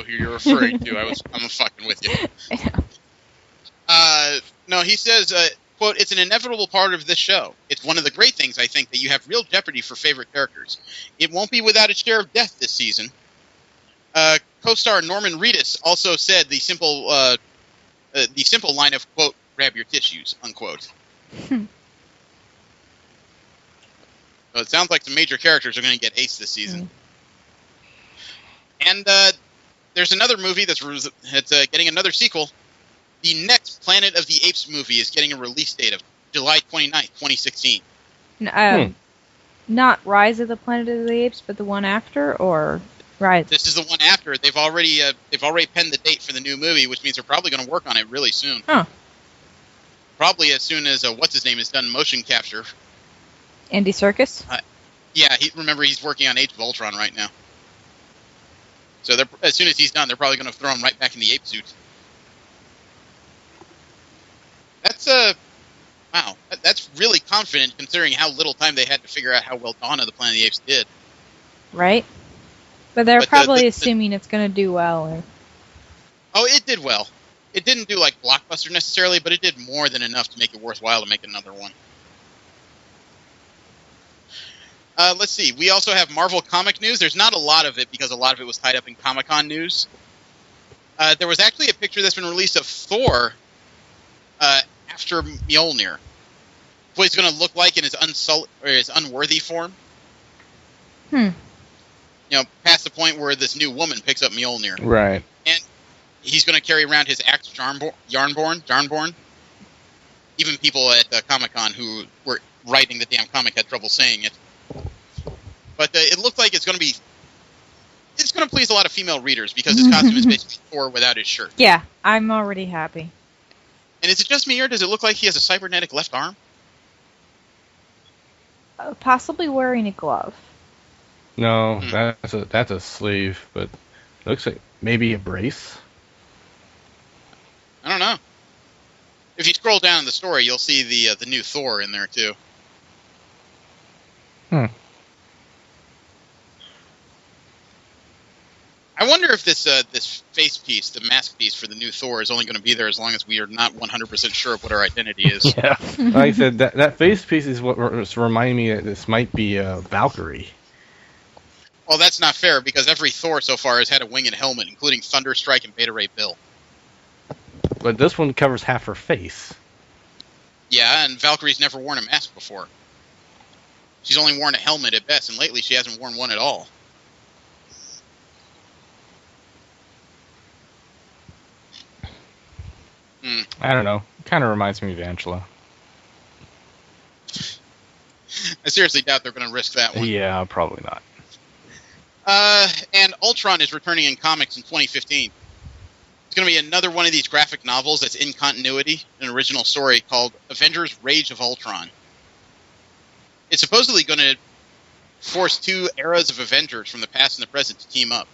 who you're referring to. I'm fucking with you. I know. No, he says, quote, "It's an inevitable part of this show. It's one of the great things, I think, that you have real jeopardy for favorite characters. It won't be without its share of death this season." Co-star Norman Reedus also said the simple line of, quote, "grab your tissues," unquote. So it sounds like some major characters are going to get aced this season. And there's another movie that's getting another sequel. The next Planet of the Apes movie is getting a release date of July 29th, 2016. Not Rise of the Planet of the Apes, but the one after, or Rise? This is the one after. They've already penned the date for the new movie, which means they're probably going to work on it really soon. Huh. Probably as soon as what's his name is done motion capture. Andy Serkis? Yeah, he's working on Age of Ultron right now. So as soon as he's done, they're probably going to throw him right back in the ape suit. That's wow. That's really confident considering how little time they had to figure out how well Dawn of the Planet of the Apes did. Right. But they're probably assuming it's going to do well. Or... Oh, it did well. It didn't do like blockbuster necessarily, but it did more than enough to make it worthwhile to make another one. Let's see. We also have Marvel comic news. There's not a lot of it because a lot of it was tied up in Comic-Con news. There was actually a picture that's been released of Thor after Mjolnir. What he's going to look like in his unworthy form. You know, past the point where this new woman picks up Mjolnir. Right. And he's going to carry around his axe Jarnborn. Even people at Comic-Con who were writing the damn comic had trouble saying it. But it looked like it's going to please a lot of female readers because his costume is basically Thor without his shirt. Yeah, I'm already happy. And is it just me or does it look like he has a cybernetic left arm? Possibly wearing a glove. No, that's a sleeve, but it looks like maybe a brace. I don't know. If you scroll down in the story, you'll see the new Thor in there too. I wonder if this face piece, the mask piece for the new Thor, is only going to be there as long as we are not 100% sure of what our identity is. Yeah, like I said, that face piece is what was reminding me that this might be Valkyrie. Well, that's not fair, because every Thor so far has had a winged helmet, including Thunderstrike and Beta Ray Bill. But this one covers half her face. Yeah, and Valkyrie's never worn a mask before. She's only worn a helmet at best, and lately she hasn't worn one at all. I don't know. Kind of reminds me of Angela. I seriously doubt they're going to risk that one. Yeah, probably not. And Ultron is returning in comics in 2015. It's going to be another one of these graphic novels that's in continuity, an original story called Avengers Rage of Ultron. It's supposedly going to force two eras of Avengers from the past and the present to team up.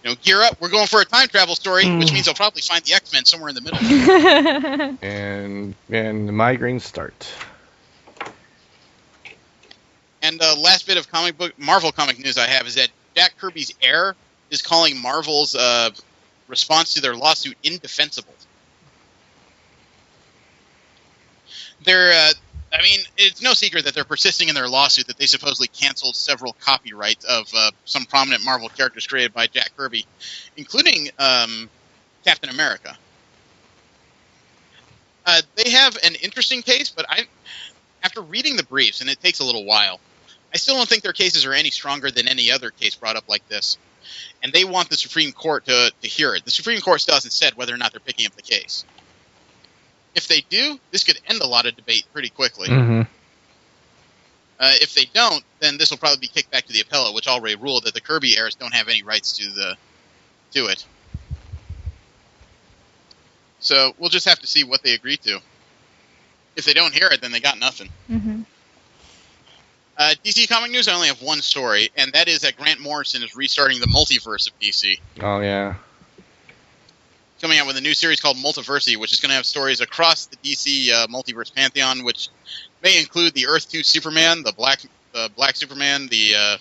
You know, gear up, we're going for a time travel story, which means I'll probably find the X-Men somewhere in the middle. and the migraines start. And the last bit of Marvel comic news I have is that Jack Kirby's heir is calling Marvel's response to their lawsuit indefensible. I mean, it's no secret that they're persisting in their lawsuit that they supposedly canceled several copyrights of some prominent Marvel characters created by Jack Kirby, including Captain America. They have an interesting case, but after reading the briefs, and it takes a little while, I still don't think their cases are any stronger than any other case brought up like this. And they want the Supreme Court to hear it. The Supreme Court still hasn't said whether or not they're picking up the case. If they do, this could end a lot of debate pretty quickly. Mm-hmm. If they don't, then this will probably be kicked back to the appellate, which already ruled that the Kirby heirs don't have any rights to it. So we'll just have to see what they agree to. If they don't hear it, then they got nothing. Mm-hmm. DC comic news, I only have one story, and that is that Grant Morrison is restarting the multiverse of DC. Oh, yeah. Coming out with a new series called Multiversity, which is going to have stories across the DC multiverse pantheon, which may include the Earth 2 Superman, the Black Superman, the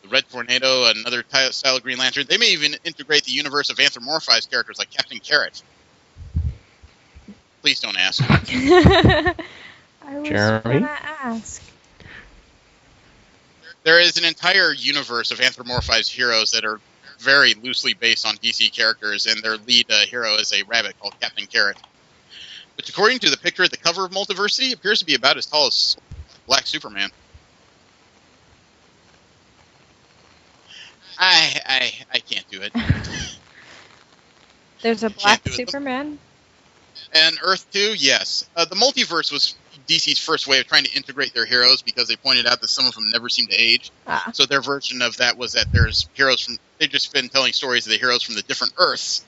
Red Tornado, another style of Green Lantern. They may even integrate the universe of anthropomorphized characters like Captain Carrot. Please don't ask. I was Jeremy? going to ask. There is an entire universe of anthropomorphized heroes that are very loosely based on DC characters, and their lead hero is a rabbit called Captain Carrot. Which, according to the picture at the cover of Multiversity, appears to be about as tall as Black Superman. I can't do it. There's a Black Superman? And Earth 2, yes. The multiverse was DC's first way of trying to integrate their heroes because they pointed out that some of them never seem to age. Ah. So their version of that was that there's heroes from... They've just been telling stories of the heroes from the different Earths.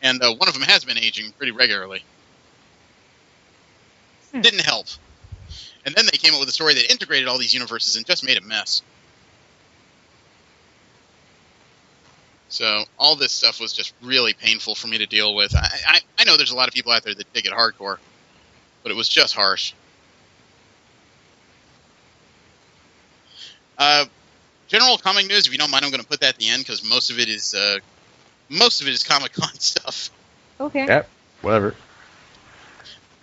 And one of them has been aging pretty regularly. Didn't help. And then they came up with a story that integrated all these universes and just made a mess. So all this stuff was just really painful for me to deal with. I know there's a lot of people out there that dig it hardcore, but it was just harsh. General comic news, if you don't mind, I'm going to put that at the end because most of it is Comic-Con stuff. Okay. Yep. Whatever.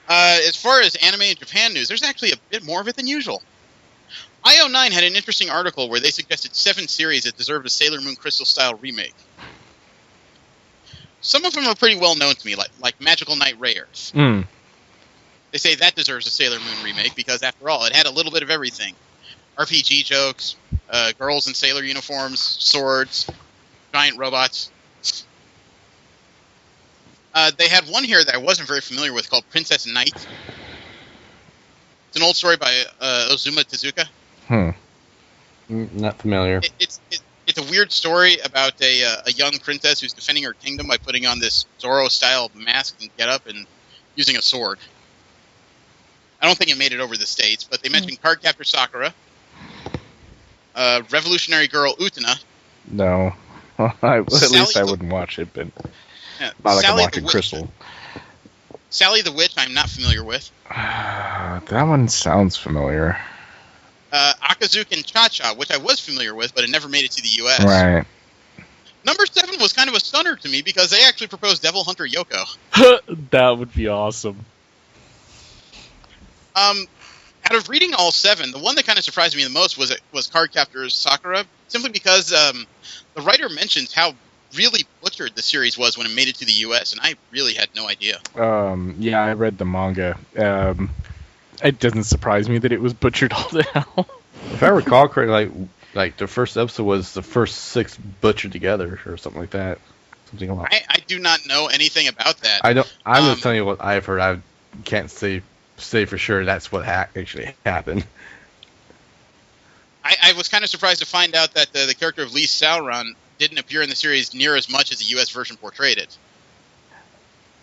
As far as anime and Japan news, there's actually a bit more of it than usual. IO9 had an interesting article where they suggested 7 series that deserved a Sailor Moon Crystal-style remake. Some of them are pretty well known to me, like Magical Knight Rayearth. Mm. They say that deserves a Sailor Moon remake because, after all, it had a little bit of everything. RPG jokes, girls in sailor uniforms, swords, giant robots. They had one here that I wasn't very familiar with called Princess Knight. It's an old story by Ozuma Tezuka. Not familiar. It's a weird story about a young princess who's defending her kingdom by putting on this Zorro-style mask and getup and using a sword. I don't think it made it over the States, but they mentioned Cardcaptor Sakura, Revolutionary Girl Utena. No. At least I wouldn't watch it, but not like I'm watching Crystal. Sally the Witch, I'm not familiar with. That one sounds familiar. Akazuki and Cha-Cha, which I was familiar with, but it never made it to the U.S. Right. Number 7 was kind of a stunner to me because they actually proposed Devil Hunter Yoko. That would be awesome. Out of reading all 7, the one that kind of surprised me the most was Cardcaptor Sakura, simply because the writer mentions how really butchered the series was when it made it to the U.S., and I really had no idea. Yeah, I read the manga. It doesn't surprise me that it was butchered all to hell. If I recall correctly, like the first episode was the first 6 butchered together or something like that. Something along. I do not know anything about that. I don't. I'm just telling you what I've heard. I can't say for sure that's what actually happened. I was kind of surprised to find out that the character of Lee Sauron didn't appear in the series near as much as the U.S. version portrayed it.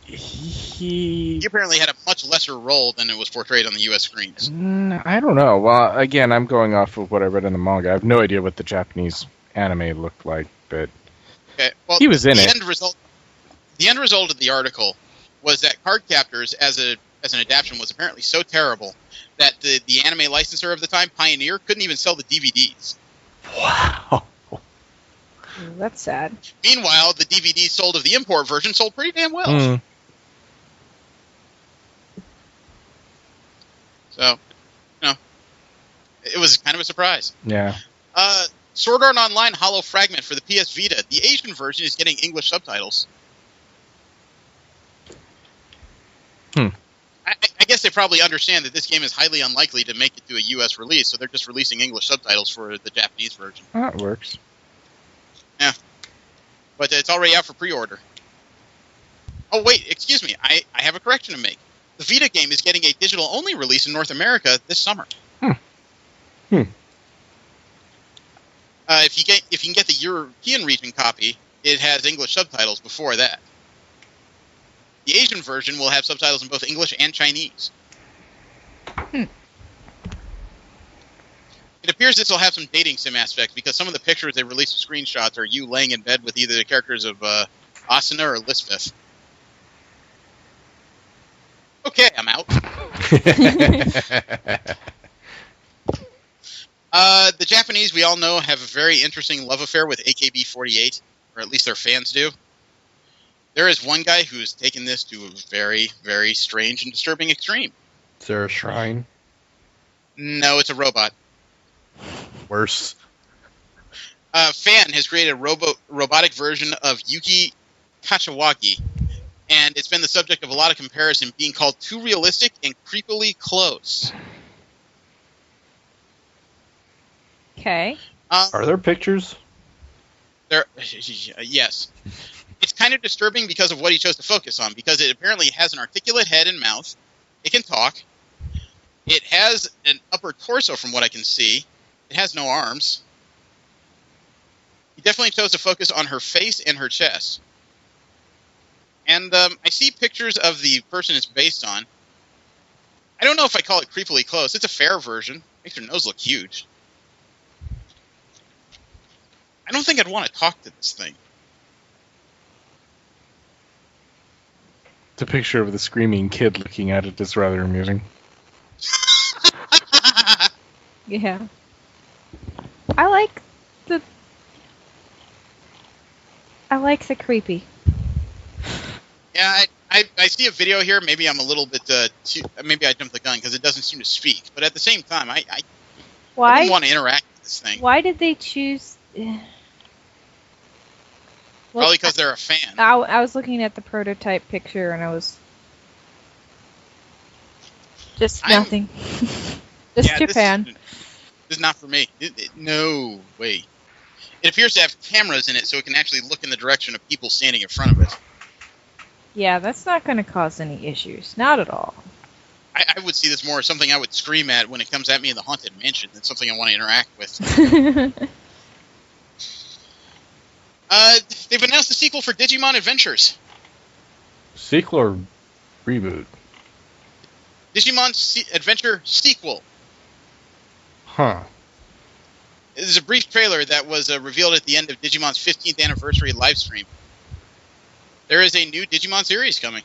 He apparently had a much lesser role than it was portrayed on the U.S. screens. I don't know. Well, again, I'm going off of what I read in the manga. I have no idea what the Japanese anime looked like, but okay, well, he was in it. The end result of the article was that Cardcaptors, as an adaptation, was apparently so terrible that the anime licensor of the time, Pioneer, couldn't even sell the DVDs. Wow. That's sad. Meanwhile, the DVDs sold of the import version sold pretty damn well. So, it was kind of a surprise. Yeah. Sword Art Online Hollow Fragment for the PS Vita. The Asian version is getting English subtitles. I guess they probably understand that this game is highly unlikely to make it to a U.S. release, so they're just releasing English subtitles for the Japanese version. That works. Yeah. But it's already out for pre-order. Oh, wait, excuse me. I have a correction to make. The Vita game is getting a digital-only release in North America this summer. If you can get the European region copy, it has English subtitles before that. The Asian version will have subtitles in both English and Chinese. It appears this will have some dating sim aspects because some of the pictures they released with screenshots are you laying in bed with either the characters of Asuna or Lisbeth. Okay, I'm out. The Japanese, we all know, have a very interesting love affair with AKB48, or at least their fans do. There is one guy who's taken this to a very, very strange and disturbing extreme. Is there a shrine? No, it's a robot. Worse. Fan has created a robotic version of Yuki Kachawagi, and it's been the subject of a lot of comparison, being called too realistic and creepily close. Okay. Are there pictures? Yes. It's kind of disturbing because of what he chose to focus on, because it apparently has an articulate head and mouth. It can talk. It has an upper torso from what I can see. It has no arms. He definitely chose to focus on her face and her chest. And I see pictures of the person it's based on. I don't know if I call it creepily close. It's a fair version. Makes her nose look huge. I don't think I'd want to talk to this thing. The picture of the screaming kid looking at it is rather amusing. Yeah. I like the creepy. Yeah, I see a video here. Maybe I'm a little bit maybe I jumped the gun because it doesn't seem to speak. But at the same time, I wouldn't want to interact with this thing. Why did they choose? Probably because they're a fan. I was looking at the prototype picture and I was just nothing. Just Japan. This is not for me. No way. It appears to have cameras in it, so it can actually look in the direction of people standing in front of it. Yeah, that's not going to cause any issues. Not at all. I would see this more as something I would scream at when it comes at me in the Haunted Mansion than something I want to interact with. They've announced a sequel for Digimon Adventures. Sequel or reboot? Digimon Adventure sequel. Huh. There's a brief trailer that was revealed at the end of Digimon's 15th anniversary live stream. There is a new Digimon series coming.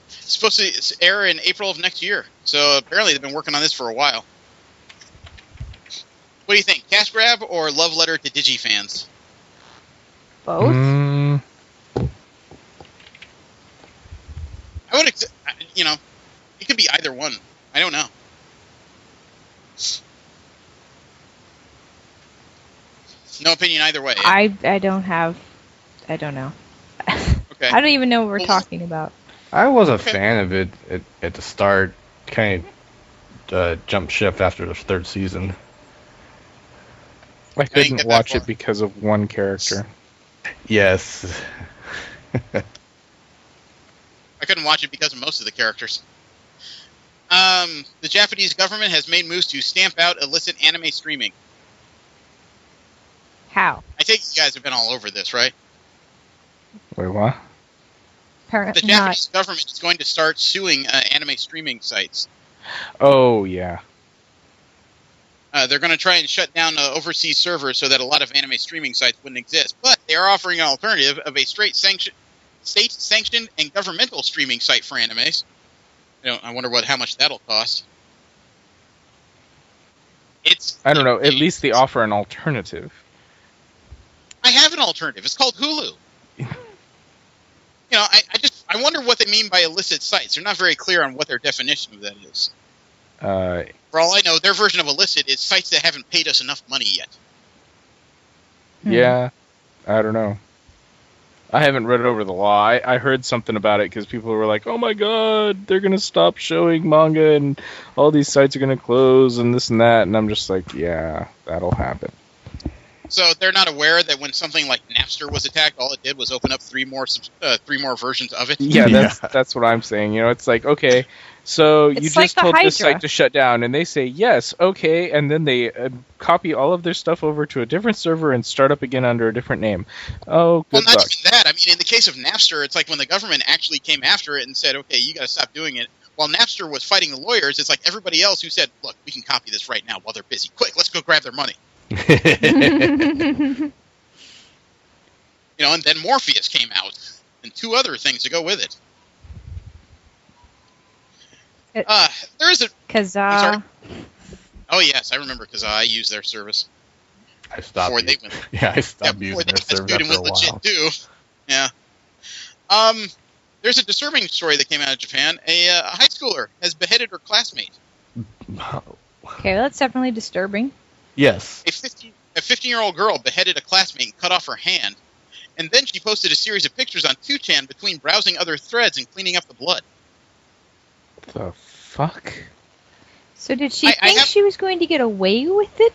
It's supposed to air in April of next year. So apparently they've been working on this for a while. What do you think? Cash grab or love letter to Digi fans? Both? I would, it could be either one. I don't know. No opinion either way. Yeah? I don't know. Okay. I don't even know what we're talking about. I was a fan of it at the start. Kind of jumped ship after the third season. I couldn't watch it because of one character. Yes. I couldn't watch it because of most of the characters. The Japanese government has made moves to stamp out illicit anime streaming. How? I think you guys have been all over this, right? Wait, what? Apparently the Japanese government is going to start suing anime streaming sites. Oh, yeah. They're going to try and shut down overseas servers so that a lot of anime streaming sites wouldn't exist. But they are offering an alternative of a state-sanctioned and governmental streaming site for animes. I wonder how much that'll cost. I don't know. At least they offer an alternative. I have an alternative. It's called Hulu. I wonder what they mean by illicit sites. They're not very clear on what their definition of that is. For all I know, their version of illicit is sites that haven't paid us enough money yet. Yeah, I don't know. I haven't read over the law. I heard something about it because people were like, oh my god, they're going to stop showing manga and all these sites are going to close and this and that. And I'm just like, yeah, that'll happen. So they're not aware that when something like Napster was attacked, all it did was open up three more versions of it? Yeah, that's what I'm saying. It's like, okay, so you like just told Hydra. this site to shut down, and they say, yes, okay, and then they copy all of their stuff over to a different server and start up again under a different name. Oh, good Well, not luck. even that. I mean, in the case of Napster, it's like when the government actually came after it and said, okay, you got to stop doing it. While Napster was fighting the lawyers, it's like everybody else who said, look, we can copy this right now while they're busy. Quick, let's go grab their money. And then Morpheus came out, and two other things to go with it. There is a Kazaa. Oh yes, I remember Kazaa. I used their service. I stopped. Before they went. I stopped using their service after a while. Legit too. Yeah. There's a disturbing story that came out of Japan. A high schooler has beheaded her classmate. Okay, well, that's definitely disturbing. Yes. A 15-year-old girl beheaded a classmate and cut off her hand, and then she posted a series of pictures on 2chan between browsing other threads and cleaning up the blood. The fuck? So did she think she was going to get away with it?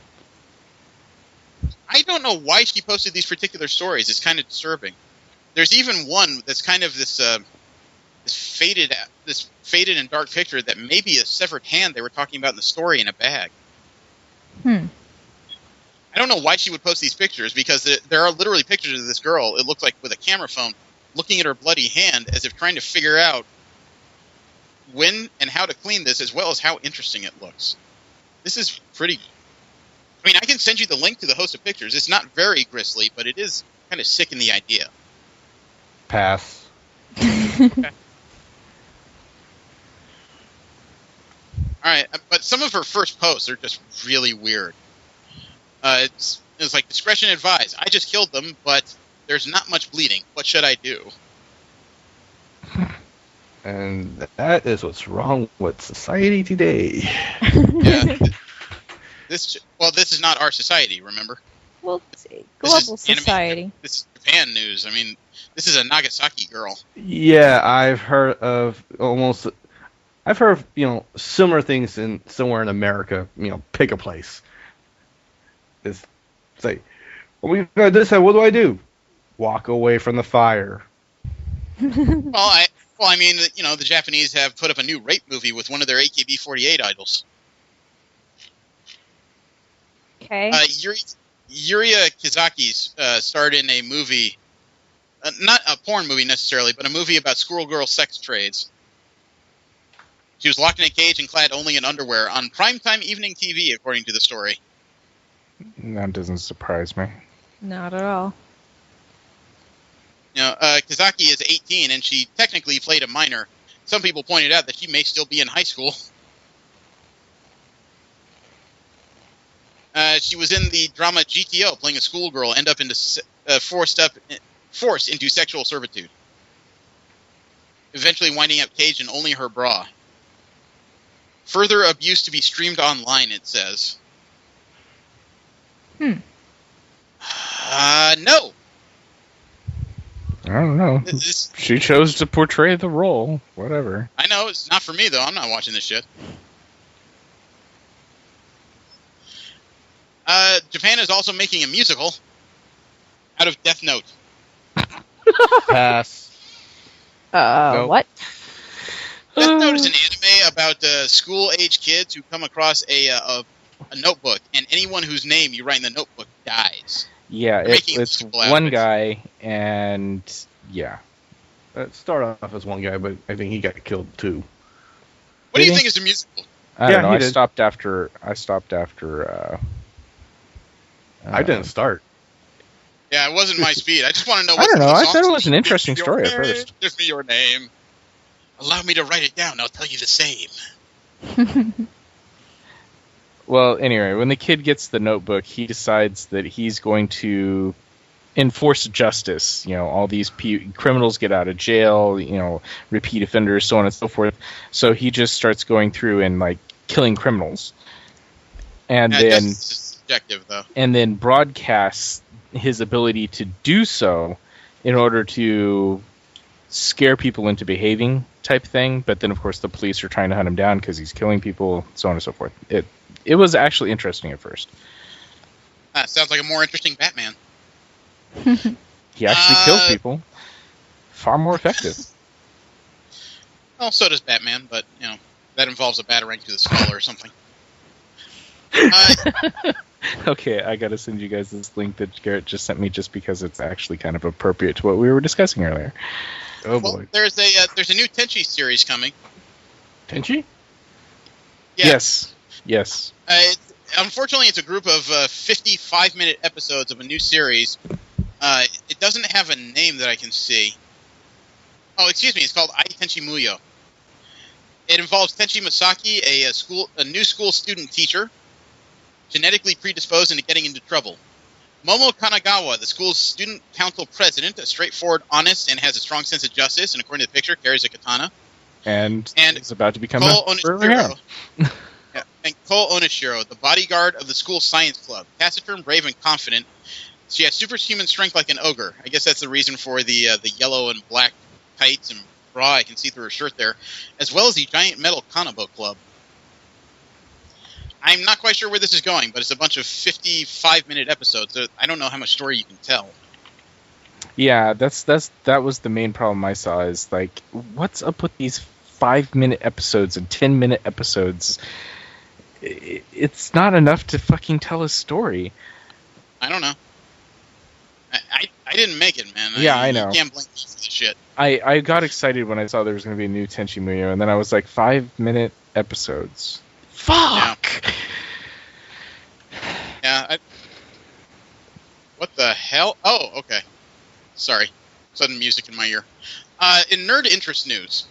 I don't know why she posted these particular stories. It's kind of disturbing. There's even one that's kind of this faded and dark picture that may be a severed hand they were talking about in the story in a bag. I don't know why she would post these pictures, because there are literally pictures of this girl, it looks like with a camera phone, looking at her bloody hand as if trying to figure out when and how to clean this, as well as how interesting it looks. This is pretty... I mean, I can send you the link to the host of pictures. It's not very grisly, but it is kind of sick in the idea. Pass. Okay. Alright, but some of her first posts are just really weird. It's like, discretion advised. I just killed them, but there's not much bleeding. What should I do? And that is what's wrong with society today. Yeah. This is not our society, remember? Well, it's a global society. This is Japan news. I mean, this is a Nagasaki girl. Yeah, I've heard of similar things somewhere in America. Pick a place. It's like, well, we got this. What do I do? Walk away from the fire. I mean, the Japanese have put up a new rape movie with one of their AKB-48 idols. Okay. Yuria Kizaki's starred in a movie, not a porn movie necessarily, but a movie about schoolgirl sex trades. She was locked in a cage and clad only in underwear on primetime evening TV, according to the story. That doesn't surprise me. Not at all. Kizaki is 18, and she technically played a minor, Some people pointed out that she may still be in high school. She was in the drama GTO, playing a schoolgirl, end up into forced into sexual servitude, eventually winding up caged in only her bra. Further abuse to be streamed online, it says. Hmm. No. I don't know. She chose to portray the role. Whatever. I know, it's not for me, though. I'm not watching this shit. Japan is also making a musical out of Death Note. Pass. Nope. What? Death Note is an anime about school-age kids who come across a notebook, and anyone whose name you write in the notebook dies. Yeah, it's one guy, and yeah. It started off as one guy, but I think he got killed too. What do you think is a musical? I don't know. I stopped after. I didn't start. Yeah, it wasn't my speed. I just want to know. I don't know. I thought it was an interesting story at first. Give me your name. Allow me to write it down. I'll tell you the same. Well, anyway, when the kid gets the notebook, he decides that he's going to enforce justice. You know, all these criminals get out of jail, you know, repeat offenders, so on and so forth. So he just starts going through and, like, killing criminals. And then subjective, though. And then broadcasts his ability to do so in order to scare people into behaving type thing. But then, of course, the police are trying to hunt him down because he's killing people, so on and so forth. It was actually interesting at first. Sounds like a more interesting Batman. He actually kills people. Far more effective. Well, so does Batman, but, you know, that involves a batarang to the skull or something. Okay, I gotta send you guys this link that Garrett just sent me just because it's actually kind of appropriate to what we were discussing earlier. Oh, well, boy. There's a new Tenchi series coming. Tenchi? Yeah. Yes. Unfortunately, it's a group of 55-minute episodes of a new series. It doesn't have a name that I can see. Oh, excuse me. It's called Ai Tenchi Muyo. It involves Tenchi Masaki, a new school student teacher, genetically predisposed into getting into trouble. Momo Kanagawa, the school's student council president, a straightforward, honest, and has a strong sense of justice, and according to the picture, carries a katana. And is about to become Cole a Onishiro. And Cole Onishiro, the bodyguard of the school's science club. Taciturn, brave, and confident. She has superhuman strength like an ogre. I guess that's the reason for the yellow and black tights and bra I can see through her shirt there, as well as the giant metal Kanabo club. I'm not quite sure where this is going, but it's a bunch of 55-minute episodes. So I don't know how much story you can tell. Yeah, that was the main problem I saw, is like, what's up with these 5-minute episodes and 10-minute episodes? It's not enough to fucking tell a story. I don't know. I didn't make it, man. Yeah, I know. You can't blame me for this shit. I got excited when I saw there was going to be a new Tenchi Muyo, and then I was like, 5-minute episodes. Fuck! Yeah. What the hell? Oh, okay. Sorry. Sudden music in my ear. In nerd interest news,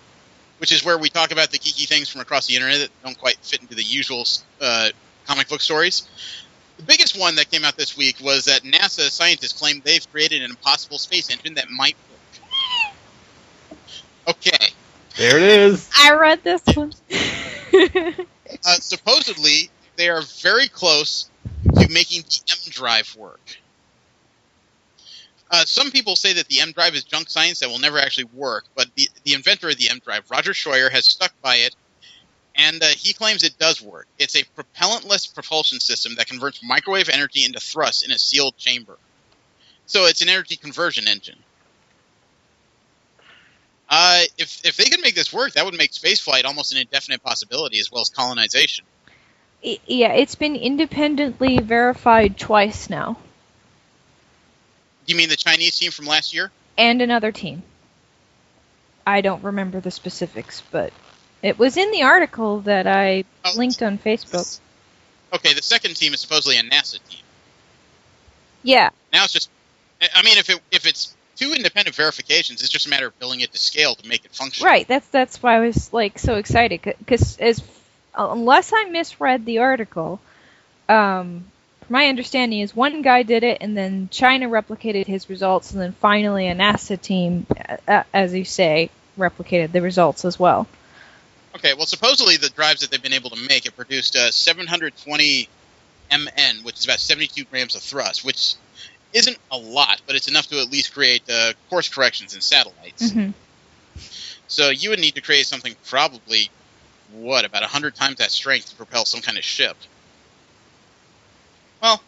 which is where we talk about the geeky things from across the internet that don't quite fit into the usual comic book stories. The biggest one that came out this week was that NASA scientists claim they've created an impossible space engine that might work. Okay. There it is. I read this one. Supposedly, they are very close to making the M drive work. Some people say that the M drive is junk science that will never actually work, but the inventor of the M drive, Roger Scheuer, has stuck by it, and he claims it does work. It's a propellantless propulsion system that converts microwave energy into thrust in a sealed chamber. So it's an energy conversion engine. If they could make this work, that would make spaceflight almost an indefinite possibility, as well as colonization. Yeah, it's been independently verified twice now. You mean the Chinese team from last year? And another team. I don't remember the specifics, but it was in the article that I linked on Facebook. Okay, the second team is supposedly a NASA team. Yeah. Now it's just... I mean, if it's two independent verifications. It's just a matter of billing it to scale to make it function. Right. That's why I was like so excited because unless I misread the article, my understanding is one guy did it, and then China replicated his results, and then finally a NASA team, as you say, replicated the results as well. Okay, well, supposedly the drives that they've been able to make have produced 720 MN, which is about 72 grams of thrust, which isn't a lot, but it's enough to at least create course corrections in satellites. Mm-hmm. So you would need to create something probably, about 100 times that strength to propel some kind of ship. Well,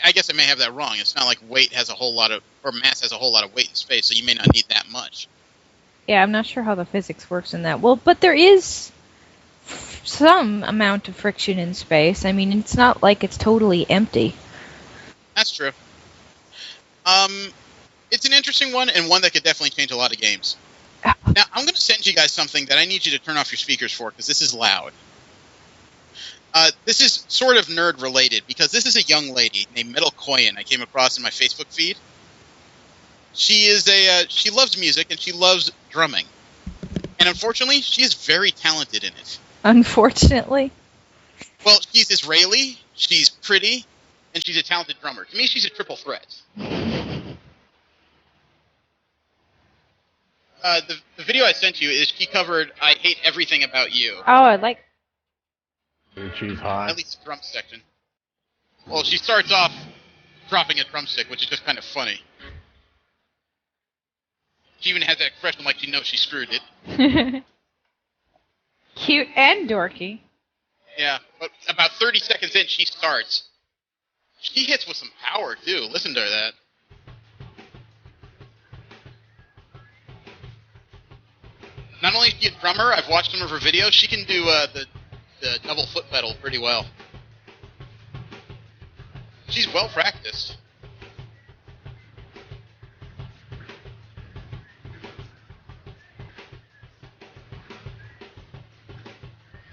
I guess I may have that wrong. It's not like weight has a whole lot of, or mass has a whole lot of weight in space, so you may not need that much. Yeah, I'm not sure how the physics works in that. Well, but there is some amount of friction in space. I mean, it's not like it's totally empty. That's true. It's an interesting one, and one that could definitely change a lot of games. Now, I'm going to send you guys something that I need you to turn off your speakers for, because this is loud. This is sort of nerd-related, because this is a young lady named Metal Koyan I came across in my Facebook feed. She loves music, and she loves drumming. And unfortunately, she is very talented in it. Unfortunately? Well, she's Israeli, she's pretty, and she's a talented drummer. To me, she's a triple threat. The video I sent you is she covered I Hate Everything About You. Oh, I like... She's hot. At least the drum section. Well, she starts off dropping a drumstick, which is just kind of funny. She even has that expression like she knows she screwed it. Cute and dorky. Yeah, but about 30 seconds in, she starts. She hits with some power, too. Listen to that. Not only is she a drummer, I've watched some of her videos, she can do the double foot pedal pretty well. She's well practiced.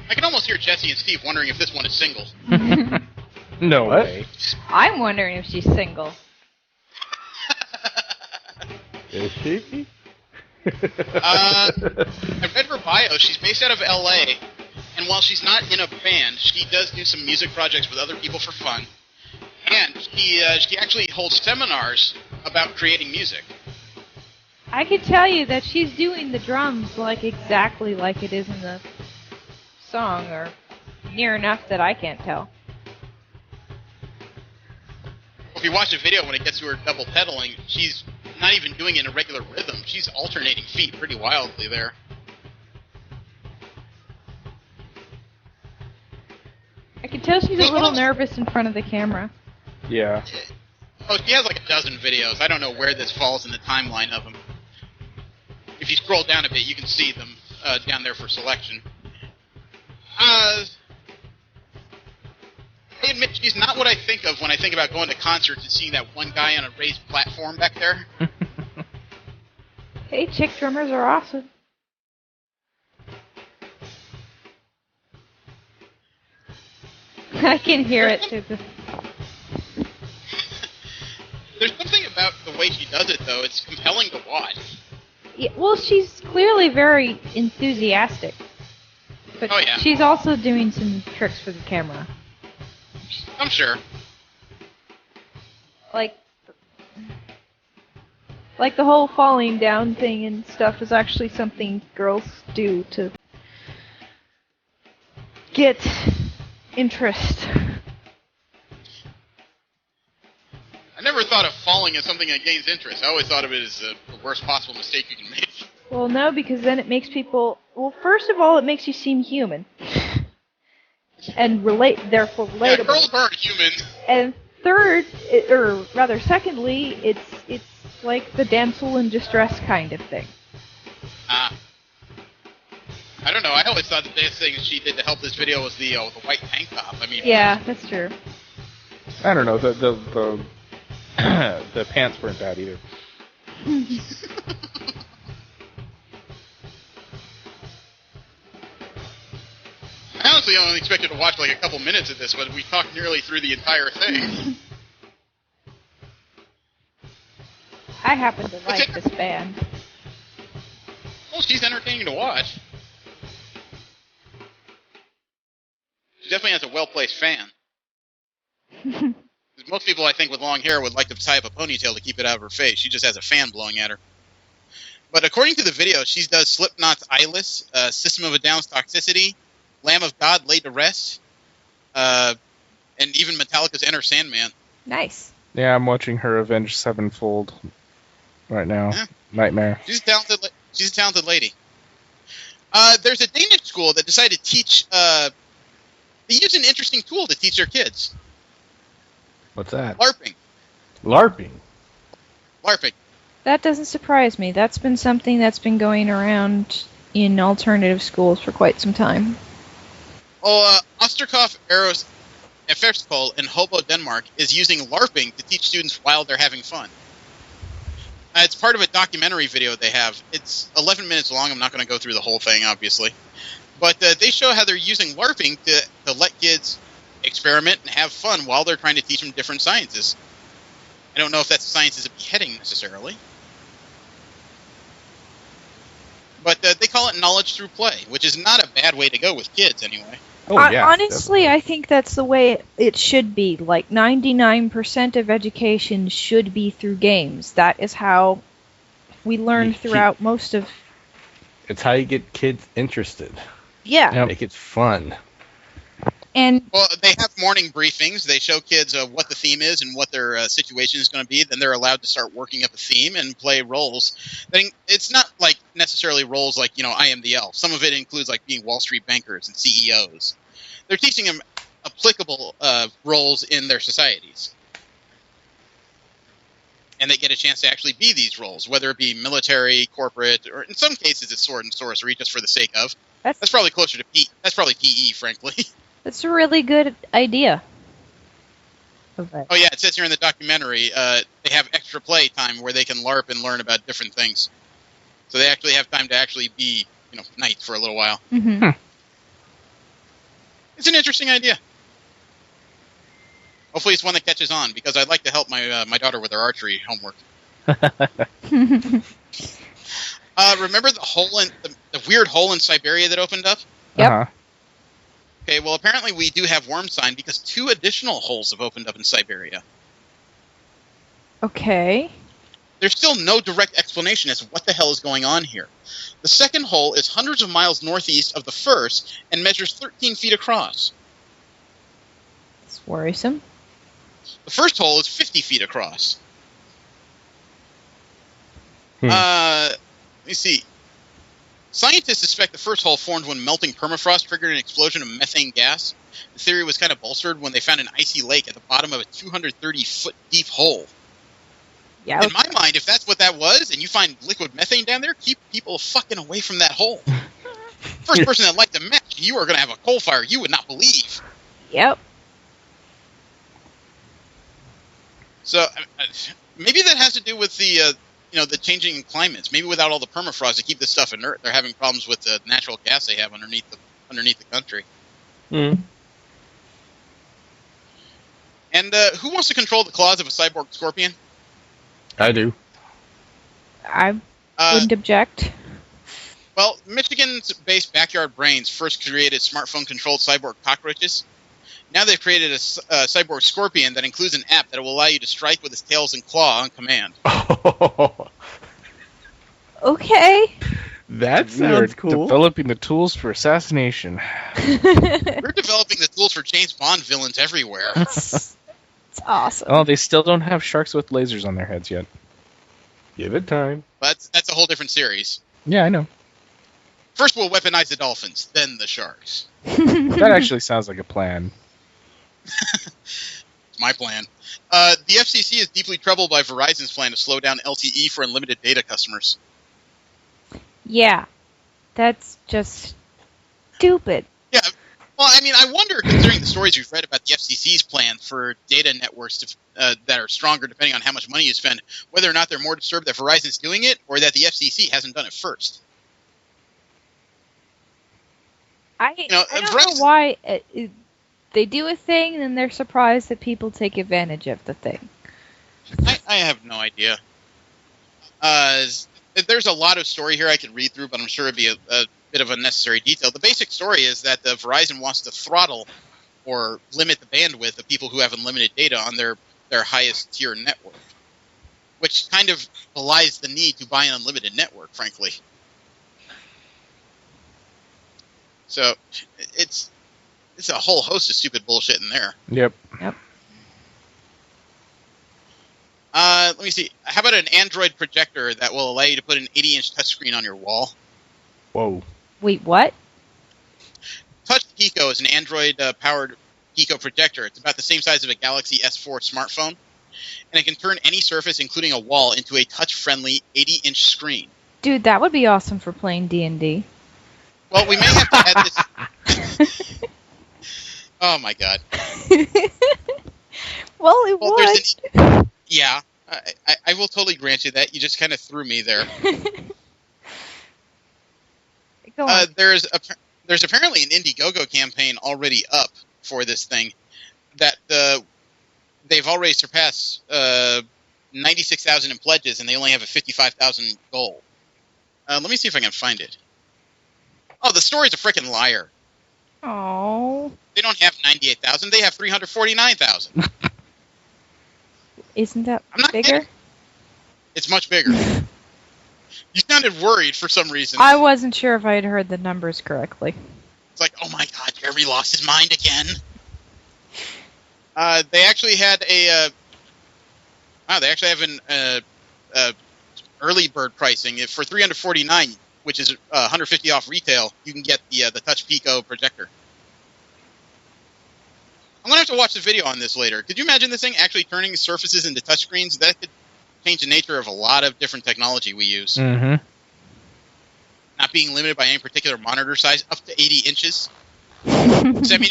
I can almost hear Jesse and Steve wondering if this one is single. No way. I'm wondering if she's single. Is she? I read her bio. She's based out of LA, and while she's not in a band, she does do some music projects with other people for fun. And she actually holds seminars about creating music. I can tell you that she's doing the drums like exactly like it is in the song, or near enough that I can't tell. If you watch the video when it gets to her double pedaling, she's not even doing it in a regular rhythm. She's alternating feet pretty wildly there. I can tell she's a little nervous in front of the camera. Yeah. Oh, she has like a dozen videos. I don't know where this falls in the timeline of them. If you scroll down a bit, you can see them down there for selection. I admit she's not what I think of when I think about going to concerts and seeing that one guy on a raised platform back there. Hey, chick drummers are awesome. I can hear it too. There's something about the way she does it, though. It's compelling to watch. Yeah, well, she's clearly very enthusiastic. But oh, yeah. She's also doing some tricks for the camera. I'm sure. Like the whole falling down thing and stuff is actually something girls do to get interest. I never thought of falling as something that gains interest. I always thought of it as the worst possible mistake you can make. Well, no, because then it makes people... Well, first of all, it makes you seem human. And therefore relatable. Yeah, girls aren't human. And third, secondly, it's like the damsel in distress kind of thing. I don't know. I always thought the best thing she did to help this video was the white tank top. I mean, yeah, that's true. I don't know. The the pants weren't bad either. I honestly only expected to watch like a couple minutes of this, but we talked nearly through the entire thing. I happen to like this band. Well, she's entertaining to watch. She definitely has a well-placed fan. Most people, I think, with long hair would like to tie up a ponytail to keep it out of her face. She just has a fan blowing at her. But according to the video, she does Slipknot's Eyeless, System of a Down's Toxicity, Lamb of God, Laid to Rest, and even Metallica's Enter Sandman. Nice. Yeah, I'm watching her Avenged Sevenfold right now. Yeah. Nightmare. She's a talented lady. There's a Danish school that decided to teach... they use an interesting tool to teach their kids. What's that? LARPing. LARPing. LARPing. That doesn't surprise me. That's been something that's been going around in alternative schools for quite some time. Well, Osterkoff Efterskole in Hobo, Denmark, is using LARPing to teach students while they're having fun. It's part of a documentary video they have. It's 11 minutes long. I'm not going to go through the whole thing, obviously. But they show how they're using LARPing to let kids experiment and have fun while they're trying to teach them different sciences. I don't know if that's sciences of beheading, necessarily. But they call it knowledge through play, which is not a bad way to go with kids, anyway. Oh, yeah. Honestly, definitely. I think that's the way it should be. Like, 99% of education should be through games. That is how we learn throughout most of... It's how you get kids interested. Yeah. Make it fun. Well, they have morning briefings. They show kids what the theme is and what their situation is going to be. Then they're allowed to start working up a theme and play roles. It's not like necessarily roles like, I am the elf. Some of it includes like being Wall Street bankers and CEOs. They're teaching them applicable roles in their societies. And they get a chance to actually be these roles, whether it be military, corporate, or in some cases it's sword and sorcery, just for the sake of. That's probably closer to That's probably PE, frankly. That's a really good idea. Oh yeah, it says here in the documentary, they have extra play time where they can LARP and learn about different things. So they actually have time to actually be, knights for a little while. Mm-hmm. It's an interesting idea. Hopefully it's one that catches on, because I'd like to help my daughter with her archery homework. Remember the weird hole in Siberia that opened up? Yep. Uh-huh. Okay, well, apparently we do have worm sign because 2 additional holes have opened up in Siberia. Okay. There's still no direct explanation as to what the hell is going on here. The second hole is hundreds of miles northeast of the first and measures 13 feet across. It's worrisome. The first hole is 50 feet across. Let me see. Scientists suspect the first hole formed when melting permafrost triggered an explosion of methane gas. The theory was kind of bolstered when they found an icy lake at the bottom of a 230-foot deep hole. Yeah. In my mind, if that's what that was, and you find liquid methane down there, keep people fucking away from that hole. First person that lights a match, you are going to have a coal fire you would not believe. Yep. So maybe that has to do with the the changing climates. Maybe without all the permafrost to keep this stuff inert, they're having problems with the natural gas they have underneath the country. Mm. And who wants to control the claws of a cyborg scorpion? I do. I wouldn't object. Well, Michigan-based Backyard Brains first created smartphone-controlled cyborg cockroaches. Now they've created a cyborg scorpion that includes an app that will allow you to strike with its tails and claw on command. Okay. That sounds cool. Developing the tools for assassination. We're developing the tools for James Bond villains everywhere. It's awesome. Oh, they still don't have sharks with lasers on their heads yet. Give it time. But that's a whole different series. Yeah, I know. First we'll weaponize the dolphins, then the sharks. That actually sounds like a plan. It's my plan. The FCC is deeply troubled by Verizon's plan to slow down LTE for unlimited data customers. Yeah. That's just stupid. Yeah. Well, I mean, I wonder, considering the stories we've read about the FCC's plan for data networks that are stronger depending on how much money you spend, whether or not they're more disturbed that Verizon's doing it or that the FCC hasn't done it first. I don't know why they do a thing and then they're surprised that people take advantage of the thing. I have no idea. There's a lot of story here I could read through, but I'm sure it'd be a bit of unnecessary detail. The basic story is that Verizon wants to throttle or limit the bandwidth of people who have unlimited data on their highest tier network, which kind of belies the need to buy an unlimited network, frankly. So it's a whole host of stupid bullshit in there. Yep. Let me see. How about an Android projector that will allow you to put an 80-inch touchscreen on your wall? Whoa. Wait, what? Touch Pico is an Android-powered Pico projector. It's about the same size of a Galaxy S4 smartphone, and it can turn any surface, including a wall, into a touch-friendly 80-inch screen. Dude, that would be awesome for playing D&D. Well, we may have to add this... Oh, my God. Well, it would. Yeah, I will totally grant you that. You just kind of threw me there. Go on. There's apparently an Indiegogo campaign already up for this thing that they've already surpassed 96,000 in pledges, and they only have a 55,000 goal. Let me see if I can find it. Oh, the story's a freaking liar. Oh. They don't have 98,000. They have 349,000. Isn't that bigger? Kidding. It's much bigger. You sounded worried for some reason. I wasn't sure if I had heard the numbers correctly. It's like, oh my God, Jeremy lost his mind again. They actually had they actually have an early bird pricing for $349, which is $150 off retail. You can get the Touch Pico projector. I'm gonna have to watch the video on this later. Could you imagine this thing actually turning surfaces into touchscreens? That could change the nature of a lot of different technology we use. Mm-hmm. Not being limited by any particular monitor size, up to 80 inches. Does that mean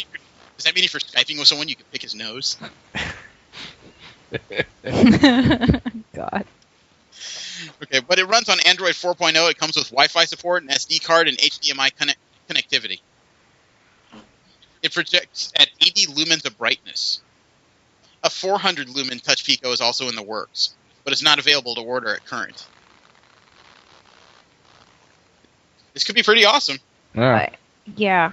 if you're Skyping with someone, you can pick his nose? God. Okay, but it runs on Android 4.0. It comes with Wi-Fi support, an SD card, and HDMI connectivity. It projects at 80 lumens of brightness. A 400 lumen Touch Pico is also in the works, but it's not available to order at current. This could be pretty awesome. Yeah.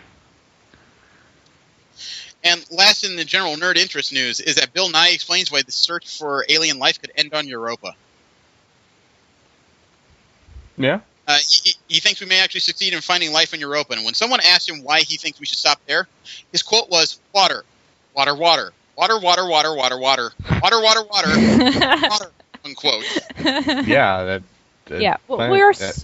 And last in the general nerd interest news is that Bill Nye explains why the search for alien life could end on Europa. Yeah. He thinks we may actually succeed in finding life in Europa, and when someone asked him why he thinks we should stop there, his quote was, water, water, water, water, water, water, water, water, water, water, water, water, unquote. Yeah, yeah, well,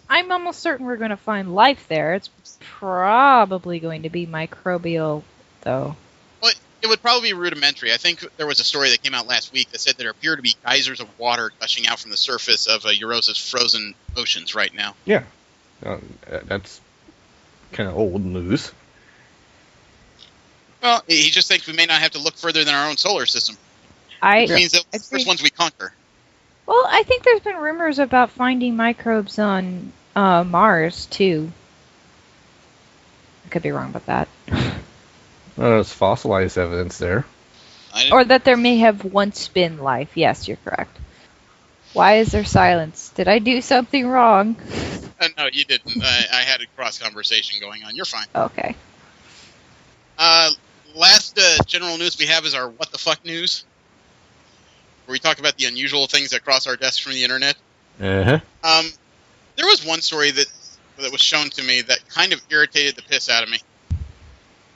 I'm almost certain we're going to find life there. It's probably going to be microbial, though. Well, it would probably be rudimentary. I think there was a story that came out last week that said there appear to be geysers of water gushing out from the surface of Europa's frozen oceans right now. Yeah. That's kind of old news. Well, he just thinks we may not have to look further than our own solar system. Which means that the first ones we conquer. Well, I think there's been rumors about finding microbes on Mars, too. I could be wrong about that. There's fossilized evidence there. Or that there may have once been life. Yes, you're correct. Why is there silence? Did I do something wrong? No, you didn't. I had a cross-conversation going on. You're fine. Okay. Last general news we have is our What the Fuck news, where we talk about the unusual things that cross our desks from the internet. Uh-huh. There was one story that was shown to me that kind of irritated the piss out of me.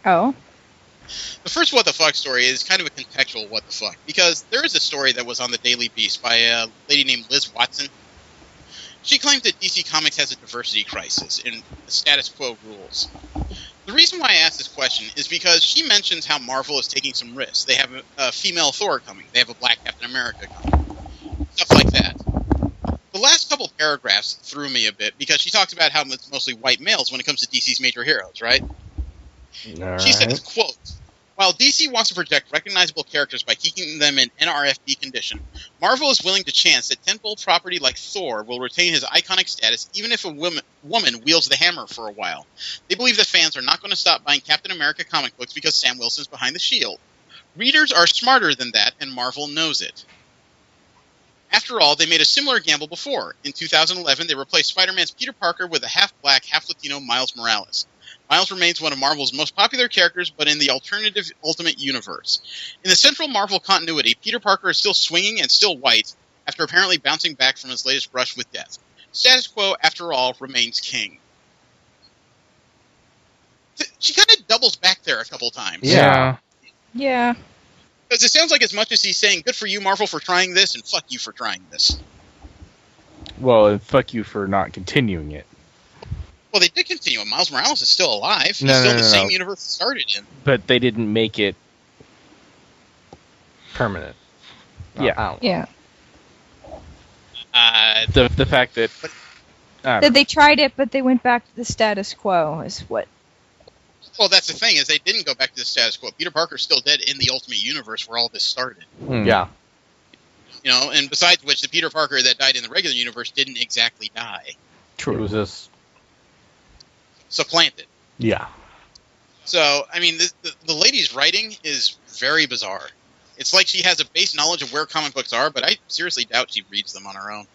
Oh? The first What the Fuck story is kind of a contextual What the Fuck, because there is a story that was on the Daily Beast by a lady named Liz Watson. She claims that DC Comics has a diversity crisis and the status quo rules. The reason why I asked this question is because she mentions how Marvel is taking some risks. They have a female Thor coming. They have a black Captain America coming. Stuff like that. The last couple paragraphs threw me a bit because she talks about how it's mostly white males when it comes to DC's major heroes, right? She says, quote, while DC wants to project recognizable characters by keeping them in NRFB condition, Marvel is willing to chance that tentpole property like Thor will retain his iconic status even if a woman wields the hammer for a while. They believe that fans are not going to stop buying Captain America comic books because Sam Wilson's behind the shield. Readers are smarter than that, and Marvel knows it. After all, they made a similar gamble before. In 2011, they replaced Spider-Man's Peter Parker with a half-black, half-Latino Miles Morales. Miles remains one of Marvel's most popular characters, but in the alternative Ultimate Universe. In the central Marvel continuity, Peter Parker is still swinging and still white, after apparently bouncing back from his latest brush with death. Status quo, after all, remains king. She kind of doubles back there a couple times. Yeah. Yeah. Because it sounds like as much as he's saying, good for you, Marvel, for trying this, and fuck you for trying this. Well, and fuck you for not continuing it. Well, they did continue. Miles Morales is still alive. He's No, still no, the no, same no. universe it started in. But they didn't make it. Permanent. Yeah. Yeah. The fact that. That they tried it, but they went back to the status quo is what. Well, that's the thing, is they didn't go back to the status quo. Peter Parker's still dead in the Ultimate Universe where all this started. Yeah. You know, and besides which, the Peter Parker that died in the regular universe didn't exactly die. True. It was just... Supplanted. Yeah. So, I mean, the lady's writing is very bizarre. It's like she has a base knowledge of where comic books are, but I seriously doubt she reads them on her own.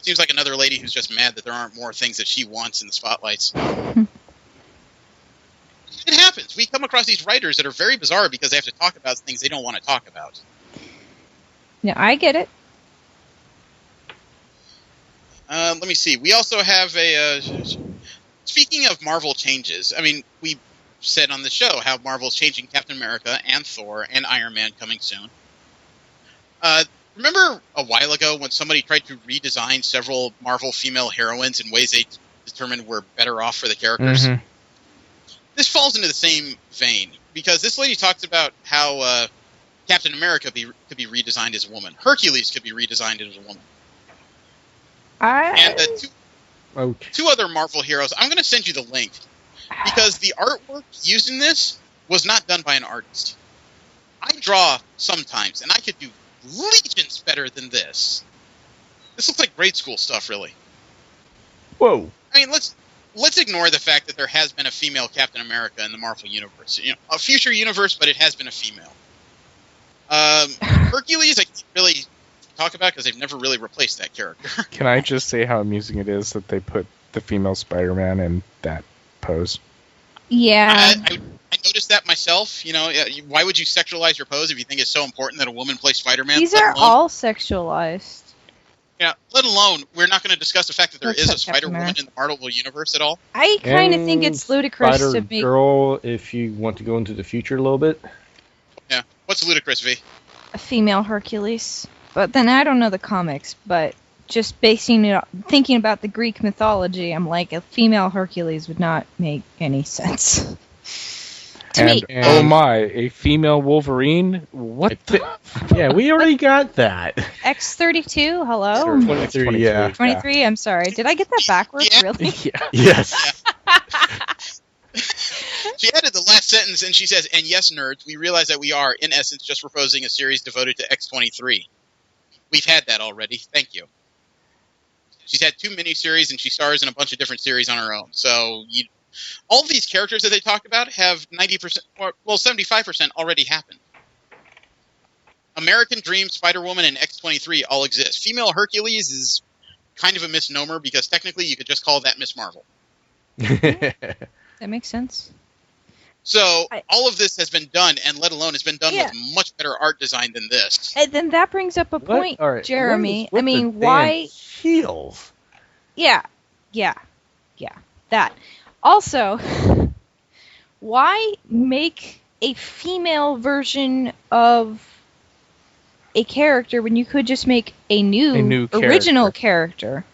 Seems like another lady who's just mad that there aren't more things that she wants in the spotlights. It happens. We come across these writers that are very bizarre because they have to talk about things they don't want to talk about. Yeah, I get it. Let me see. We also have a... speaking of Marvel changes, I mean, we said on the show how Marvel's changing Captain America and Thor and Iron Man coming soon. Remember a while ago when somebody tried to redesign several Marvel female heroines in ways they determined were better off for the characters? Mm-hmm. This falls into the same vein, because this lady talks about how Captain America could be redesigned as a woman. Hercules could be redesigned as a woman. And two other Marvel heroes. I'm going to send you the link, because the artwork used in this was not done by an artist. I draw sometimes, and I could do legions better than this. This looks like grade school stuff, really. Whoa. I mean, let's ignore the fact that there has been a female Captain America in the Marvel Universe. You know, a future universe, but it has been a female. Hercules, I can't really talk about because they've never really replaced that character. Can I just say how amusing it is that they put the female Spider-Man in that pose? Yeah. I noticed that myself. You know, why would you sexualize your pose if you think it's so important that a woman plays Spider-Man? These are all sexualized. Yeah, let alone, we're not going to discuss the fact that there is a Except Spider-Woman Captain in the Marvel Universe at all. I kind of think it's ludicrous to make... Spider-Girl, if you want to go into the future a little bit. Yeah, what's ludicrous, V? a female Hercules. But then I don't know the comics, but just thinking about the Greek mythology, I'm like, a female Hercules would not make any sense. And oh my, a female Wolverine? What the? Yeah, we already got that. X-32, hello? 23, yeah. 23, I'm sorry. Did I get that backwards, really? Yeah. Yes. She added the last sentence, and she says, and yes, nerds, we realize that we are, in essence, just proposing a series devoted to X-23. We've had that already. Thank you. She's had 2 miniseries, and she stars in a bunch of different series on her own. So all of these characters that they talked about have 90%, or 75% already happened. American Dream, Spider-Woman, and X-23 all exist. Female Hercules is kind of a misnomer because technically you could just call that Miss Marvel. That makes sense. So all of this has been done, and let alone it's been done with much better art design than this. And then that brings up a point, Jeremy. I mean, why heels? Yeah, that. Also, why make a female version of a character when you could just make a new original character?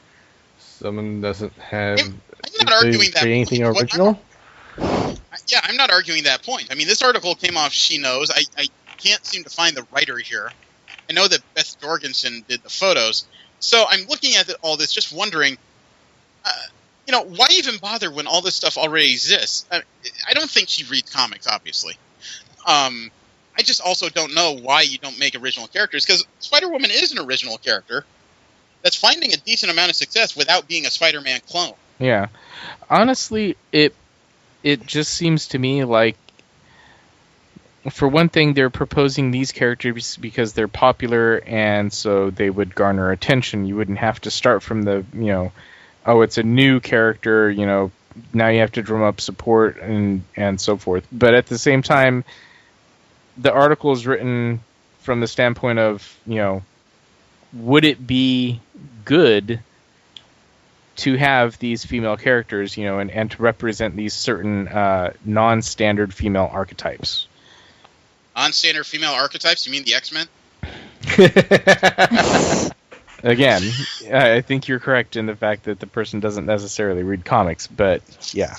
Someone doesn't have I'm not arguing that anything original. Yeah, I'm not arguing that point. I mean, this article came off She Knows. I can't seem to find the writer here. I know that Beth Jorgensen did the photos. So I'm looking at all this just wondering, why even bother when all this stuff already exists? I don't think she reads comics, obviously. I just also don't know why you don't make original characters, because Spider-Woman is an original character that's finding a decent amount of success without being a Spider-Man clone. Yeah. Honestly, it just seems to me like for one thing, they're proposing these characters because they're popular, and so they would garner attention. You wouldn't have to start from the, oh, it's a new character, now you have to drum up support and so forth. But at the same time, the article is written from the standpoint of, would it be good to have these female characters, and to represent these certain non-standard female archetypes? Non-standard female archetypes? You mean the X-Men? Again, I think you're correct in the fact that the person doesn't necessarily read comics, but yeah.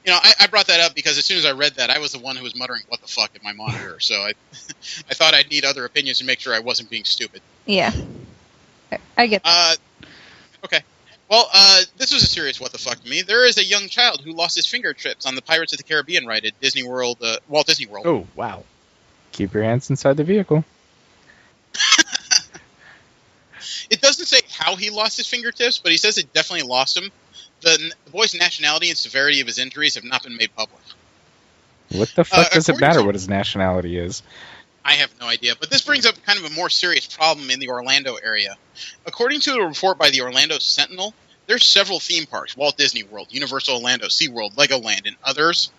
I brought that up because as soon as I read that, I was the one who was muttering "what the fuck" in my monitor. So I thought I'd need other opinions to make sure I wasn't being stupid. Yeah, I get that. Okay. Well, this was a serious what the fuck to me. There is a young child who lost his fingertips on the Pirates of the Caribbean ride at Disney World, Walt Disney World. Oh, wow. Keep your hands inside the vehicle. It doesn't say how he lost his fingertips, but he says it definitely lost them. The boy's nationality and severity of his injuries have not been made public. What the fuck does it matter what his nationality is? I have no idea, but this brings up kind of a more serious problem in the Orlando area. According to a report by the Orlando Sentinel, there's several theme parks, Walt Disney World, Universal Orlando, SeaWorld, Legoland, and others,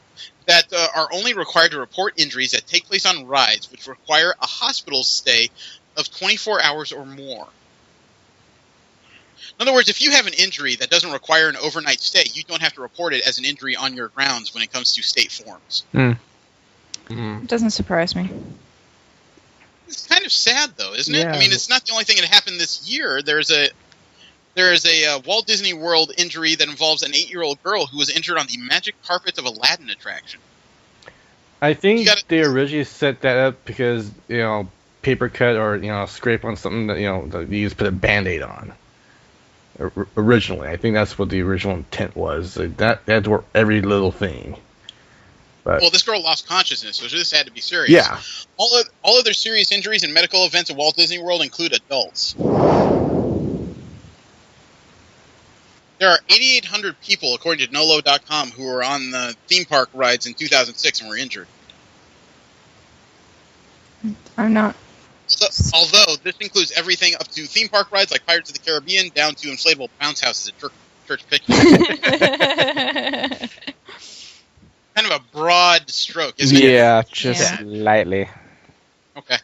that are only required to report injuries that take place on rides which require a hospital stay of 24 hours or more. In other words, if you have an injury that doesn't require an overnight stay, you don't have to report it as an injury on your grounds when it comes to state forms. It doesn't surprise me. It's kind of sad, though, isn't it? Yeah. I mean, it's not the only thing that happened this year. There is a Walt Disney World injury that involves an 8-year-old girl who was injured on the magic carpets of Aladdin attraction. I think they originally set that up because, paper cut or, scrape on something that, that you just put a Band-Aid on. Originally. I think that's what the original intent was. That had to work every little thing. But, well, this girl lost consciousness, so this had to be serious. Yeah. All other serious injuries and medical events at Walt Disney World include adults. There are 8,800 people, according to Nolo.com, who were on the theme park rides in 2006 and were injured. I'm not. Although this includes everything up to theme park rides like Pirates of the Caribbean, down to inflatable bounce houses at church picnics. Kind of a broad stroke, isn't it? Yeah, just lightly. Okay.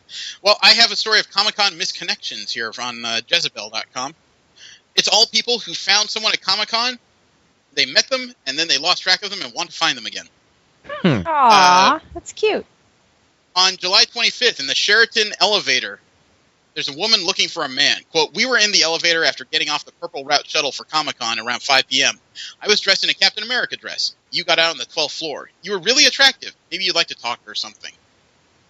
Well, I have a story of Comic-Con misconnections here on Jezebel.com. It's all people who found someone at Comic-Con, they met them, and then they lost track of them and want to find them again. Aww, that's cute. On July 25th, in the Sheraton elevator, there's a woman looking for a man. Quote, "We were in the elevator after getting off the Purple Route shuttle for Comic-Con around 5 p.m. I was dressed in a Captain America dress. You got out on the 12th floor. You were really attractive. Maybe you'd like to talk or something."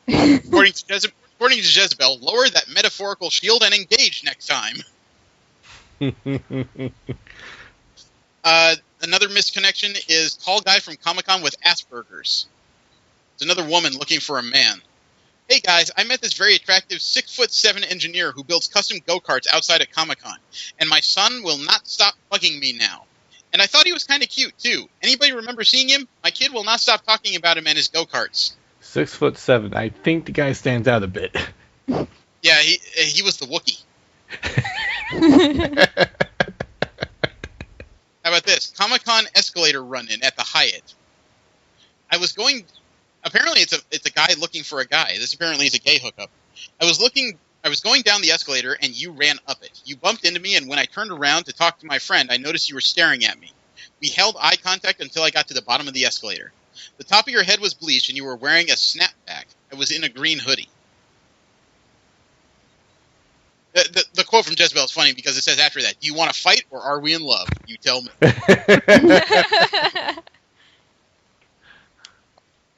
According to Jezebel, lower that metaphorical shield and engage next time. Another misconnection is tall guy from Comic-Con with Asperger's. It's another woman looking for a man. "Hey guys, I met this very attractive 6'7" engineer who builds custom go-karts outside at Comic-Con, and my son will not stop bugging me now. And I thought he was kind of cute too. Anybody remember seeing him? My kid will not stop talking about him and his go-karts." 6'7". I think the guy stands out a bit. Yeah, he was the Wookiee. How about this? Comic-Con escalator run-in at the Hyatt. Apparently it's a guy looking for a guy. This apparently is a gay hookup. I was going down the escalator and you ran up it. You bumped into me, and when I turned around to talk to my friend, I noticed you were staring at me. We held eye contact until I got to the bottom of the escalator. The top of your head was bleached and you were wearing a snapback. I was in a green hoodie. The quote from Jezebel is funny because it says after that, "Do you want to fight or are we in love? You tell me."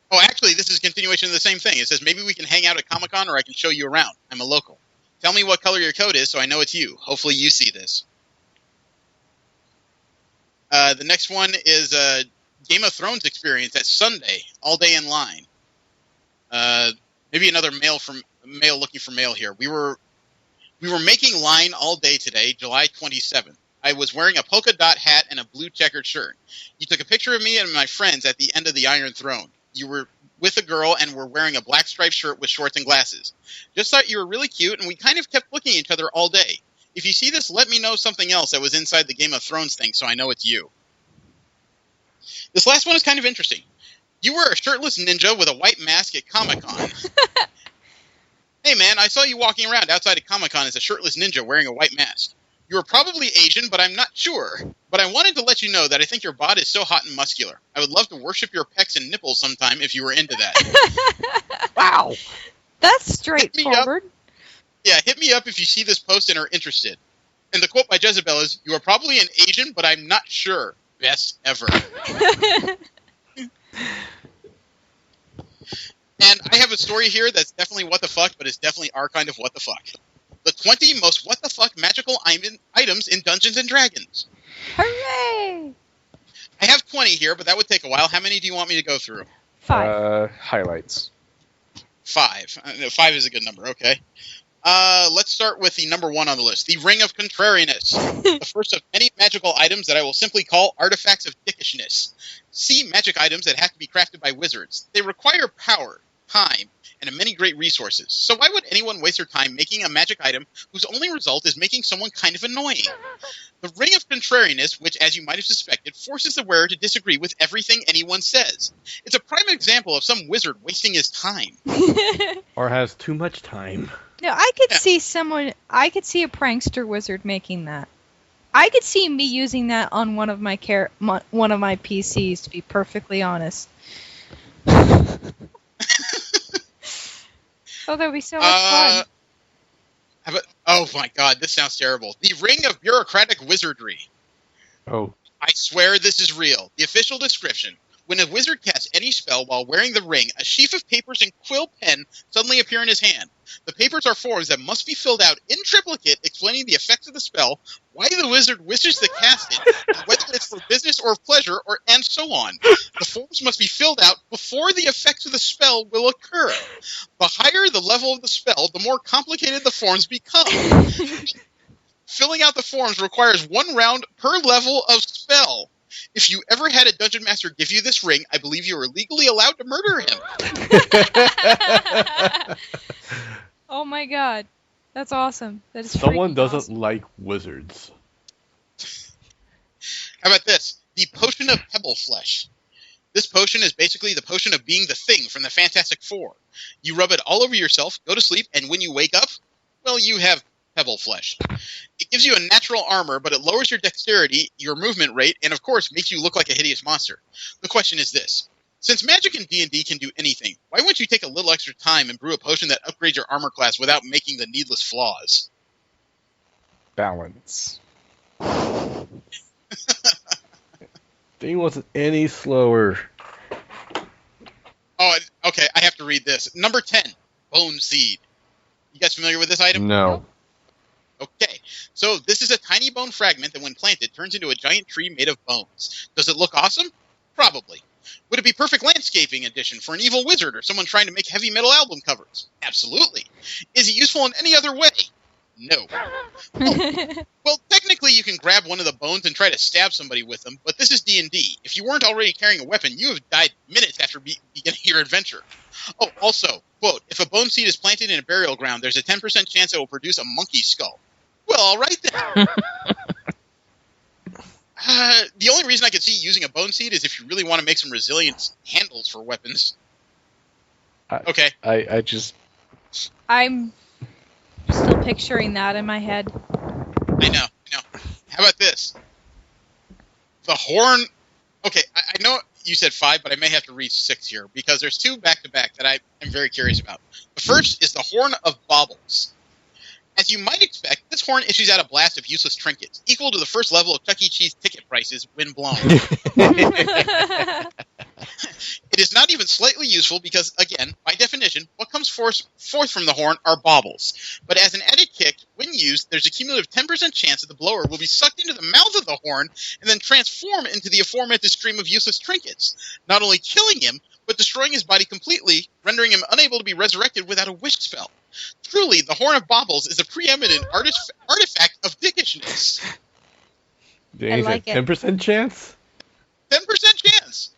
Oh, actually, this is a continuation of the same thing. It says, "Maybe we can hang out at Comic-Con or I can show you around. I'm a local. Tell me what color your coat is so I know it's you. Hopefully you see this." The next one is a Game of Thrones experience at Sunday, all day in line. Maybe another male looking for mail here. We were making line all day today, July 27th. I was wearing a polka dot hat and a blue checkered shirt. You took a picture of me and my friends at the end of the Iron Throne. you were with a girl and were wearing a black striped shirt with shorts and glasses. Just thought you were really cute, and we kind of kept looking at each other all day. If you see this, let me know something else that was inside the Game of Thrones thing so I know it's you. This last one is kind of interesting. You were a shirtless ninja with a white mask at Comic-Con. Hey man, I saw you walking around outside of Comic-Con as a shirtless ninja wearing a white mask. You were probably Asian, but I'm not sure. But I wanted to let you know that I think your bod is so hot and muscular. I would love to worship your pecs and nipples sometime if you were into that. Wow. That's straightforward. Yeah, hit me up if you see this post and are interested. And the quote by Jezebel is, you are probably an Asian, but I'm not sure. Best ever. And I have a story here that's definitely what the fuck, but it's definitely our kind of what the fuck. The 20 most what the fuck magical items in Dungeons & Dragons. Hooray! I have 20 here, but that would take a while. How many do you want me to go through? 5. Highlights. 5. 5 is a good number, okay. Let's start with the number 1 on the list, the Ring of Contrariness. The first of many magical items that I will simply call artifacts of dickishness. See magic items that have to be crafted by wizards. They require power, time, and many great resources. So why would anyone waste their time making a magic item whose only result is making someone kind of annoying? The Ring of Contrariness, which, as you might have suspected, forces the wearer to disagree with everything anyone says. It's a prime example of some wizard wasting his time. Or has too much time. No, I could see I could see a prankster wizard making that. I could see me using that on one of my PCs, to be perfectly honest. Oh, that would be so much fun. Oh my god, this sounds terrible. The Ring of Bureaucratic Wizardry. Oh. I swear this is real. The official description. When a wizard casts any spell while wearing the ring, a sheaf of papers and quill pen suddenly appear in his hand. The papers are forms that must be filled out in triplicate, explaining the effects of the spell, why the wizard wishes to cast it, whether it's for business or pleasure, and so on. The forms must be filled out before the effects of the spell will occur. The higher the level of the spell, the more complicated the forms become. Filling out the forms requires 1 round per level of spell. If you ever had a dungeon master give you this ring, I believe you are legally allowed to murder him. Oh my god. That's awesome. That is Someone doesn't awesome. like wizards. How about this? The Potion of Pebble Flesh. This potion is basically the potion of being the Thing from the Fantastic Four. You rub it all over yourself, go to sleep, and when you wake up, well, you have pebble flesh. It gives you a natural armor, but it lowers your dexterity, your movement rate, and of course makes you look like a hideous monster. The question is this. Since magic in D&D can do anything, why wouldn't you take a little extra time and brew a potion that upgrades your armor class without making the needless flaws? Balance. Thing wasn't any slower. Oh, okay, I have to read this. Number 10, Bone Seed. You guys familiar with this item? No. Okay, so this is a tiny bone fragment that when planted turns into a giant tree made of bones. Does it look awesome? Probably. Would it be perfect landscaping addition for an evil wizard or someone trying to make heavy metal album covers? Absolutely. Is it useful in any other way? No. Well, technically you can grab one of the bones and try to stab somebody with them, but this is D&D. If you weren't already carrying a weapon, you have died minutes after beginning your adventure. Oh, also, quote, if a bone seed is planted in a burial ground, there's a 10% chance it will produce a monkey skull. Well, all right then. The only reason I could see using a bone seed is if you really want to make some resilient handles for weapons. Okay. I'm still picturing that in my head. I know. How about this? The horn... Okay, I know you said 5, but I may have to reach 6 here, because there's 2 back-to-back that I am very curious about. The first is the Horn of Baubles. As you might expect, this horn issues out a blast of useless trinkets, equal to the first level of Chuck E. Cheese ticket prices when blown. It is not even slightly useful because, again, by definition, what comes forth from the horn are baubles. But as an added kick, when used, there's a cumulative 10% chance that the blower will be sucked into the mouth of the horn and then transform into the aforementioned stream of useless trinkets, not only killing him, but destroying his body completely, rendering him unable to be resurrected without a wish spell. Truly, the Horn of Baubles is a preeminent artifact of dickishness. I like it. 10% chance? 10% chance.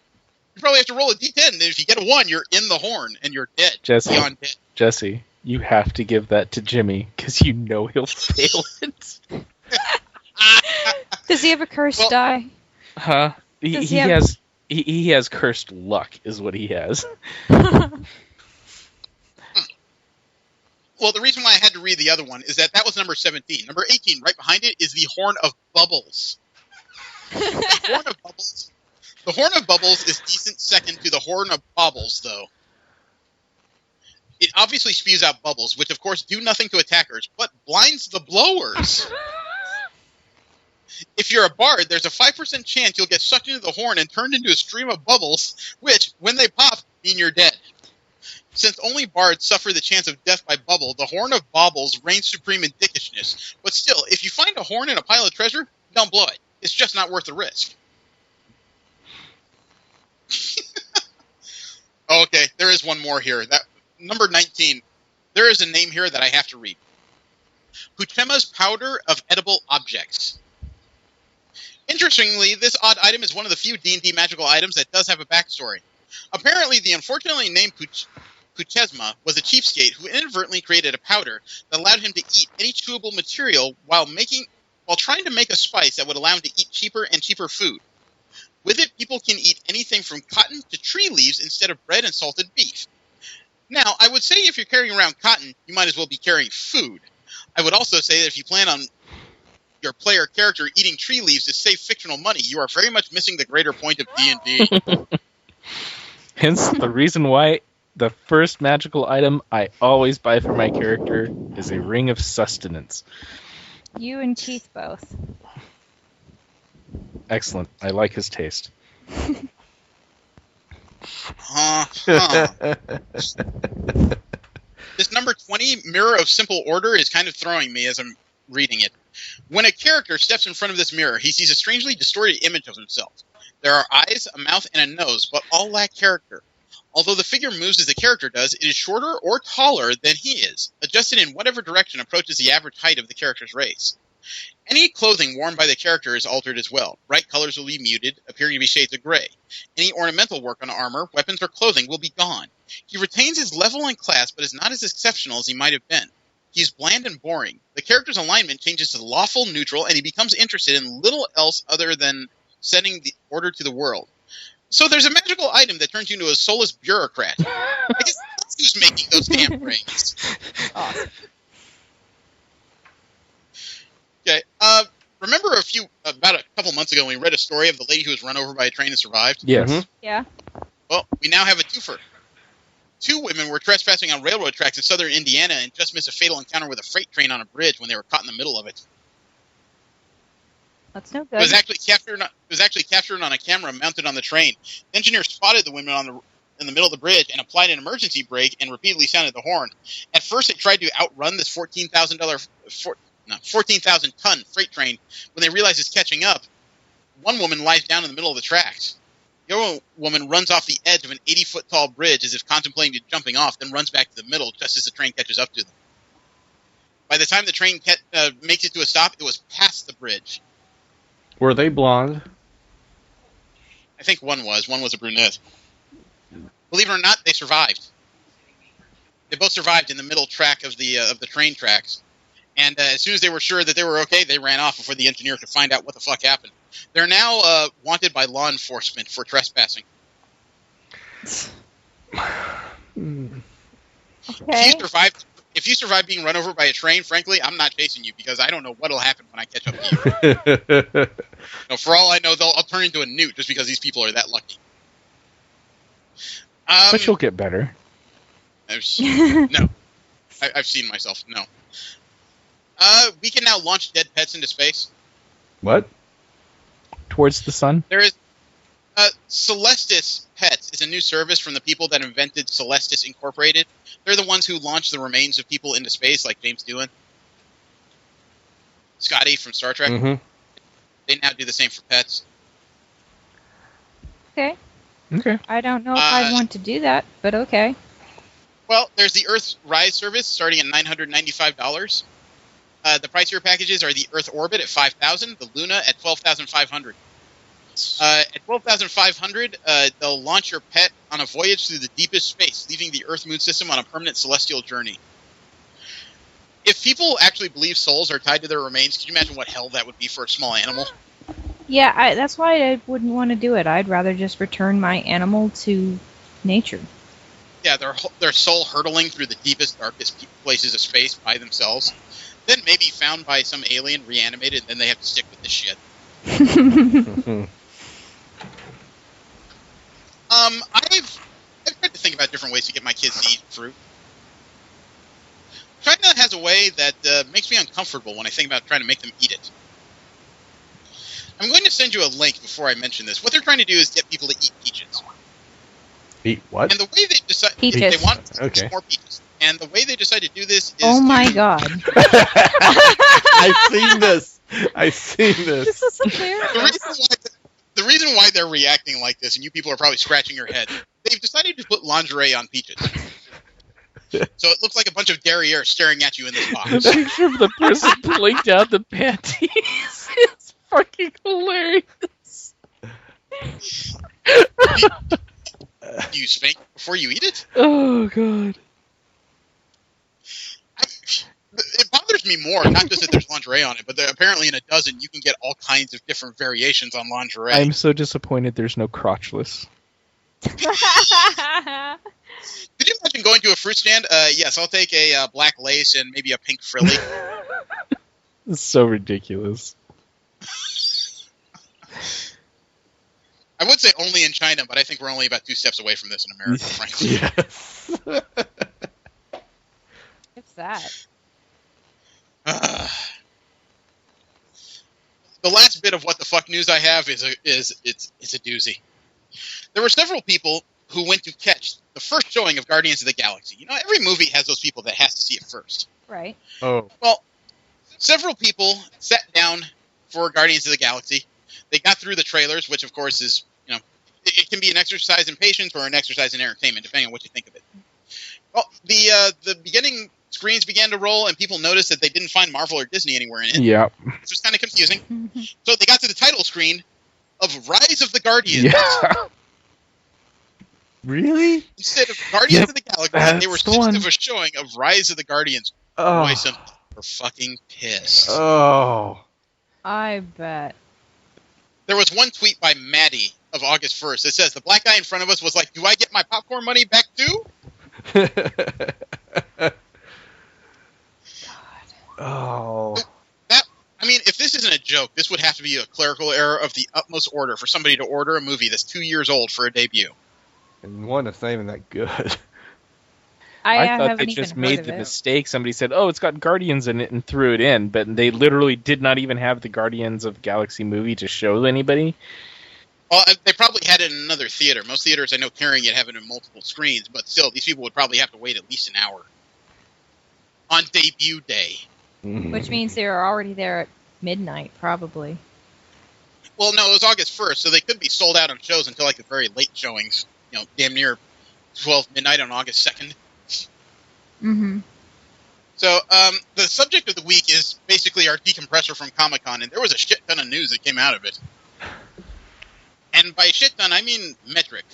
You probably have to roll a d10, and if you get a 1, you're in the horn, and you're dead. Jesse, beyond dead. Jesse, you have to give that to Jimmy, because you know he'll fail it. Does he have a cursed die? Huh? He has cursed luck, is what he has. Well, the reason why I had to read the other one is that was number 17. Number 18, right behind it, is the Horn of Bubbles. The Horn of Bubbles is decent second to the Horn of Baubles, though. It obviously spews out bubbles, which of course do nothing to attackers, but blinds the blowers. If you're a bard, there's a 5% chance you'll get sucked into the horn and turned into a stream of bubbles, which, when they pop, mean you're dead. Since only bards suffer the chance of death by bubble, the Horn of Baubles reigns supreme in dickishness. But still, if you find a horn in a pile of treasure, don't blow it. It's just not worth the risk. Okay, there is one more here. Number 19. There is a name here that I have to read. Huchema's Powder of Edible Objects. Interestingly, this odd item is one of the few D&D magical items that does have a backstory. Apparently, the unfortunately named Huchema was a cheapskate who inadvertently created a powder that allowed him to eat any chewable material while trying to make a spice that would allow him to eat cheaper and cheaper food. With it, people can eat anything from cotton to tree leaves instead of bread and salted beef. Now, I would say if you're carrying around cotton, you might as well be carrying food. I would also say that if you plan on your player character eating tree leaves to save fictional money, you are very much missing the greater point of D&D. Hence the reason why the first magical item I always buy for my character is a ring of sustenance. You and Keith both. Excellent. I like his taste. This number 20, Mirror of Simple Order, is kind of throwing me as I'm reading it. When a character steps in front of this mirror, he sees a strangely distorted image of himself. There are eyes, a mouth, and a nose, but all lack character. Although the figure moves as the character does, it is shorter or taller than he is, adjusted in whatever direction approaches the average height of the character's race. Any clothing worn by the character is altered as well. Bright colors will be muted, appearing to be shades of gray. Any ornamental work on armor, weapons, or clothing will be gone. He retains his level and class, but is not as exceptional as he might have been. He's bland and boring. The character's alignment changes to lawful, neutral, and he becomes interested in little else other than setting the order to the world. So there's a magical item that turns you into a soulless bureaucrat. I guess that's who's making those damn rings. Awesome. Okay, remember about a couple months ago, we read a story of the lady who was run over by a train and survived? Yes. Mm-hmm. Yeah. Well, we now have a twofer. 2 women were trespassing on railroad tracks in southern Indiana and just missed a fatal encounter with a freight train on a bridge when they were caught in the middle of it. That's no It good. was actually captured on a camera mounted on the train. The engineer spotted the women in the middle of the bridge and applied an emergency brake and repeatedly sounded the horn. At first, it tried to outrun this 14,000-ton freight train. When they realized it's catching up, one woman lies down in the middle of the tracks. The other woman runs off the edge of an 80-foot-tall bridge as if contemplating jumping off, then runs back to the middle just as the train catches up to them. By the time the train makes it to a stop, it was past the bridge. Were they blonde? I think one was a brunette. Believe it or not, they survived. They both survived in the middle track of the train tracks. And as soon as they were sure that they were okay, they ran off before the engineer could find out what the fuck happened. They're now wanted by law enforcement for trespassing. Okay. If you survive being run over by a train, frankly, I'm not chasing you because I don't know what'll happen when I catch up to you. No, for all I know, I'll turn into a newt just because these people are that lucky. But you'll get better. I've seen myself. No. We can now launch dead pets into space. What? Towards the sun? There is Celestis Pets is a new service from the people that invented Celestis Incorporated. They're the ones who launched the remains of people into space, like James Doohan. Scotty from Star Trek. Mm-hmm. They now do the same for pets. Okay. Okay. I don't know if I'd want to do that, but okay. Well, there's the Earth Rise service starting at $995. The pricier packages are the Earth Orbit at $5,000, the Luna at $12,500. At 12,500, they'll launch your pet on a voyage through the deepest space, leaving the Earth-Moon system on a permanent celestial journey. If people actually believe souls are tied to their remains, can you imagine what hell that would be for a small animal? Yeah, that's why I wouldn't want to do it. I'd rather just return my animal to nature. Yeah, their soul hurtling through the deepest, darkest places of space by themselves, then maybe found by some alien, reanimated, and then they have to stick with this shit. I've tried to think about different ways to get my kids to eat fruit. China has a way that makes me uncomfortable when I think about trying to make them eat it. I'm going to send you a link before I mention this. What they're trying to do is get people to eat peaches. Eat what? And the way they decide, peaches. They want to eat Okay. more peaches. And the way they decide to do this is... Oh my god. I've seen this. This is hilarious. The reason why they're reacting like this, and you people are probably scratching your head, they've decided to put lingerie on peaches. So it looks like a bunch of derriere staring at you in this box. The picture of the person pulling down the panties is fucking hilarious. Do you spank before you eat it? Oh, God. It bothers me more, not just that there's lingerie on it, but that apparently in a dozen you can get all kinds of different variations on lingerie. I'm so disappointed there's no crotchless. Could you imagine going to a fruit stand? Yes, I'll take a black lace and maybe a pink frilly. It's so ridiculous. I would say only in China, but I think we're only about 2 steps away from this in America, frankly. Yes. What's that? The last bit of what the fuck news I have is a doozy. There were several people who went to catch the first showing of Guardians of the Galaxy. You know, every movie has those people that has to see it first. Right. Oh. Well, several people sat down for Guardians of the Galaxy. They got through the trailers, which of course is, you know, it can be an exercise in patience or an exercise in entertainment, depending on what you think of it. Well, the beginning screens began to roll, and people noticed that they didn't find Marvel or Disney anywhere in it. Yeah. This was kind of confusing. So they got to the title screen of Rise of the Guardians. Yeah. Really? Instead of Guardians of the Galaxy, they were the one. of a showing of Rise of the Guardians. Oh. Boy, some people were fucking pissed. Oh. I bet. There was one tweet by Maddie of August 1st that says, the black guy in front of us was like, do I get my popcorn money back too? Oh. I mean, if this isn't a joke, this would have to be a clerical error of the utmost order for somebody to order a movie that's 2 years old for a debut. And one that's not even that good. I thought haven't they just even made heard the of it. mistake. Somebody said, oh, it's got Guardians in it and threw it in, but they literally did not even have the Guardians of the Galaxy movie to show anybody. Well, they probably had it in another theater. Most theaters I know carrying it have it in multiple screens, but still, these people would probably have to wait at least an hour on debut day. Which means they were already there at midnight, probably. Well, no, it was August 1st, so they could be sold out on shows until like the very late showings. You know, damn near 12 midnight on August 2nd. Mm-hmm. So, the subject of the week is basically our decompressor from Comic-Con, and there was a shit ton of news that came out of it. And by shit ton, I mean metric.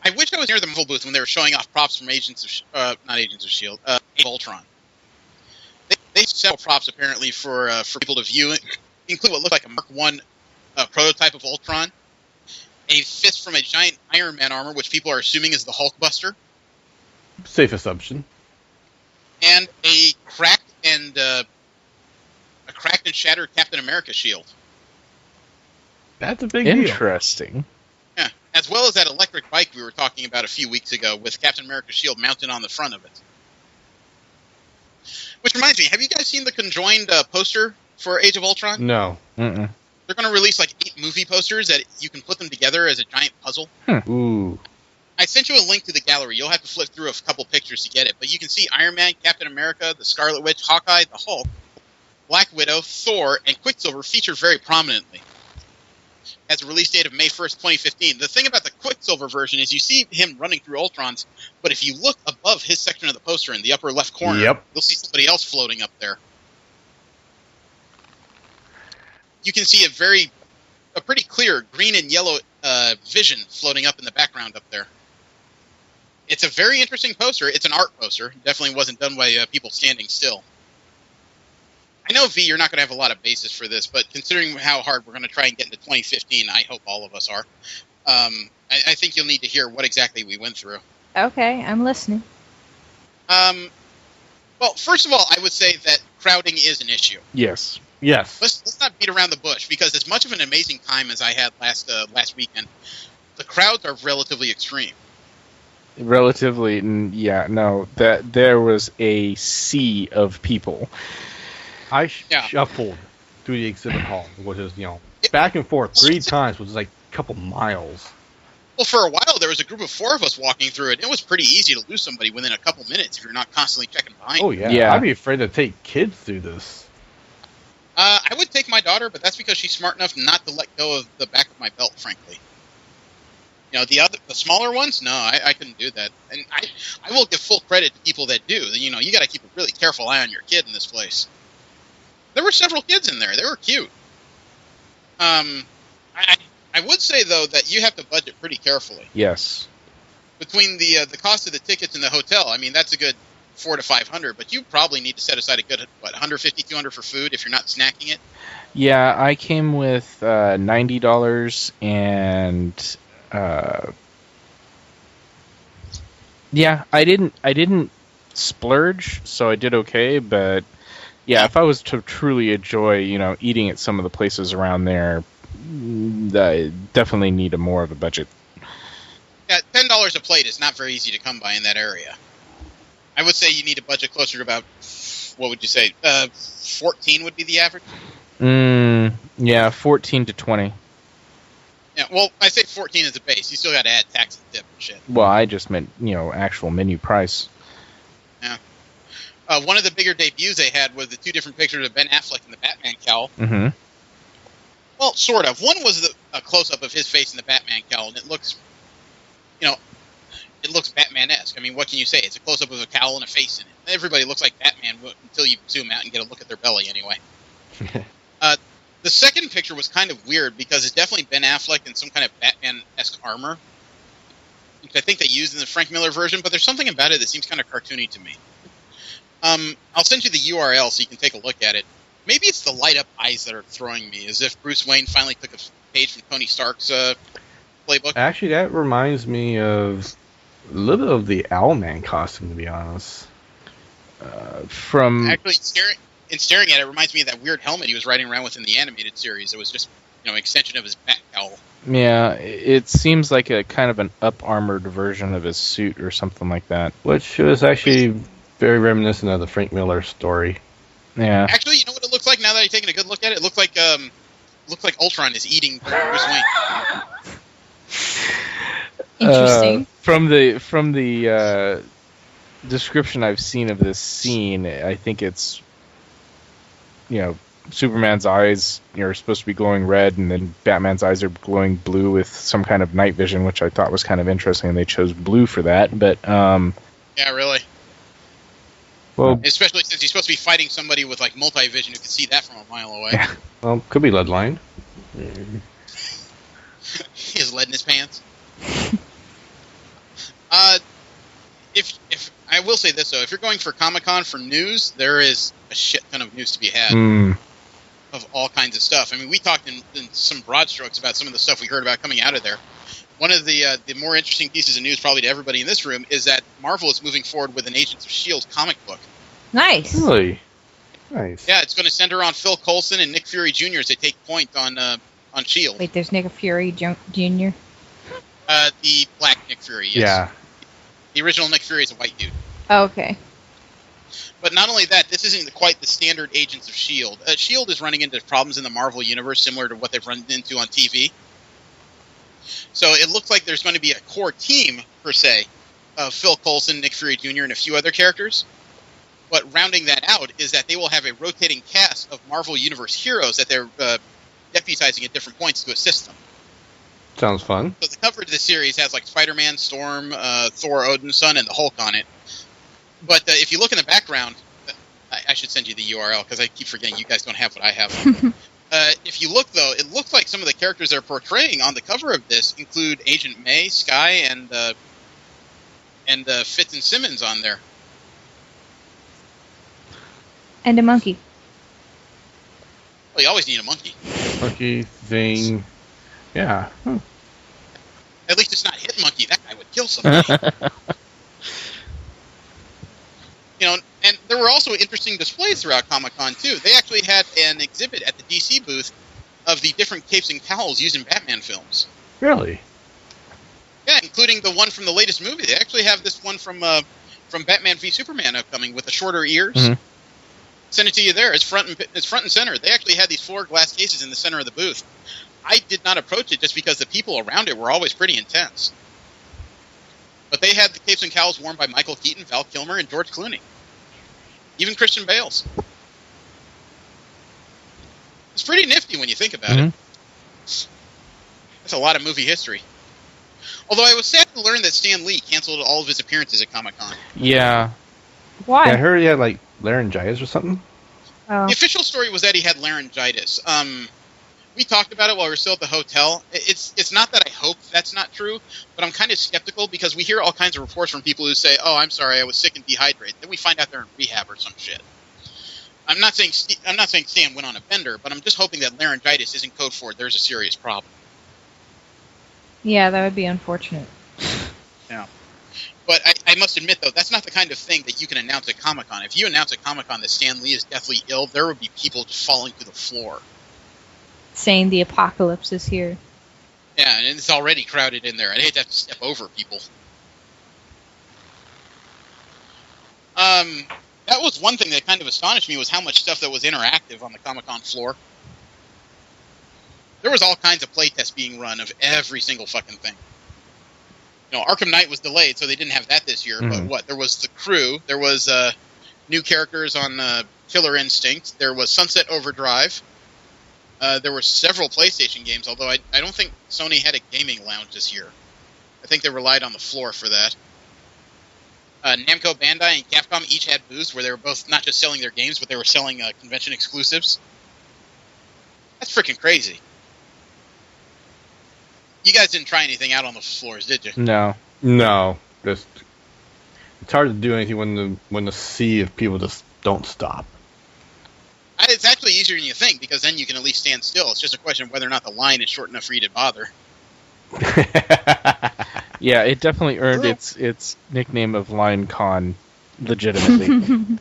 I wish I was near the Marvel booth when they were showing off props from not Agents of S.H.I.E.L.D., Age of Ultron. They sell props, apparently, for people to view, include what looked like a Mark I prototype of Ultron, a fist from a giant Iron Man armor, which people are assuming is the Hulkbuster, Safe assumption. and a cracked and shattered Captain America shield. That's a big deal. Interesting. Yeah, as well as that electric bike we were talking about a few weeks ago with Captain America's shield mounted on the front of it. Which reminds me, have you guys seen the conjoined poster for Age of Ultron? No. Mm-mm. They're going to release like 8 movie posters that you can put them together as a giant puzzle. Ooh. I sent you a link to the gallery. You'll have to flip through a couple pictures to get it. But you can see Iron Man, Captain America, the Scarlet Witch, Hawkeye, the Hulk, Black Widow, Thor, and Quicksilver featured very prominently. Has a release date of May 1st, 2015. The thing about the Quicksilver version is you see him running through Ultrons, but if you look above his section of the poster in the upper left corner, Yep. you'll see somebody else floating up there. you can see a pretty clear green and yellow vision floating up in the background up there. It's a very interesting poster. It's an art poster. Definitely wasn't done by people standing still. I know, V, you're not going to have a lot of basis for this, but considering how hard we're going to try and get into 2015, I hope all of us are. I think you'll need to hear what exactly we went through. Okay, I'm listening. Well, first of all, I would say that crowding is an issue. Yes. Yes. Let's not beat around the bush, because as much of an amazing time as I had last weekend, the crowds are relatively extreme. Relatively, yeah, no, that there was a sea of people. I shuffled through the exhibit hall, which is, back and forth 3 times, which is like a couple miles. Well, for a while, there was a group of 4 of us walking through it. It was pretty easy to lose somebody within a couple minutes if you're not constantly checking behind. Oh, yeah. I'd be afraid to take kids through this. I would take my daughter, but that's because she's smart enough not to let go of the back of my belt, frankly. The smaller ones, no, I couldn't do that. And I will give full credit to people that do. You got to keep a really careful eye on your kid in this place. There were several kids in there. They were cute. I would say, though, that you have to budget pretty carefully. Yes. Between the cost of the tickets and the hotel, I mean, that's a good $400 to $500, but you probably need to set aside a good, $150, $200 for food if you're not snacking it. Yeah, I came with $90 and yeah, I didn't splurge, so I did okay, but yeah, if I was to truly enjoy, eating at some of the places around there, I definitely need more of a budget. Yeah, $10 a plate is not very easy to come by in that area. I would say you need a budget closer to about, what would you say, 14 would be the average? Yeah, 14 to 20. Yeah, well, I say 14 as a base. You still got to add tax and tip and shit. Well, I just meant, actual menu price. Yeah. One of the bigger debuts they had was the 2 different pictures of Ben Affleck in the Batman cowl. Mm-hmm. Well, sort of. One was a close-up of his face in the Batman cowl, and it looks, it looks Batman-esque. I mean, what can you say? It's a close-up of a cowl and a face in it. Everybody looks like Batman until you zoom out and get a look at their belly, anyway. The second picture was kind of weird because it's definitely Ben Affleck in some kind of Batman-esque armor, which I think they used in the Frank Miller version, but there's something about it that seems kind of cartoony to me. I'll send you the URL so you can take a look at it. Maybe it's the light-up eyes that are throwing me, as if Bruce Wayne finally took a page from Tony Stark's playbook. Actually, that reminds me of a little bit of the Owlman costume, to be honest. Actually, staring at it reminds me of that weird helmet he was riding around with in the animated series. It was just, an extension of his bat cowl. Yeah, it seems like a kind of an up-armored version of his suit or something like that. Which was actually very reminiscent of the Frank Miller story. Yeah. Actually, you know what it looks like now that I'm taking a good look at it? It looks like Ultron is eating Bruce Wayne. Interesting. From the description I've seen of this scene, I think it's Superman's eyes are supposed to be glowing red, and then Batman's eyes are glowing blue with some kind of night vision, which I thought was kind of interesting, and they chose blue for that. But yeah, really. Well, especially since he's supposed to be fighting somebody with multi-vision who can see that from a mile away. Yeah. Well, could be lead line. He has lead in his pants. If I will say this though, if you're going for Comic-Con for news, there is a shit ton of news to be had of all kinds of stuff. I mean, we talked in some broad strokes about some of the stuff we heard about coming out of there. One of the more interesting pieces of news, probably to everybody in this room, is that Marvel is moving forward with an Agents of S.H.I.E.L.D. comic book. Nice. Really? Nice. Yeah, it's going to center on Phil Coulson and Nick Fury Jr. as they take point on S.H.I.E.L.D. Wait, there's Nick Fury Jr.? The black Nick Fury, yes. Yeah. The original Nick Fury is a white dude. Oh, okay. But not only that, this isn't quite the standard Agents of S.H.I.E.L.D. S.H.I.E.L.D. is running into problems in the Marvel Universe similar to what they've run into on TV. So it looks like there's going to be a core team, per se, of Phil Coulson, Nick Fury Jr., and a few other characters. But rounding that out is that they will have a rotating cast of Marvel Universe heroes that they're deputizing at different points to assist them. Sounds fun. So the cover of the series has Spider-Man, Storm, Thor, Odin's son, and the Hulk on it. But if you look in the background, I should send you the URL because I keep forgetting you guys don't have what I have. if you look, though, it looks like some of the characters they're portraying on the cover of this include Agent May, Skye, and Fitz and Simmons on there. And a monkey. Well, you always need a monkey. Monkey thing. Yeah. At least it's not Hit Monkey. That guy would kill somebody. And there were also interesting displays throughout Comic-Con, too. They actually had an exhibit at the DC booth of the different capes and cowls used in Batman films. Really? Yeah, including the one from the latest movie. They actually have this one from Batman v Superman upcoming with the shorter ears. Mm-hmm. Send it to you there. It's front and center. They actually had these 4 glass cases in the center of the booth. I did not approach it just because the people around it were always pretty intense. But they had the capes and cowls worn by Michael Keaton, Val Kilmer, and George Clooney. Even Christian Bale's. It's pretty nifty when you think about it. That's a lot of movie history. Although I was sad to learn that Stan Lee canceled all of his appearances at Comic-Con. Yeah. Why? Yeah, I heard he had, like, laryngitis or something. Oh. The official story was that he had laryngitis. We talked about it while we were still at the hotel. It's not that I hope that's not true, but I'm kind of skeptical because we hear all kinds of reports from people who say, "Oh, I'm sorry, I was sick and dehydrated." Then we find out they're in rehab or some shit. I'm not saying Stan went on a bender, but I'm just hoping that laryngitis isn't code for there's a serious problem. Yeah, that would be unfortunate. Yeah. But I must admit, though, that's not the kind of thing that you can announce at Comic-Con. If you announce at Comic-Con that Stan Lee is deathly ill, there would be people just falling to the floor. Saying the apocalypse is here. Yeah, and it's already crowded in there. I'd hate to have to step over people. That was one thing that kind of astonished me was how much stuff that was interactive on the Comic-Con floor. There was all kinds of playtests being run of every single fucking thing. Arkham Knight was delayed, so they didn't have that this year. But what? There was The Crew. There was new characters on Killer Instinct. There was Sunset Overdrive. There were several PlayStation games, although I don't think Sony had a gaming lounge this year. I think they relied on the floor for that. Namco Bandai and Capcom each had booths where they were both not just selling their games, but they were selling convention exclusives. That's freaking crazy. You guys didn't try anything out on the floors, did you? No. It's hard to do anything when the sea of people just don't stop. It's actually easier than you think, because then you can at least stand still. It's just a question of whether or not the line is short enough for you to bother. Yeah, it definitely earned its nickname of Lion Con legitimately.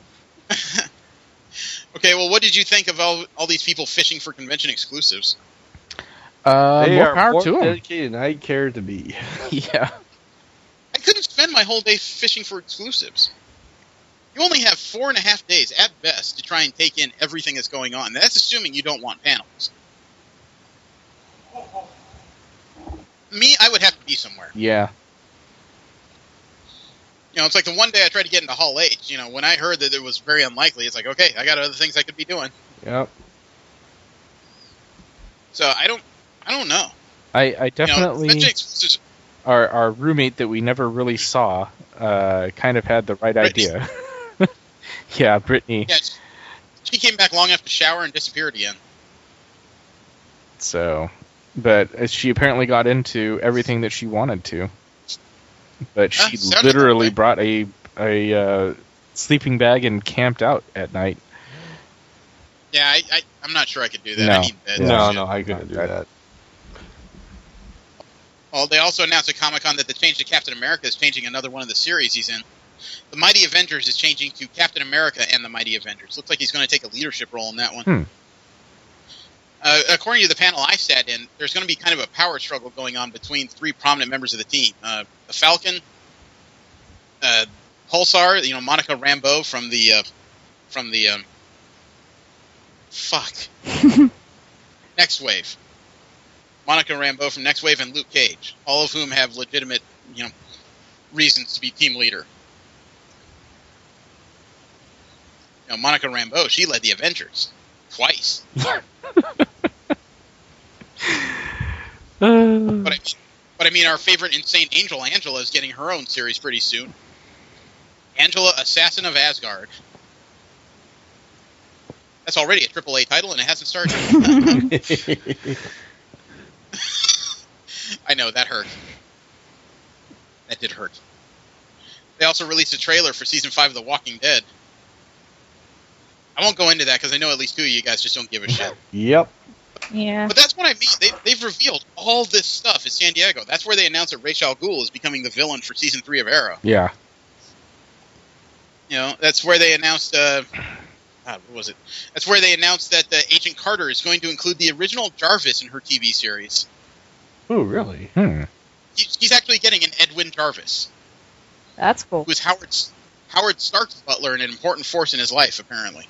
Okay, well, what did you think of all these people fishing for convention exclusives? They more are power more to them. dedicated than I care to be. Yeah. I couldn't spend my whole day fishing for exclusives. You only have 4.5 days at best to try and take in everything that's going on. That's assuming you don't want panels. Me, I would have to be somewhere. Yeah. It's like the one day I tried to get into Hall H. When I heard that it was very unlikely, it's like, okay, I got other things I could be doing. Yep. So I don't know. I definitely... Our roommate that we never really saw kind of had the right idea. Yeah, Brittany. Yeah, she came back long enough to shower and disappeared again. So, but she apparently got into everything that she wanted to. But she literally brought a sleeping bag and camped out at night. Yeah, I'm not sure I could do that. No. I need bed. No, I couldn't do that. Well, they also announced at Comic-Con that the change to Captain America is changing another one of the series he's in. The Mighty Avengers is changing to Captain America and the Mighty Avengers. Looks like he's going to take a leadership role in that one. According to the panel I sat in, there's going to be kind of a power struggle going on between 3 prominent members of the team. The Falcon, Pulsar, Monica Rambeau from the Next Wave. Monica Rambeau from Next Wave and Luke Cage, all of whom have legitimate, reasons to be team leader. Monica Rambeau, she led the Avengers twice. But I mean, our favorite insane angel, Angela, is getting her own series pretty soon. Angela, Assassin of Asgard. That's already a AAA title, and it hasn't started. I know, that hurt. That did hurt. They also released a trailer for Season 5 of The Walking Dead. I won't go into that because I know at least two of you guys just don't give a shit. Yep. Yeah. But that's what I mean. They've revealed all this stuff at San Diego. That's where they announced that Ra's al Ghul is becoming the villain for Season 3 of Arrow. Yeah. You know, that's where they announced... what was it? That's where they announced that Agent Carter is going to include the original Jarvis in her TV series. Oh, really? He's actually getting an Edwin Jarvis. That's cool. Who's Howard Stark's butler and an important force in his life, apparently.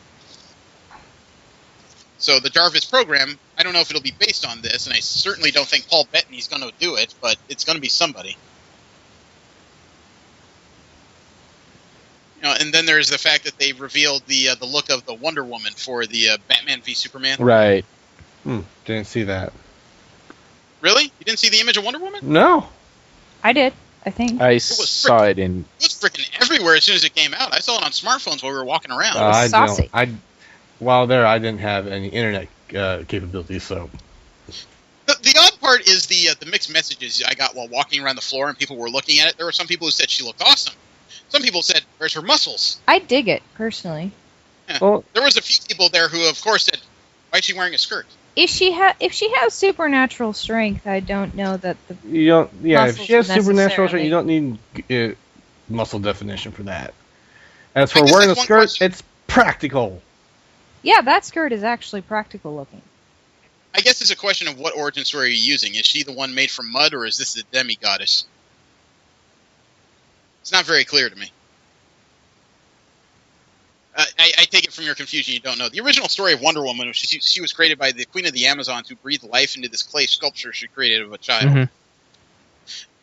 So the Jarvis program, I don't know if it'll be based on this, and I certainly don't think Paul Bettany's going to do it, but it's going to be somebody. You know, and then there's the fact that they revealed the look of the Wonder Woman for the Batman v Superman. Right. Didn't see that. Really? You didn't see the image of Wonder Woman? No. I did, I think. I saw it in... It was freaking everywhere as soon as it came out. I saw it on smartphones while we were walking around. It was saucy. While there, I didn't have any internet capabilities, so... The odd part is the mixed messages I got while walking around the floor and people were looking at it. There were some people who said she looked awesome. Some people said, where's her muscles? I dig it, personally. Yeah. Well, there was a few people there who, of course, said, why is she wearing a skirt? If she has supernatural strength, I don't know that the if she has supernatural strength, necessarily- you don't need muscle definition for that. As for wearing a skirt, it's practical. Yeah, that skirt is actually practical looking. I guess it's a question of what origin story are you using. Is she the one made from mud, or is this the demi-goddess? It's not very clear to me. I take it from your confusion you don't know. The original story of Wonder Woman, she was created by the Queen of the Amazons, who breathed life into this clay sculpture she created of a child.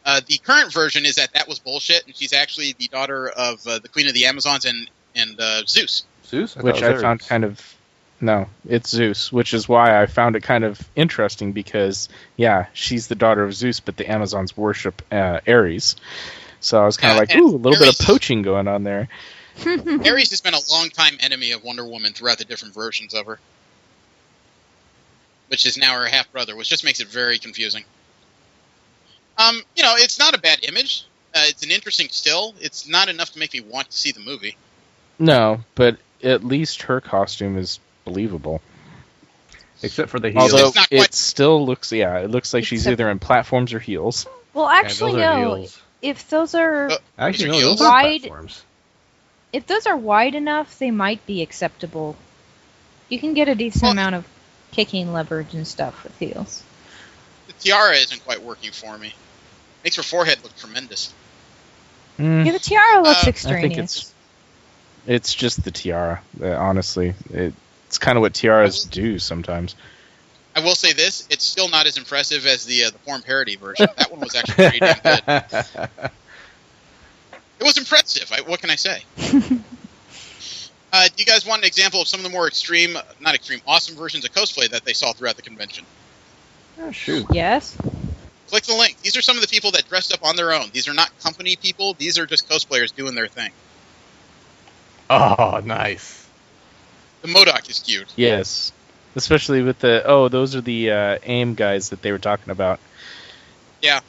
The current version is that was bullshit, and she's actually the daughter of the Queen of the Amazons and Zeus. Zeus? Which I found kind of... No, it's Zeus, which is why I found it kind of interesting, because, yeah, she's the daughter of Zeus, but the Amazons worship Ares. So I was kind of like, ooh, a little bit of poaching going on there. Ares has been a long-time enemy of Wonder Woman throughout the different versions of her. Which is now her half-brother, which just makes it very confusing. You know, it's not a bad image. It's an interesting still. It's not enough to make me want to see the movie. No, but at least her costume is believable. Except for the heels. Although it still looks, it looks like she's either in platforms or heels. Well, actually, no. If those are those are wide, platforms. If those are wide enough, they might be acceptable. You can get a decent amount of kicking leverage and stuff with heels. The tiara isn't quite working for me. Makes her forehead look tremendous. Yeah, the tiara looks I extraneous. think it's just the tiara, honestly. It's kind of what tiaras do sometimes. I will say this, it's still not as impressive as the porn parody version. That one was actually pretty damn good. It was impressive. What can I say? Do you guys want an example of some of the more awesome versions of cosplay that they saw throughout the convention? Oh, shoot. Yes. Click the link. These are some of the people that dressed up on their own. These are not company people. These are just cosplayers doing their thing. Oh, nice. The MODOK is cute. Yes. Especially with those are the AIM guys that they were talking about. Yeah.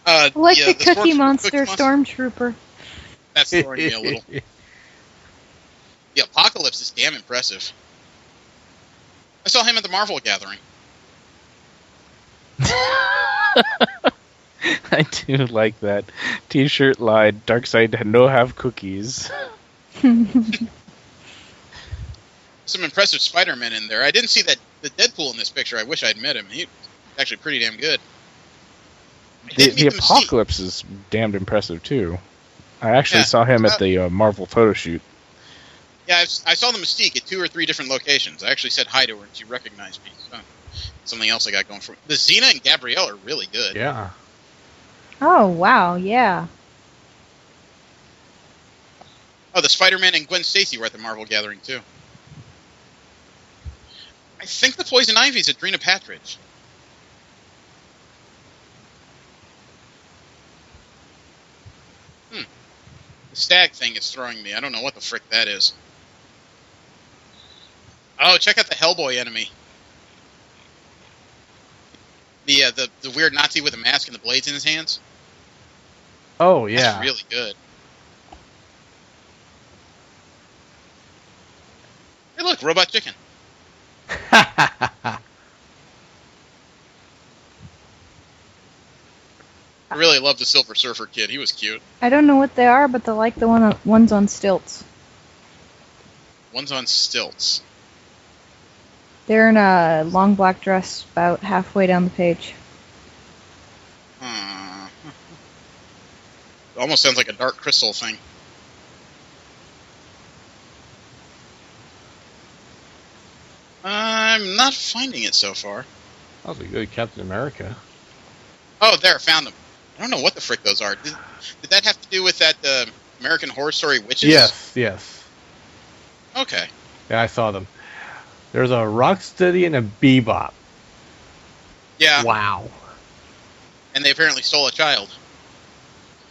The Cookie Monster Stormtrooper. That's throwing me a little. The Apocalypse is damn impressive. I saw him at the Marvel Gathering. I do like that. T-shirt lied, Darkseid had no have cookies. Some impressive Spider-Man in there. I didn't see the Deadpool in this picture. I wish I'd met him. He's actually pretty damn good. The Apocalypse is damned impressive, too. I actually saw him at the Marvel photo shoot. Yeah, I saw the Mystique at 2 or 3 different locations. I actually said hi to her, and she recognized me. So, something else I got going for me. The Xena and Gabrielle are really good. Yeah. Oh, wow, yeah. Oh, the Spider-Man and Gwen Stacy were at the Marvel Gathering, too. I think the Poison Ivy's Adrena Patridge. The stag thing is throwing me. I don't know what the frick that is. Oh, check out the Hellboy enemy. The weird Nazi with a mask and the blades in his hands. Oh yeah, that's really good. Hey, look, Robot Chicken. I really love the Silver Surfer kid. He was cute. I don't know what they are, but they're like the ones on stilts. One's on stilts. They're in a long black dress about halfway down the page. It almost sounds like a Dark Crystal thing. I'm not finding it so far. That was a good Captain America. Oh, there, found them. I don't know what the frick those are. Did that have to do with that American Horror Story Witches? Yes. Okay. Yeah, I saw them. There's a Rocksteady and a Bebop. Yeah. Wow. And they apparently stole a child.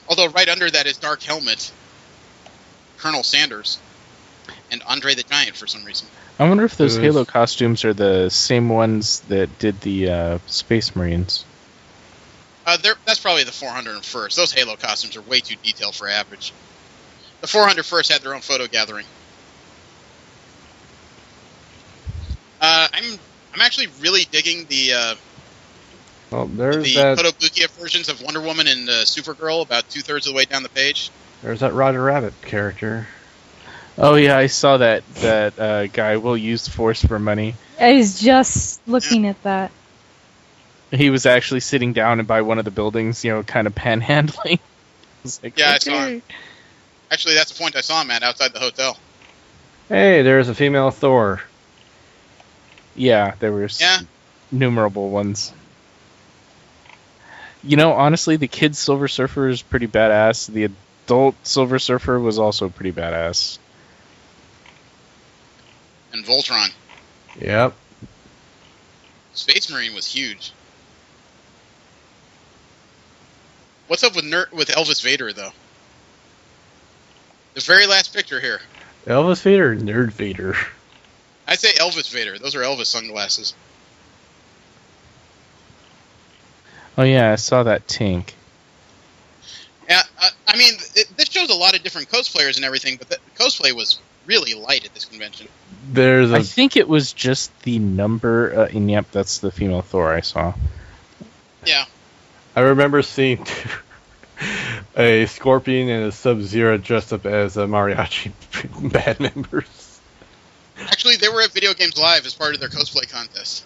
Although right under that is Dark Helmet, Colonel Sanders, and Andre the Giant for some reason. I wonder if those Halo costumes are the same ones that did the Space Marines. That's probably the 401st. Those Halo costumes are way too detailed for average. The 401st had their own photo gathering. I'm actually really digging the Kotobukiya versions of Wonder Woman and Supergirl about 2/3 of the way down the page. There's that Roger Rabbit character. Oh yeah, I saw that guy will use force for money. I was just looking at that. He was actually sitting down by one of the buildings, kind of panhandling. Like, yeah, okay. I saw him. Actually, that's the point I saw him at, outside the hotel. Hey, there's a female Thor. Yeah, there were innumerable ones. Honestly, the kid Silver Surfer is pretty badass. The adult Silver Surfer was also pretty badass. And Voltron. Yep. Space Marine was huge. What's up with Elvis Vader, though? The very last picture here. Elvis Vader, Nerd Vader. I say Elvis Vader. Those are Elvis sunglasses. Oh yeah, I saw that Tink. Yeah, I mean, this shows a lot of different cosplayers and everything, but the cosplay was really light at this convention. I think it was just the number, and yep, that's the female Thor I saw. Yeah. I remember seeing a Scorpion and a Sub-Zero dressed up as mariachi band members. Actually, they were at Video Games Live as part of their cosplay contest.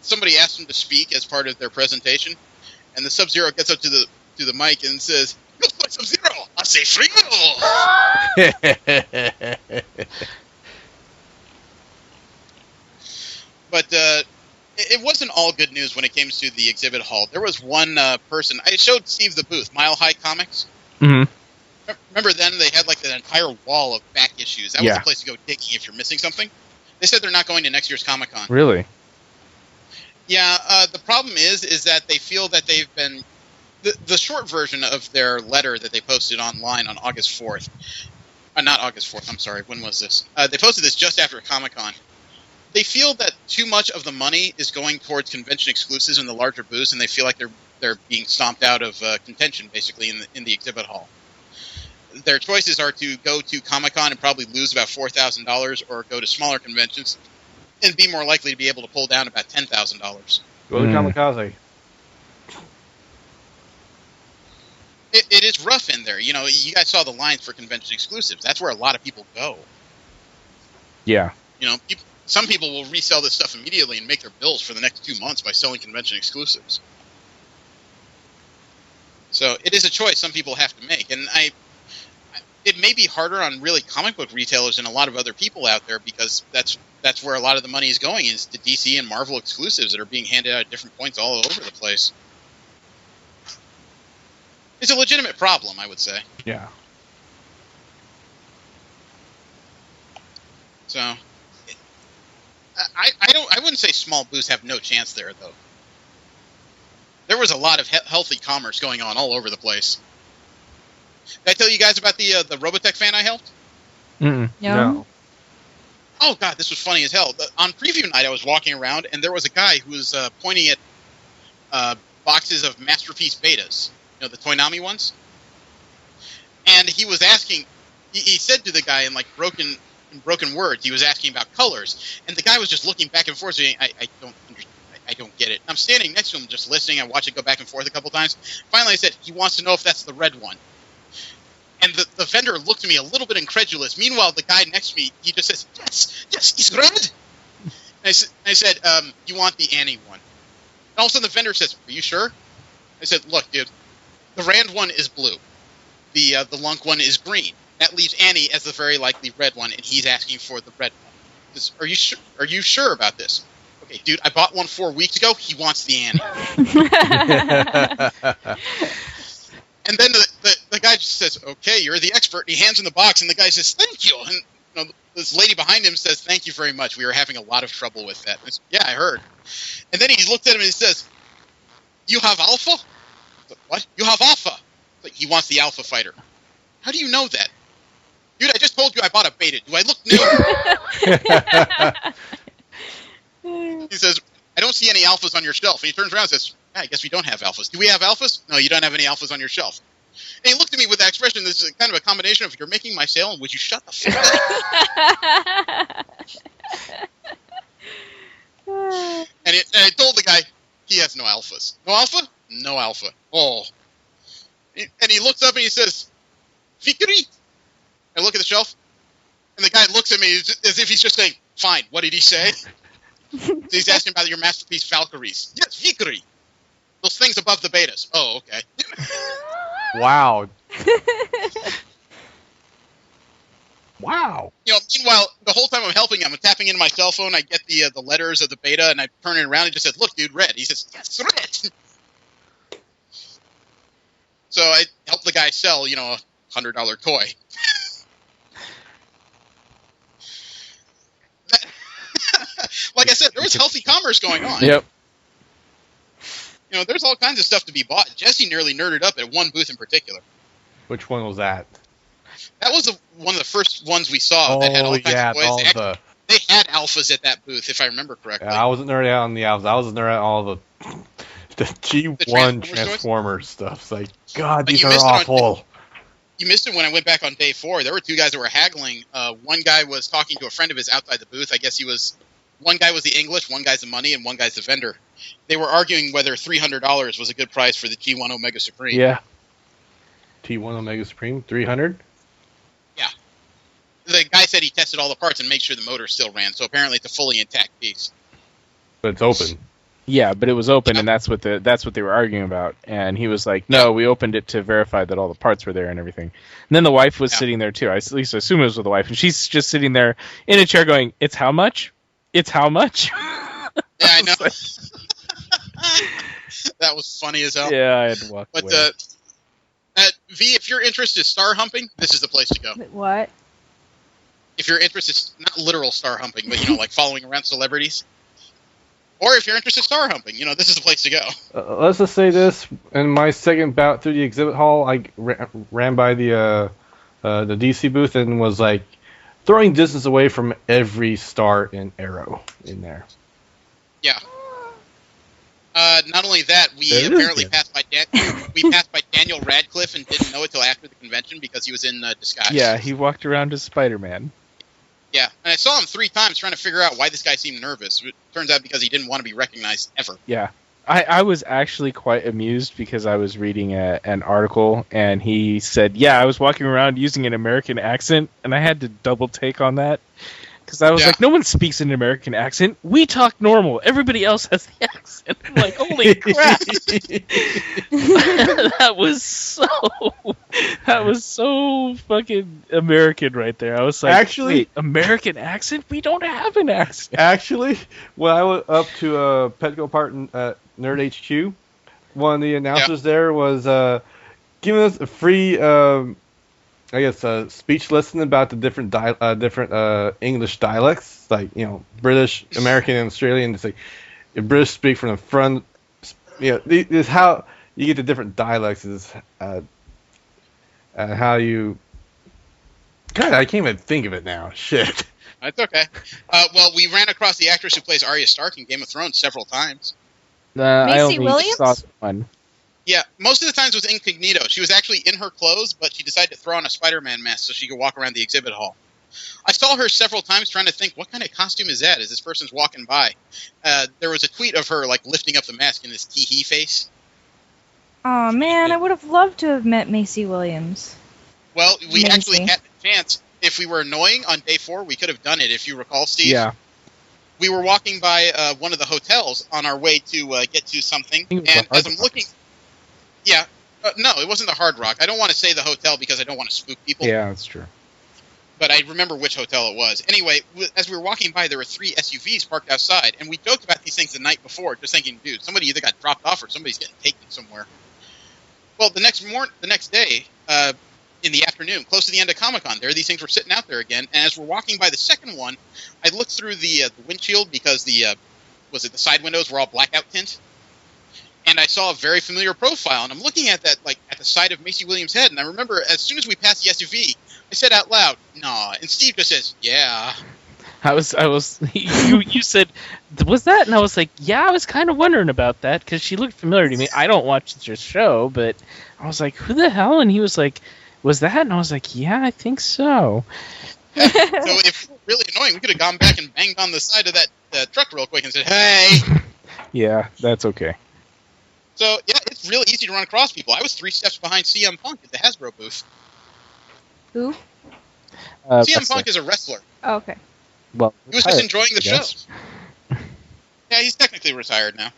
Somebody asked them to speak as part of their presentation, and the Sub-Zero gets up to the mic and says, "Yo soy Sub-Zero, hace frío!" But it wasn't all good news when it came to the exhibit hall. There was one person. I showed Steve the booth, Mile High Comics. Mm-hmm. Remember then they had like an entire wall of back issues. That was the place to go digging if you're missing something. They said they're not going to next year's Comic-Con. Really? Yeah. The problem is that they feel that they've been the short version of their letter that they posted online on August 4th. Not August 4th. I'm sorry. When was this? They posted this just after Comic-Con. They feel that too much of the money is going towards convention exclusives in the larger booths, and they feel like they're being stomped out of contention, basically, in the exhibit hall. Their choices are to go to Comic-Con and probably lose about $4,000, or go to smaller conventions and be more likely to be able to pull down about $10,000. Go to Kamikaze. It is rough in there. You guys saw the lines for convention exclusives. That's where a lot of people go. Yeah. Some people will resell this stuff immediately and make their bills for the next 2 months by selling convention exclusives. So it is a choice some people have to make. And it may be harder on really comic book retailers and a lot of other people out there, because that's where a lot of the money is going, is to DC and Marvel exclusives that are being handed out at different points all over the place. It's a legitimate problem, I would say. Yeah. So I wouldn't say small booths have no chance there, though. There was a lot of healthy commerce going on all over the place. Did I tell you guys about the Robotech fan I helped? Mm-mm. No. Oh god, this was funny as hell. On preview night, I was walking around, and there was a guy who was pointing at boxes of Masterpiece betas, the Toynami ones, and he was asking. He said to the guy in like broken words, he was asking about colors, and the guy was just looking back and forth saying, I don't understand. I don't get it. I'm standing next to him just listening. I watch it go back and forth a couple times. Finally, I said, he wants to know if that's the red one. And the vendor looked at me a little bit incredulous. Meanwhile, the guy next to me, he just says, yes, it's red. And I said, you want the Annie one. And all of a sudden the vendor says, are you sure? I said, look, dude, the Rand one is blue. The Lunk one is green. That leaves Annie as the very likely red one, and he's asking for the red one. Are you sure? Are you sure about this? Okay, dude, I bought one 4 weeks ago. He wants the Annie. And then the guy just says, okay, you're the expert. And he hands him the box, and the guy says, thank you. And this lady behind him says, thank you very much. We were having a lot of trouble with that. Said, yeah, I heard. And then he looked at him and he says, you have Alpha? Said, what? You have Alpha? Like, he wants the Alpha fighter. How do you know that? Dude, I just told you I bought a beta. Do I look new? He says, I don't see any alphas on your shelf. And he turns around and says, I guess we don't have alphas. Do we have alphas? No, you don't have any alphas on your shelf. And he looked at me with that expression. This is kind of a combination of, you're making my sale, and would you shut the fuck up? And I told the guy, he has no alphas. No alpha? No alpha. Oh. And he looks up and he says, Victory? I look at the shelf, and the guy looks at me as if he's just saying, fine, what did he say? So he's asking about your Masterpiece Valkyries. Yes, Victory. Those things above the betas. Oh, okay. Wow. Wow. Meanwhile, the whole time I'm helping him, I'm tapping into my cell phone, I get the letters of the beta, and I turn it around and just said, look, dude, red. He says, yes, red. So I helped the guy sell, a $100 toy. Like I said, there was healthy commerce going on. Yep. There's all kinds of stuff to be bought. Jesse nearly nerded up at one booth in particular. Which one was that? That was one of the first ones we saw that had all kinds of toys. They had alphas at that booth, if I remember correctly. Yeah, I wasn't nerding out on the alphas. I was nerding out all the G1 Transformer stuff. It's like, God, these are awful. You missed it when I went back on day 4. There were 2 guys that were haggling. One guy was talking to a friend of his outside the booth. I guess one guy was the English, one guy's the money, and one guy's the vendor. They were arguing whether $300 was a good price for the G1 Omega Supreme. Yeah. T1 Omega Supreme, 300? Yeah. The guy said he tested all the parts and made sure the motor still ran, so apparently it's a fully intact piece. But it's open. Yeah, but it was open, and that's what they were arguing about. And he was like, "No, we opened it to verify that all the parts were there and everything." And then the wife was sitting there too. I at least assume it was with the wife, and she's just sitting there in a chair, going, "It's how much? It's how much?" Yeah, I know. That was funny as hell. Yeah, I had to walk away. V, if your interest is star humping, this is the place to go. What? If your interest is not literal star humping, but like following around celebrities. Or if you're interested in star humping, this is the place to go. Let's just say this: in my second bout through the exhibit hall, I ran by the DC booth and was like throwing distance away from every star and arrow in there. Yeah. Not only that, we apparently passed by Daniel Radcliffe and didn't know it till after the convention because he was in disguise. Yeah, he walked around as Spider-Man. Yeah, and I saw him 3 times trying to figure out why this guy seemed nervous. It turns out because he didn't want to be recognized ever. Yeah. I was actually quite amused because I was reading an article, and he said, yeah, I was walking around using an American accent, and I had to double take on that. Because I was like, no one speaks an American accent. We talk normal. Everybody else has the accent. I'm like, holy crap. That was so fucking American right there. I was like, actually, wait, American accent? We don't have an accent. Actually, when I went up to Petco Part at Nerd HQ, one of the announcers there was giving us a free... speech lesson about the different English dialects, like British, American, and Australian. It's like if British speak from the front, this is how you get the different dialects. Is how you. God, I can't even think of it now. Shit. That's okay. Well, we ran across the actress who plays Arya Stark in Game of Thrones several times. I Macy only Williams? saw one. Yeah, most of the times it was incognito. She was actually in her clothes, but she decided to throw on a Spider-Man mask so she could walk around the exhibit hall. I saw her several times trying to think, what kind of costume is that as this person's walking by? There was a tweet of her like lifting up the mask in this tee-hee face. Oh man, I would have loved to have met Macy Williams. Well, we Macy. actually had the chance. If we were annoying on day 4, we could have done it, if you recall, Steve. Yeah. We were walking by one of the hotels on our way to get to something, and as I'm looking... Yeah. No, it wasn't the Hard Rock. I don't want to say the hotel because I don't want to spook people. Yeah, that's true. But I remember which hotel it was. Anyway, as we were walking by, there were 3 SUVs parked outside, and we joked about these things the night before, just thinking, dude, somebody either got dropped off or somebody's getting taken somewhere. Well, the next day, in the afternoon, close to the end of Comic-Con, these things were sitting out there again, and as we're walking by the second one, I looked through the windshield because the side windows were all blackout tint, and I saw a very familiar profile, and I'm looking at that, like, at the side of Macy Williams' head, and I remember as soon as we passed the SUV, I said out loud, "Nah," and Steve just says, "Yeah." I was. You said, was that? And I was like, yeah, I was kind of wondering about that because she looked familiar to me. I don't watch the show, but I was like, who the hell? And he was like, was that? And I was like, yeah, I think so. So if it were really annoying, we could have gone back and banged on the side of that truck real quick and said, "Hey." Yeah, that's okay. So yeah, it's really easy to run across people. I was 3 steps behind CM Punk at the Hasbro booth. Who? CM Punk is a wrestler. Oh, okay. Well, he was just enjoying the show. guess. Yeah, he's technically retired now,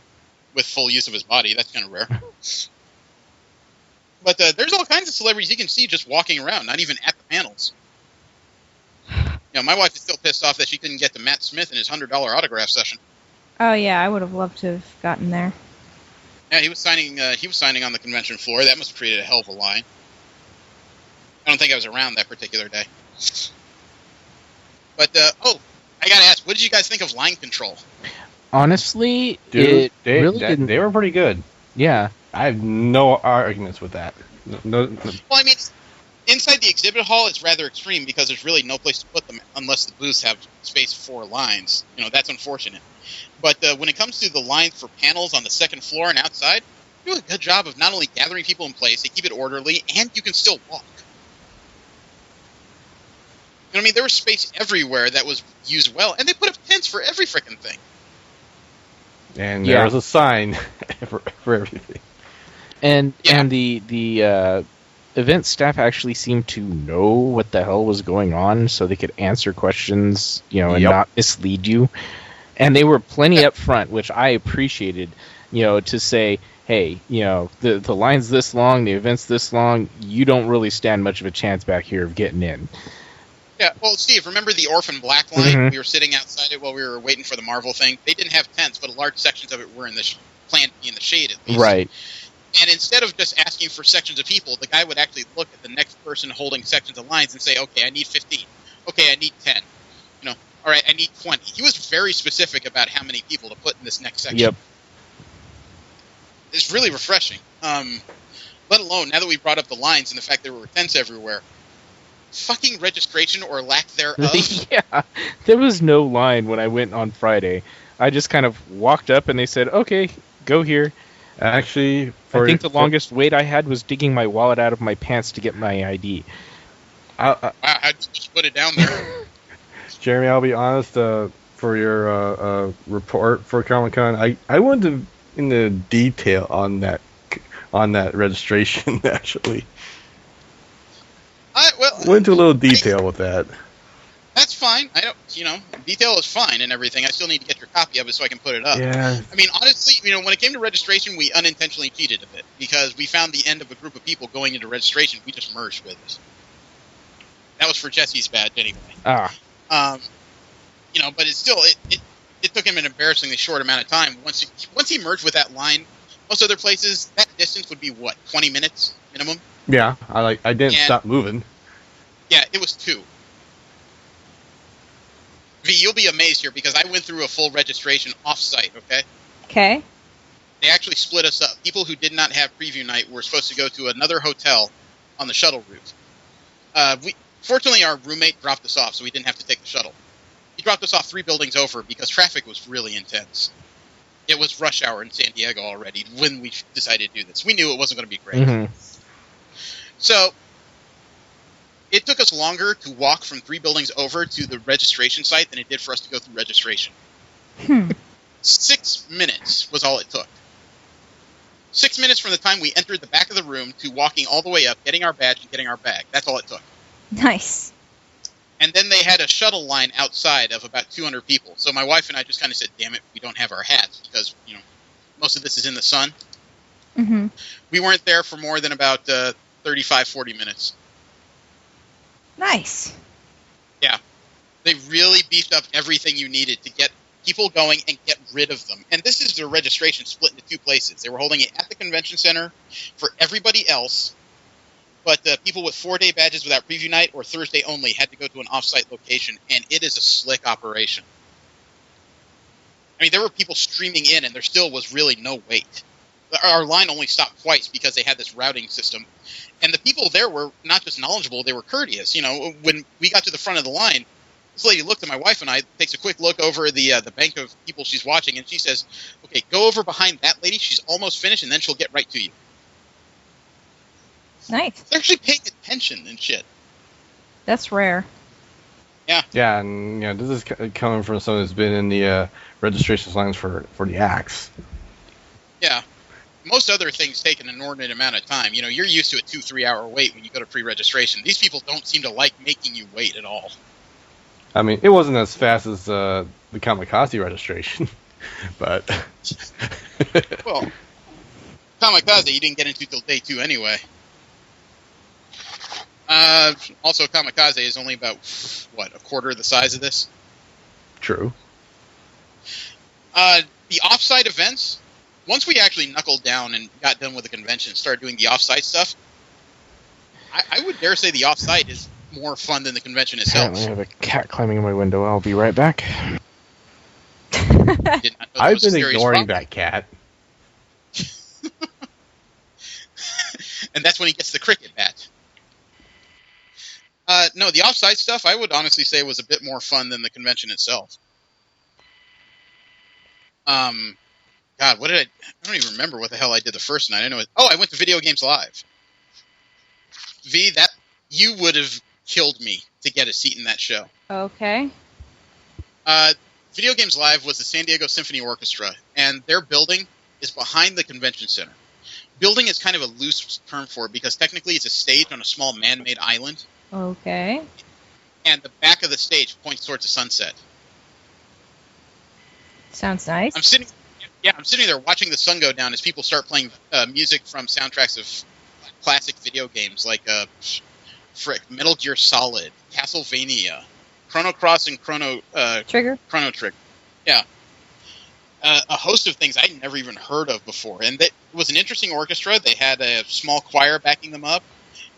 with full use of his body. That's kind of rare. But there's all kinds of celebrities you can see just walking around, not even at the panels. My wife is still pissed off that she couldn't get to Matt Smith in his $100 autograph session. Oh yeah, I would have loved to have gotten there. Yeah, he was signing on the convention floor. That must have created a hell of a line. I don't think I was around that particular day. But I gotta ask, what did you guys think of line control? Honestly, Dude, they were pretty good. Yeah, I have no arguments with that. No. Well, I mean, inside the exhibit hall, it's rather extreme because there's really no place to put them unless the booths have space for lines. That's unfortunate. But when it comes to the lines for panels on the second floor and outside, they do a good job of not only gathering people in place, they keep it orderly, and you can still walk. I mean, there was space everywhere that was used well, and they put up tents for every frickin' thing. And there was a sign for everything. And the event staff actually seemed to know what the hell was going on, so they could answer questions, and not mislead you. And they were plenty up front, which I appreciated, to say, hey, the line's this long, the event's this long, you don't really stand much of a chance back here of getting in. Yeah, well, Steve, remember the Orphan Black line? Mm-hmm. We were sitting outside it while we were waiting for the Marvel thing. They didn't have tents, but large sections of it were planned to be in the shade at least. Right. And instead of just asking for sections of people, the guy would actually look at the next person holding sections of lines and say, okay, I need 15. Okay, I need 10. All right, I need 20. He was very specific about how many people to put in this next section. Yep. It's really refreshing. Let alone, now that we brought up the lines and the fact there were tents everywhere, fucking registration or lack thereof. Yeah, there was no line when I went on Friday. I just kind of walked up and they said, okay, go here. Actually, I think the longest wait I had was digging my wallet out of my pants to get my ID. Wow, how'd you just put it down there? Jeremy, I'll be honest, for your report for Comic-Con, I went into detail on that registration, actually. Went into a little detail with that. That's fine. I don't, detail is fine and everything. I still need to get your copy of it so I can put it up. Yeah. I mean, honestly, when it came to registration, we unintentionally cheated a bit because we found the end of a group of people going into registration. We just merged with it. That was for Jesse's badge anyway. Ah. But it's still it took him an embarrassingly short amount of time. Once he merged with that line, most other places that distance would be 20 minutes minimum. Yeah, I didn't stop moving. Yeah, it was 2. V, you'll be amazed here because I went through a full registration off-site, okay? Okay. They actually split us up. People who did not have preview night were supposed to go to another hotel on the shuttle route. Fortunately, our roommate dropped us off, so we didn't have to take the shuttle. He dropped us off 3 buildings over because traffic was really intense. It was rush hour in San Diego already when we decided to do this. We knew it wasn't going to be great. Mm-hmm. So it took us longer to walk from 3 buildings over to the registration site than it did for us to go through registration. 6 minutes was all it took. 6 minutes from the time we entered the back of the room to walking all the way up, getting our badge, and getting our bag. That's all it took. Nice. And then they had a shuttle line outside of about 200 people. So my wife and I just kind of said, damn it, we don't have our hats because, most of this is in the sun. Mm-hmm. We weren't there for more than about 35, 40 minutes. Nice. Yeah. They really beefed up everything you needed to get people going and get rid of them. And this is their registration split into 2 places. They were holding it at the convention center for everybody else, but people with 4-day badges without preview night or Thursday only had to go to an off-site location, and it is a slick operation. I mean, there were people streaming in, and there still was really no wait. Our line only stopped twice because they had this routing system. And the people there were not just knowledgeable, they were courteous. When we got to the front of the line, this lady looked at my wife and I, takes a quick look over the bank of people she's watching, and she says, okay, go over behind that lady. She's almost finished, and then she'll get right to you. Nice. They're actually paying attention and shit. That's rare. Yeah. Yeah, and this is coming from someone who's been in the registration lines for the acts. Yeah. Most other things take an inordinate amount of time. You're used to a 2-3 hour wait when you go to pre-registration. These people don't seem to like making you wait at all. I mean, it wasn't as fast as the Kamikaze registration, but... Well, Kamikaze you didn't get into till day 2 anyway. Also, Kamikaze is only about, a quarter the size of this? True. The off-site events, once we actually knuckled down and got done with the convention and started doing the off-site stuff, I would dare say the off-site is more fun than the convention itself. I have a cat climbing in my window. I'll be right back. I've been ignoring that cat. And that's when he gets the cricket bat. No, the off-site stuff, I would honestly say was a bit more fun than the convention itself. God, what did I don't even remember what the hell I did the first night. I went to Video Games Live. V, that you would have killed me to get a seat in that show. Okay. Video Games Live was the San Diego Symphony Orchestra, and their building is behind the convention center. Building is kind of a loose term for it because technically it's a stage on a small man-made island. Okay. And the back of the stage points towards the sunset. Sounds nice. I'm sitting there watching the sun go down as people start playing music from soundtracks of classic video games like Metal Gear Solid, Castlevania, Chrono Cross, and Chrono Trigger. Yeah. A host of things I'd never even heard of before. And it was an interesting orchestra. They had a small choir backing them up.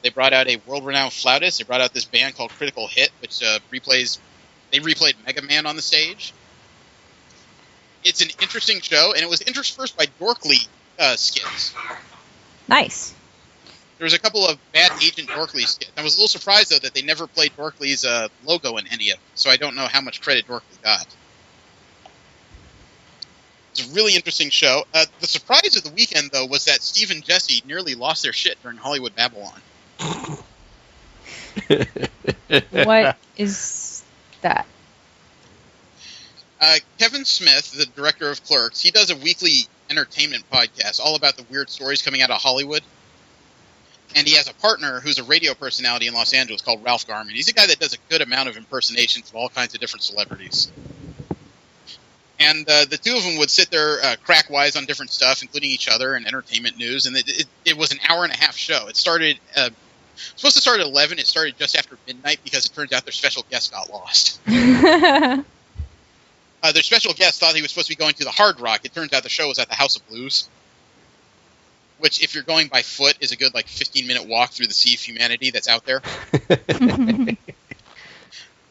They brought out a world-renowned flautist. They brought out this band called Critical Hit, which replayed Mega Man on the stage. It's an interesting show, and it was interspersed by Dorkly skits. Nice. There was a couple of bad Agent Dorkly skits. I was a little surprised, though, that they never played Dorkly's logo in any of them, so I don't know how much credit Dorkly got. It's a really interesting show. The surprise of the weekend, though, was that Steve and Jesse nearly lost their shit during Hollywood Babylon. What is that? Kevin Smith, the director of Clerks, he does a weekly entertainment podcast all about the weird stories coming out of Hollywood. And he has a partner who's a radio personality in Los Angeles called Ralph Garman. He's a guy that does a good amount of impersonations of all kinds of different celebrities. And the two of them would sit there crack wise on different stuff, including each other and entertainment news. And it was an hour-and-a-half show. It started supposed to start at 11. It started just after midnight because it turns out their special guest got lost. Their special guest thought he was supposed to be going to the Hard Rock. It turns out the show was at the House of Blues, which, if you're going by foot, is a good 15-minute walk through the sea of humanity that's out there.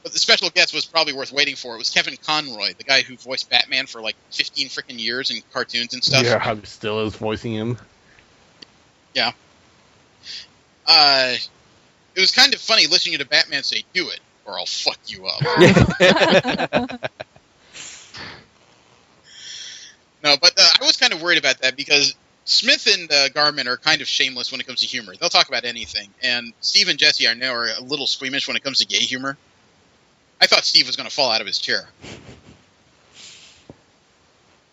But the special guest was probably worth waiting for. It was Kevin Conroy, the guy who voiced Batman for 15 freaking years in cartoons and stuff. Yeah, still is voicing him. Yeah. It was kind of funny listening to Batman say, "Do it, or I'll fuck you up. No, but I was kind of worried about that because Smith and Garmin are kind of shameless when it comes to humor. They'll talk about anything, and Steve and Jesse are a little squeamish when it comes to gay humor. I thought Steve was going to fall out of his chair.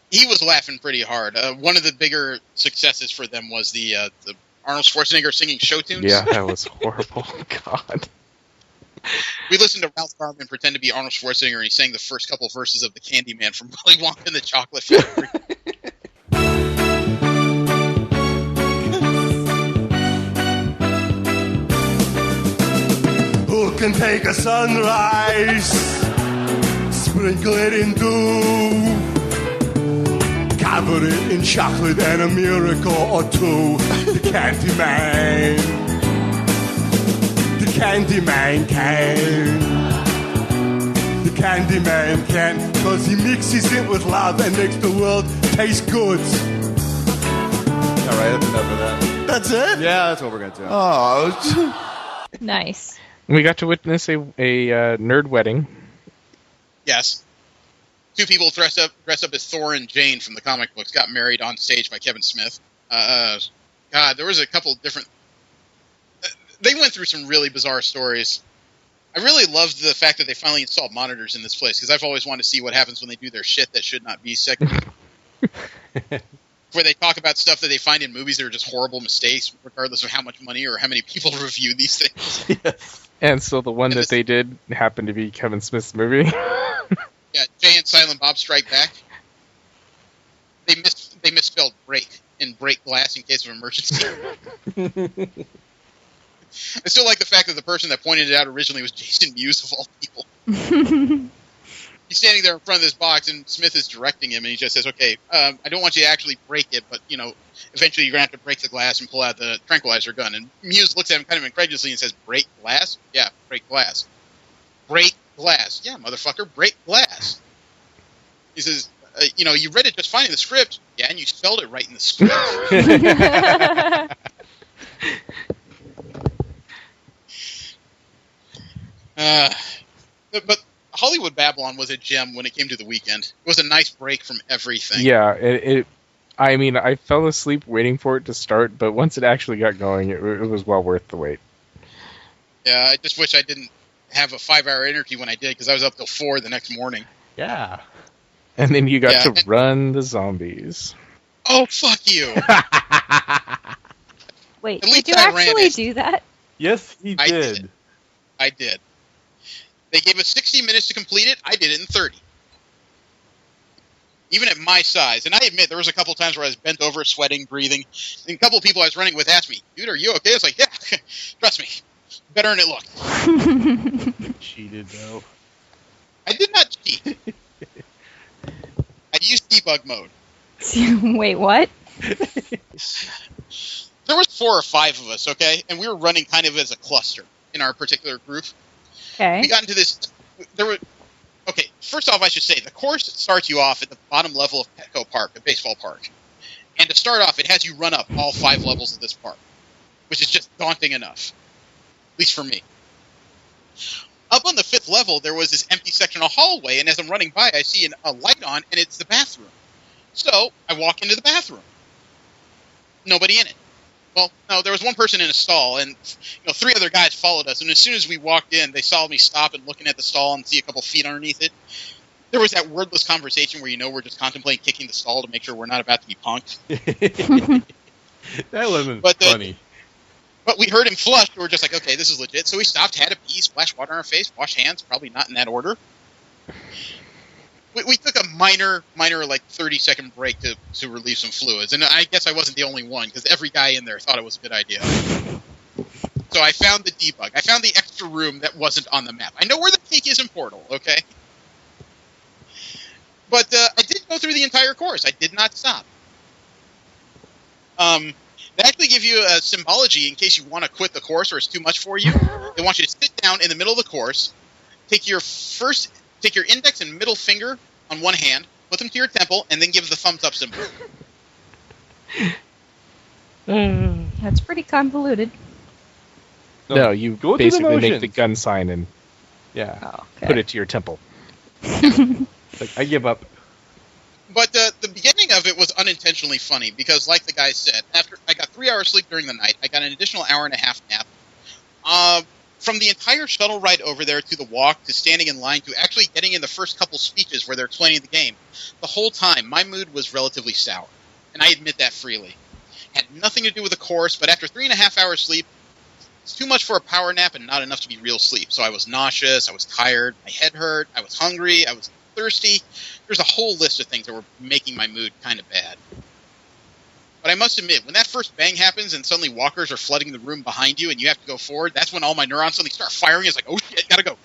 He was laughing pretty hard. One of the bigger successes for them was the Arnold Schwarzenegger singing show tunes. Yeah, that was horrible. God. We listened to Ralph Garman pretend to be Arnold Schwarzenegger, and he sang the first couple verses of the Candyman from Willy Wonka and the Chocolate Factory. Who can take a sunrise, sprinkle it in dew, cover it in chocolate and a miracle or two? The Candyman. The Candyman can. The Candyman can, cause he mixes it with love and makes the world taste good. Alright, that's enough of that. That's it? Yeah, that's what we're gonna do. Oh. Nice. We got to witness a nerd wedding. Yes. Two people dressed up as Thor and Jane from the comic books got married on stage by Kevin Smith. God, there was a couple different... They went through some really bizarre stories. I really loved the fact that they finally installed monitors in this place, because I've always wanted to see what happens when they do their shit that should not be second. Where they talk about stuff that they find in movies that are just horrible mistakes, regardless of how much money or how many people review these things. Yes. And so the one that they did happened to be Kevin Smith's movie. Yeah, Jay and Silent Bob Strike Back. They misspelled break in break glass in case of emergency. I still like the fact that the person that pointed it out originally was Jason Mewes of all people. He's standing there in front of this box, and Smith is directing him, and he just says, okay, I don't want you to actually break it, but, eventually you're going to have to break the glass and pull out the tranquilizer gun. And Mewes looks at him kind of incredulously and says, break glass? Yeah, break glass. Break glass. Yeah, motherfucker, break glass. He says, you read it just fine in the script. Yeah, and you spelled it right in the script. But Hollywood Babylon was a gem when it came to the weekend. It was a nice break from everything. Yeah, I fell asleep waiting for it to start, but once it actually got going, it was well worth the wait. Yeah, I just wish I didn't have a 5-hour energy when I did, because I was up till 4 the next morning. Yeah. And then you got to run the zombies. Oh, fuck you! Wait, did you actually do that? Yes, he did. I did. They gave us 60 minutes to complete it. I did it in 30. Even at my size. And I admit, there was a couple times where I was bent over, sweating, breathing. And a couple of people I was running with asked me, dude, are you okay? I was like, yeah, trust me. Better than it looked. You cheated, though. I did not cheat. I used debug mode. Wait, what? There was 4 or 5 of us, okay? And we were running kind of as a cluster in our particular group. Okay. We got into this... Okay, first off, I should say, the course starts you off at the bottom level of Petco Park, a baseball park. And to start off, it has you run up all 5 levels of this park, which is just daunting enough. At least for me. Up on the 5th level, there was this empty section of hallway, and as I'm running by, I see a light on, and it's the bathroom. So, I walk into the bathroom. Nobody in it. Well, no, there was one person in a stall, and 3 other guys followed us. And as soon as we walked in, they saw me stop and looking at the stall and see a couple feet underneath it. There was that wordless conversation where we're just contemplating kicking the stall to make sure we're not about to be punked. That wasn't funny. But we heard him flush. We were just like, okay, this is legit. So we stopped, had a pee, splashed water on our face, washed hands, probably not in that order. We took a minor, like 30-second break to relieve some fluids. And I guess I wasn't the only one, because every guy in there thought it was a good idea. So I found the debug. I found the extra room that wasn't on the map. I know where the peak is in Portal, okay? But I did go through the entire course. I did not stop. They actually give you a symbology in case you want to quit the course or it's too much for you. They want you to sit down in the middle of the course, take your index and middle finger on one hand, put them to your temple, and then give the thumbs up symbol. That's pretty convoluted. No, you go basically make the gun sign and Yeah. Oh, okay. Put it to your temple. Like, I give up. But the beginning of it was unintentionally funny because, like the guy said, after I got 3 hours sleep during the night, I got an additional hour and a half nap. From the entire shuttle ride over there to the walk to standing in line to actually getting in the first couple speeches where they're explaining the game, the whole time my mood was relatively sour, and I admit that freely. Had nothing to do with the course, but after 3.5 hours sleep, it's too much for a power nap and not enough to be real sleep. So I was nauseous, I was tired, my head hurt, I was hungry, I was thirsty. There's a whole list of things that were making my mood kind of bad. But I must admit, when that first bang happens and suddenly walkers are flooding the room behind you and you have to go forward, that's when all my neurons suddenly start firing. It's like, oh shit, gotta go.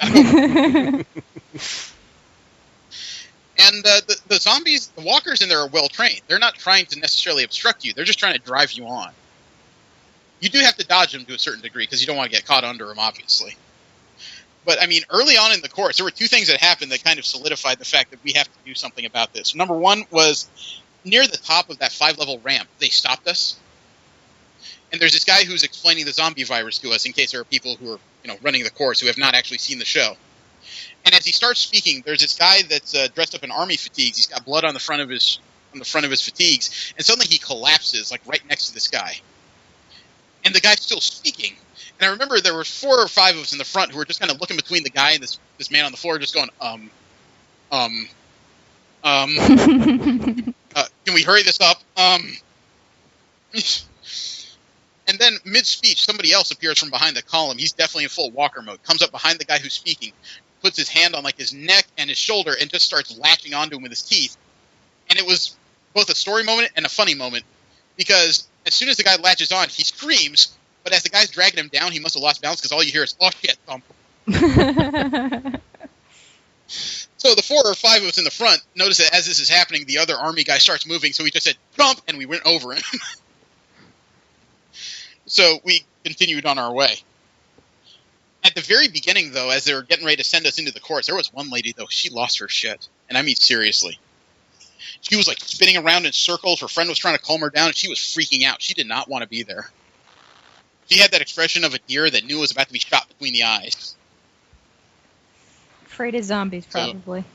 And the zombies, the walkers in there are well trained. They're not trying to necessarily obstruct you. They're just trying to drive you on. You do have to dodge them to a certain degree because you don't want to get caught under them, obviously. But, I mean, early on in the course, there were two things that happened that kind of solidified the fact that we have to do something about this. Number one was near the top of that 5-level ramp, they stopped us. And there's this guy who's explaining the zombie virus to us in case there are people who are, running the course who have not actually seen the show. And as he starts speaking, there's this guy that's dressed up in army fatigues. He's got blood on the front of his fatigues, and suddenly he collapses, like right next to this guy. And the guy's still speaking. And I remember there were 4 or 5 of us in the front who were just kind of looking between the guy and this man on the floor, just going, can we hurry this up? And then mid-speech, somebody else appears from behind the column. He's definitely in full walker mode. Comes up behind the guy who's speaking, puts his hand on like his neck and his shoulder, and just starts latching onto him with his teeth. And it was both a story moment and a funny moment, because as soon as the guy latches on, he screams, but as the guy's dragging him down, he must have lost balance because all you hear is, oh shit, thump. So the 4 or 5 of us in the front notice that as this is happening, the other army guy starts moving, so we just said, jump, and we went over him. So we continued on our way. At the very beginning, though, as they were getting ready to send us into the course, there was one lady, though, she lost her shit. And I mean seriously. She was like spinning around in circles. Her friend was trying to calm her down, and she was freaking out. She did not want to be there. She had that expression of a deer that knew it was about to be shot between the eyes. Afraid of zombies, probably. So,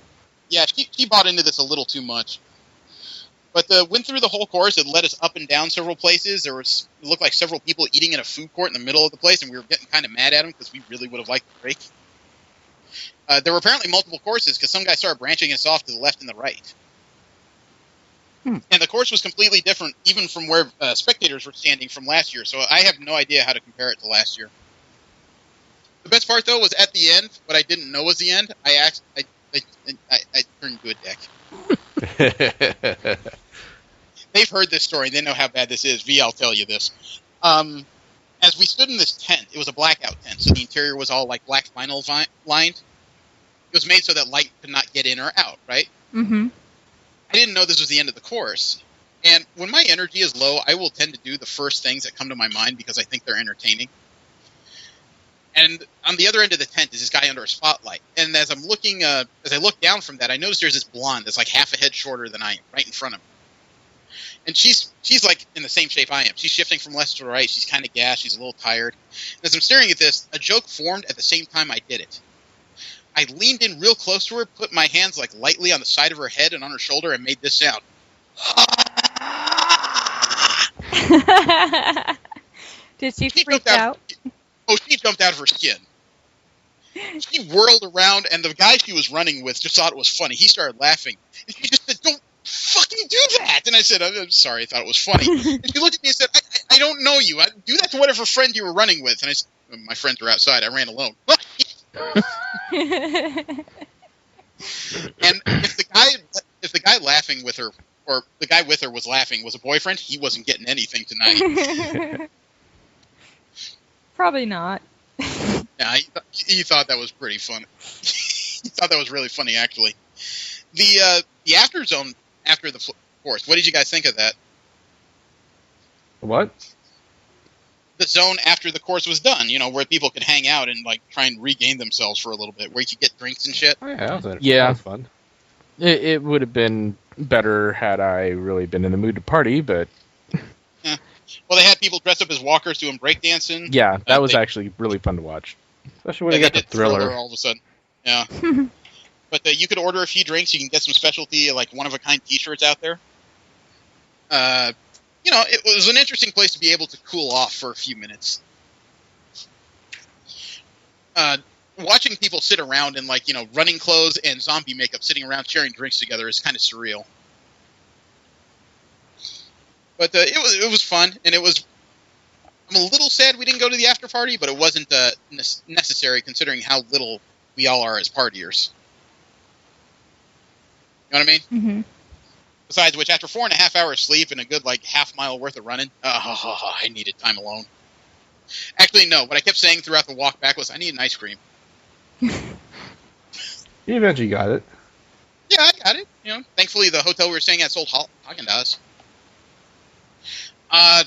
yeah, she bought into this a little too much. But went through the whole course. It led us up and down several places. It looked like several people eating in a food court in the middle of the place, and we were getting kind of mad at them because we really would have liked a break. There were apparently multiple courses because some guys started branching us off to the left and the right. And the course was completely different, even from where spectators were standing from last year. So I have no idea how to compare it to last year. The best part, though, was at the end. What I didn't know was the end. I turned into a dick. They've heard this story. They know how bad this is. V, I'll tell you this. As we stood in this tent, it was a blackout tent, so the interior was all like black vinyl lined. It was made so that light could not get in or out, right? Mm-hmm. I didn't know this was the end of the course. And when my energy is low, I will tend to do the first things that come to my mind because I think they're entertaining. And on the other end of the tent is this guy under a spotlight. And as I'm looking, as I look down from that, I notice there's this blonde that's like half a head shorter than I am, right in front of me. And she's like in the same shape I am. She's shifting from left to right. She's kind of gassed. She's a little tired. And as I'm staring at this, a joke formed at the same time I did it. I leaned in real close to her, put my hands like lightly on the side of her head and on her shoulder, and made this sound. Did she freak out? She jumped out of her skin. She whirled around, and the guy she was running with just thought it was funny. He started laughing. And she just said, don't fucking do that! And I said, I'm sorry, I thought it was funny. And she looked at me and said, I don't know you. Do that to whatever friend you were running with. And I said, my friends are outside. I ran alone. And if the guy laughing with her, or the guy with her was laughing, was a boyfriend, he wasn't getting anything tonight. Probably not. Yeah, he thought that was pretty funny. He thought that was really funny, actually. The after zone after the course, what did you guys think of that? What? The zone after the course was done, where people could hang out and like try and regain themselves for a little bit, where you could get drinks and shit. Oh, yeah, that was fun. It would have been better had I really been in the mood to party, but... Yeah. Well, they had people dressed up as walkers doing breakdancing. Yeah, that was actually really fun to watch. Especially when they got the Thriller. All of a sudden. Yeah. But you could order a few drinks. You can get some specialty, like one-of-a-kind T-shirts out there. It was an interesting place to be able to cool off for a few minutes. Watching people sit around in, running clothes and zombie makeup sitting around sharing drinks together is kind of surreal. But it was fun, and I'm a little sad we didn't go to the after party, but it wasn't necessary considering how little we all are as partiers. You know what I mean? Mm-hmm. Besides which, after 4.5 hours sleep and a good half-mile worth of running, I needed time alone. Actually, no. What I kept saying throughout the walk back was, I need an ice cream. You eventually got it. Yeah, I got it. Thankfully the hotel we were staying at sold Haagen-Dazs. I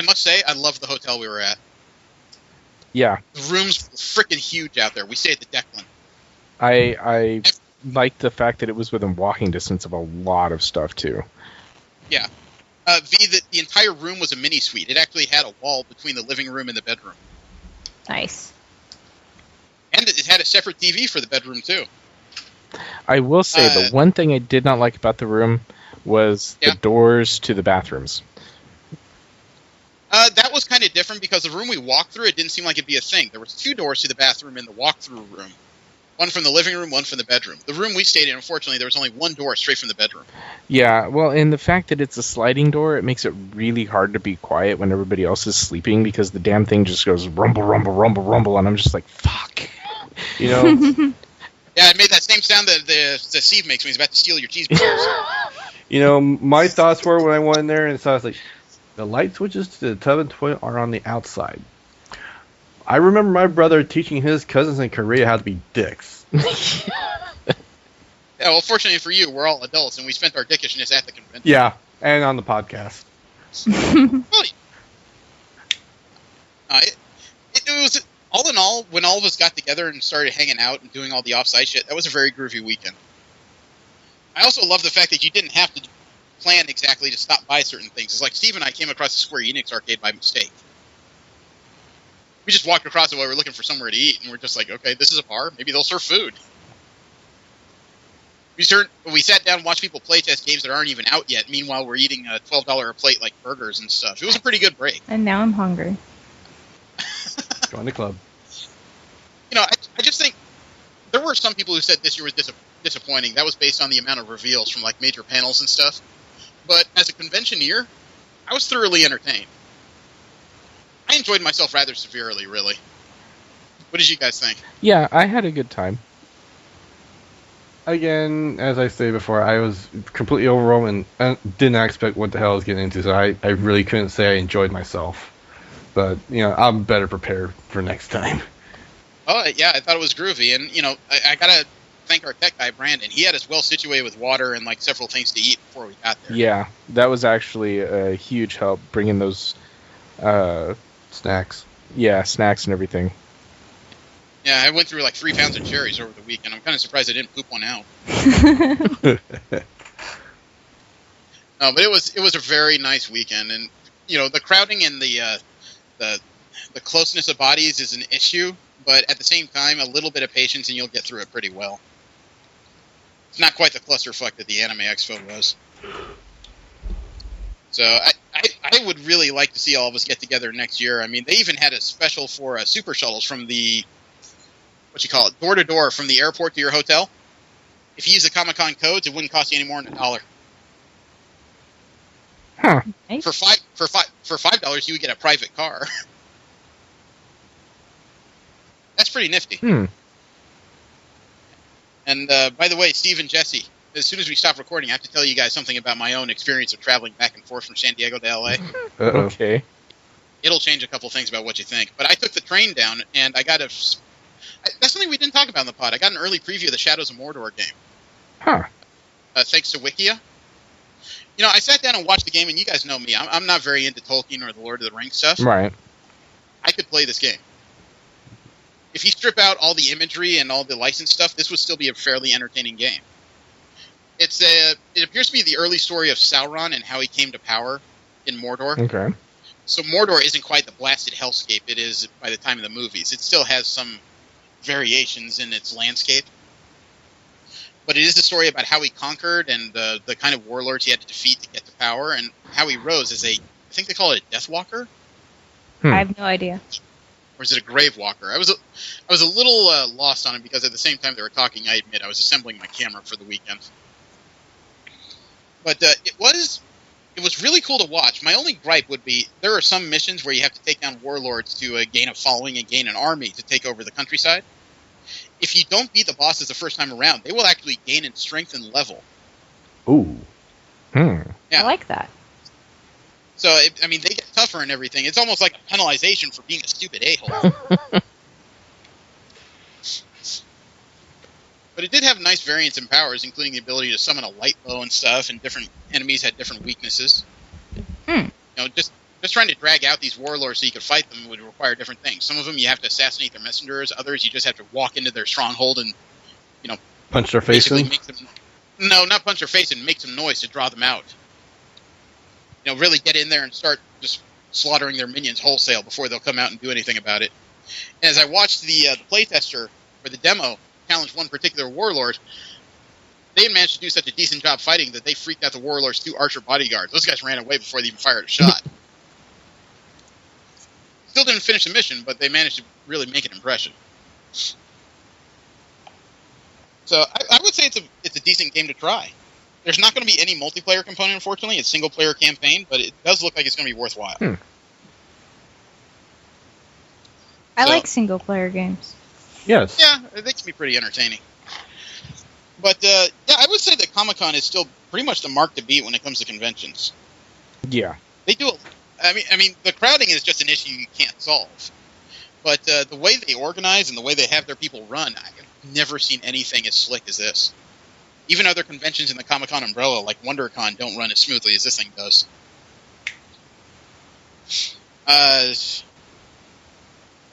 must say, I loved the hotel we were at. Yeah. The rooms were freaking huge out there. We stayed at the Declan. I liked the fact that it was within walking distance of a lot of stuff, too. Yeah. The entire room was a mini-suite. It actually had a wall between the living room and the bedroom. Nice. And it had a separate TV for the bedroom, too. I will say, the one thing I did not like about the room was the doors to the bathrooms. That was kind of different because the room we walked through, it didn't seem like it'd be a thing. There was 2 doors to the bathroom in the walk-through room. One from the living room, one from the bedroom. The room we stayed in, unfortunately, there was only one door straight from the bedroom. Yeah, well, and the fact that it's a sliding door, it makes it really hard to be quiet when everybody else is sleeping because the damn thing just goes rumble, rumble, rumble, rumble, and I'm just like, fuck. Yeah, it made that same sound that the Steve makes when he's about to steal your cheeseburgers. My thoughts were when I went in there and saw, I was like, the light switches to the tub and toilet are on the outside. I remember my brother teaching his cousins in Korea how to be dicks. Yeah, well, fortunately for you, we're all adults, and we spent our dickishness at the convention. Yeah, and on the podcast. It was, all in all, when all of us got together and started hanging out and doing all the off-site shit, that was a very groovy weekend. I also love the fact that you didn't have to plan exactly to stop by certain things. It's like Steve and I came across the Square Enix arcade by mistake. We just walked across it while we were looking for somewhere to eat, and we're just like, okay, this is a bar. Maybe they'll serve food. We sat down and watched people play test games that aren't even out yet. Meanwhile, we're eating $12 a plate burgers and stuff. It was a pretty good break. And now I'm hungry. Join the club. I just think there were some people who said this year was disappointing. That was based on the amount of reveals from major panels and stuff. But as a conventioneer, I was thoroughly entertained. I enjoyed myself rather severely, really. What did you guys think? Yeah, I had a good time. Again, as I stated before, I was completely overwhelmed and did not expect what the hell I was getting into, so I really couldn't say I enjoyed myself. But, I'm better prepared for next time. Oh, yeah, I thought it was groovy. And, I got to thank our tech guy, Brandon. He had us well situated with water and, several things to eat before we got there. Yeah, that was actually a huge help, bringing those... snacks. Yeah, snacks and everything. Yeah, I went through 3 pounds of cherries over the weekend. I'm kind of surprised I didn't poop one out. No, but it was a very nice weekend, and the crowding and the closeness of bodies is an issue, but at the same time, a little bit of patience and you'll get through it pretty well. It's not quite the clusterfuck that the Anime Expo was. So I would really like to see all of us get together next year. I mean, they even had a special for super shuttles from the, door to door from the airport to your hotel. If you use the Comic-Con codes, it wouldn't cost you any more than $1. Huh. For $5, you would get a private car. That's pretty nifty. And by the way, Steve and Jesse, as soon as we stop recording, I have to tell you guys something about my own experience of traveling back and forth from San Diego to LA. Okay. It'll change a couple things about what you think. But I took the train down, and I got that's something we didn't talk about in the pod. I got an early preview of the Shadows of Mordor game. Huh. Thanks to Wikia. I sat down and watched the game, and you guys know me. I'm not very into Tolkien or the Lord of the Rings stuff. Right. I could play this game. If you strip out all the imagery and all the licensed stuff, this would still be a fairly entertaining game. It appears to be the early story of Sauron and how he came to power in Mordor. Okay. So Mordor isn't quite the blasted hellscape it is by the time of the movies. It still has some variations in its landscape. But it is a story about how he conquered and the kind of warlords he had to defeat to get to power, and how he rose as I think they call it a Death Walker? I have no idea. Or is it a Grave Walker? I was a little lost on it because at the same time they were talking, I admit, I was assembling my camera for the weekend. But it was really cool to watch. My only gripe would be there are some missions where you have to take down warlords to gain a following and gain an army to take over the countryside. If you don't beat the bosses the first time around, they will actually gain in strength and level. Ooh. Yeah. I like that. So, they get tougher and everything. It's almost like a penalization for being a stupid a-hole. But it did have nice variants in powers, including the ability to summon a light bow and stuff, and different enemies had different weaknesses. Just trying to drag out these warlords so you could fight them would require different things. Some of them you have to assassinate their messengers. Others you just have to walk into their stronghold and, punch their face in? No, not punch their face in. Make some noise to draw them out. Really get in there and start just slaughtering their minions wholesale before they'll come out and do anything about it. And as I watched the playtester for the demo challenge one particular warlord, they had managed to do such a decent job fighting that they freaked out the warlord's 2 archer bodyguards. Those guys ran away before they even fired a shot. Still didn't finish the mission, but they managed to really make an impression. So I would say it's a decent game to try. There's not going to be any multiplayer component, unfortunately. It's single-player campaign, but it does look like it's going to be worthwhile. I like single-player games. Yes. Yeah, they can be pretty entertaining. But, I would say that Comic-Con is still pretty much the mark to beat when it comes to conventions. Yeah. They do. The crowding is just an issue you can't solve. But the way they organize and the way they have their people run, I've never seen anything as slick as this. Even other conventions in the Comic-Con umbrella, like WonderCon, don't run as smoothly as this thing does.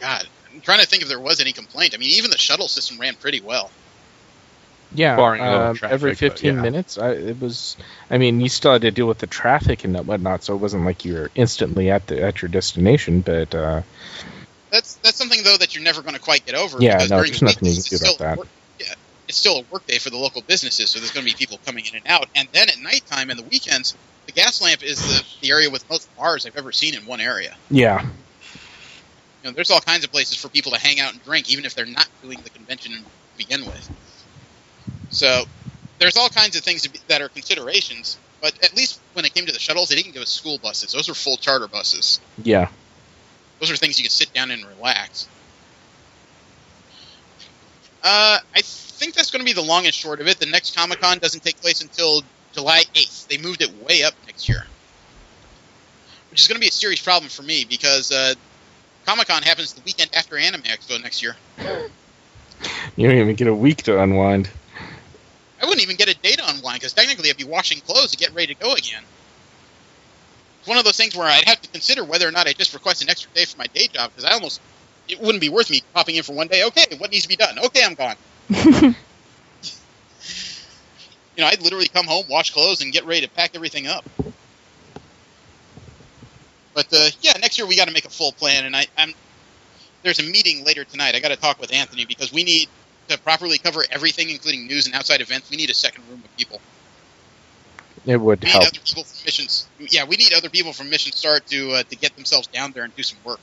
God, I'm trying to think if there was any complaint. Even the shuttle system ran pretty well. Yeah, traffic, every 15 minutes, it was. You still had to deal with the traffic and whatnot, so it wasn't like you were instantly at your destination. But that's something though that you're never going to quite get over. Yeah, because no, during there's the nothing you week, can do about that. It's still a work day for the local businesses, so there's going to be people coming in and out. And then at nighttime and the weekends, the gas lamp is the area with most bars I've ever seen in one area. Yeah. There's all kinds of places for people to hang out and drink, even if they're not doing the convention to begin with. So there's all kinds of things that are considerations, but at least when it came to the shuttles, they didn't give us school buses. Those are full charter buses. Yeah. Those are things you can sit down and relax. I think that's going to be the long and short of it. The next Comic-Con doesn't take place until July 8th. They moved it way up next year. Which is going to be a serious problem for me because Comic-Con happens the weekend after Anime Expo next year. You don't even get a week to unwind. I wouldn't even get a day to unwind because technically I'd be washing clothes to get ready to go again. It's one of those things where I'd have to consider whether or not I just request an extra day for my day job because it wouldn't be worth me popping in for one day. Okay, what needs to be done? Okay, I'm gone. I'd literally come home, wash clothes, and get ready to pack everything up. But next year we got to make a full plan, and there's a meeting later tonight. I got to talk with Anthony because we need to properly cover everything, including news and outside events. We need a second room of people. It would help. Other people from missions. Yeah, we need other people from Mission Start to get themselves down there and do some work.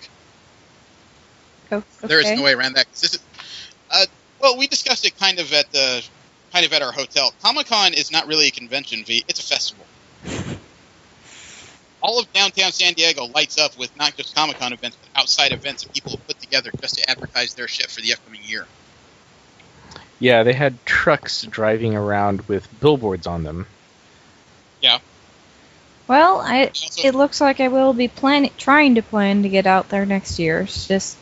Okay. There is no way around that. Well, we discussed it kind of at our hotel. Comic-Con is not really a convention, V. It's a festival. All of downtown San Diego lights up with not just Comic-Con events, but outside events that people have put together just to advertise their shit for the upcoming year. Yeah, they had trucks driving around with billboards on them. Yeah. Well, it looks like I will be trying to plan to get out there next year. It's just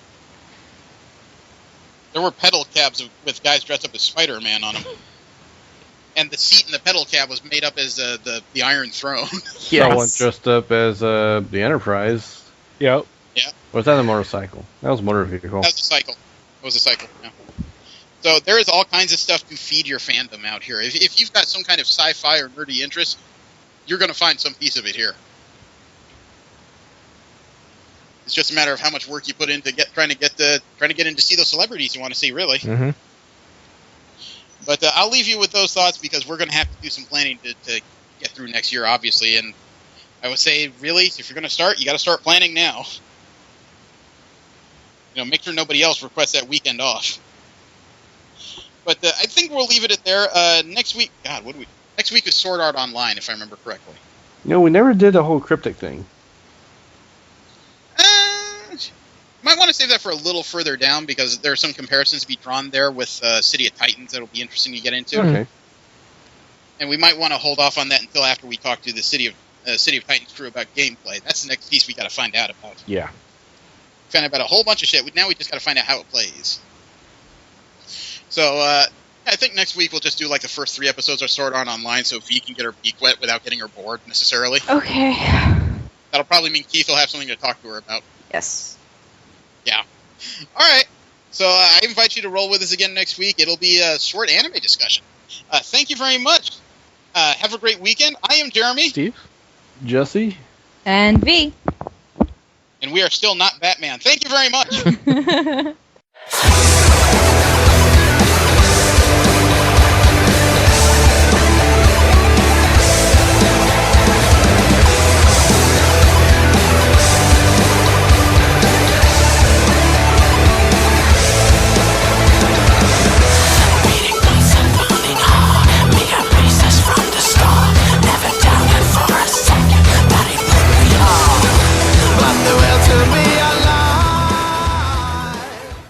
there were pedal cabs with guys dressed up as Spider-Man on them. And the seat in the pedal cab was made up as the Iron Throne. Yes. Someone dressed up as the Enterprise. Yep. Yeah. Or was that a motorcycle? That was a motor vehicle. That was a cycle. It was a cycle, yeah. So there is all kinds of stuff to feed your fandom out here. If you've got some kind of sci-fi or nerdy interest, you're going to find some piece of it here. It's just a matter of how much work you put into trying to get in to see those celebrities you want to see, really. Mm-hmm. But I'll leave you with those thoughts because we're going to have to do some planning to get through next year, obviously. And I would say, really, if you're going to start, you got to start planning now. Make sure nobody else requests that weekend off. But I think we'll leave it at there. Next week, God, next week is Sword Art Online, if I remember correctly. We never did the whole cryptic thing. Might want to save that for a little further down because there are some comparisons to be drawn there with City of Titans that'll be interesting to get into. Okay. And we might want to hold off on that until after we talk to the City of Titans crew about gameplay. That's the next piece we got to find out about. Yeah. Find out about a whole bunch of shit. Now we just got to find out how it plays. So I think next week we'll just do like the first 3 episodes of Sword Art Online, so V can get her beak wet without getting her bored necessarily. Okay. That'll probably mean Keith will have something to talk to her about. Yes. Yeah. All right. So I invite you to roll with us again next week. It'll be a short anime discussion. Thank you very much. Have a great weekend. I am Jeremy. Steve. Jesse. And V. And we are still not Batman. Thank you very much.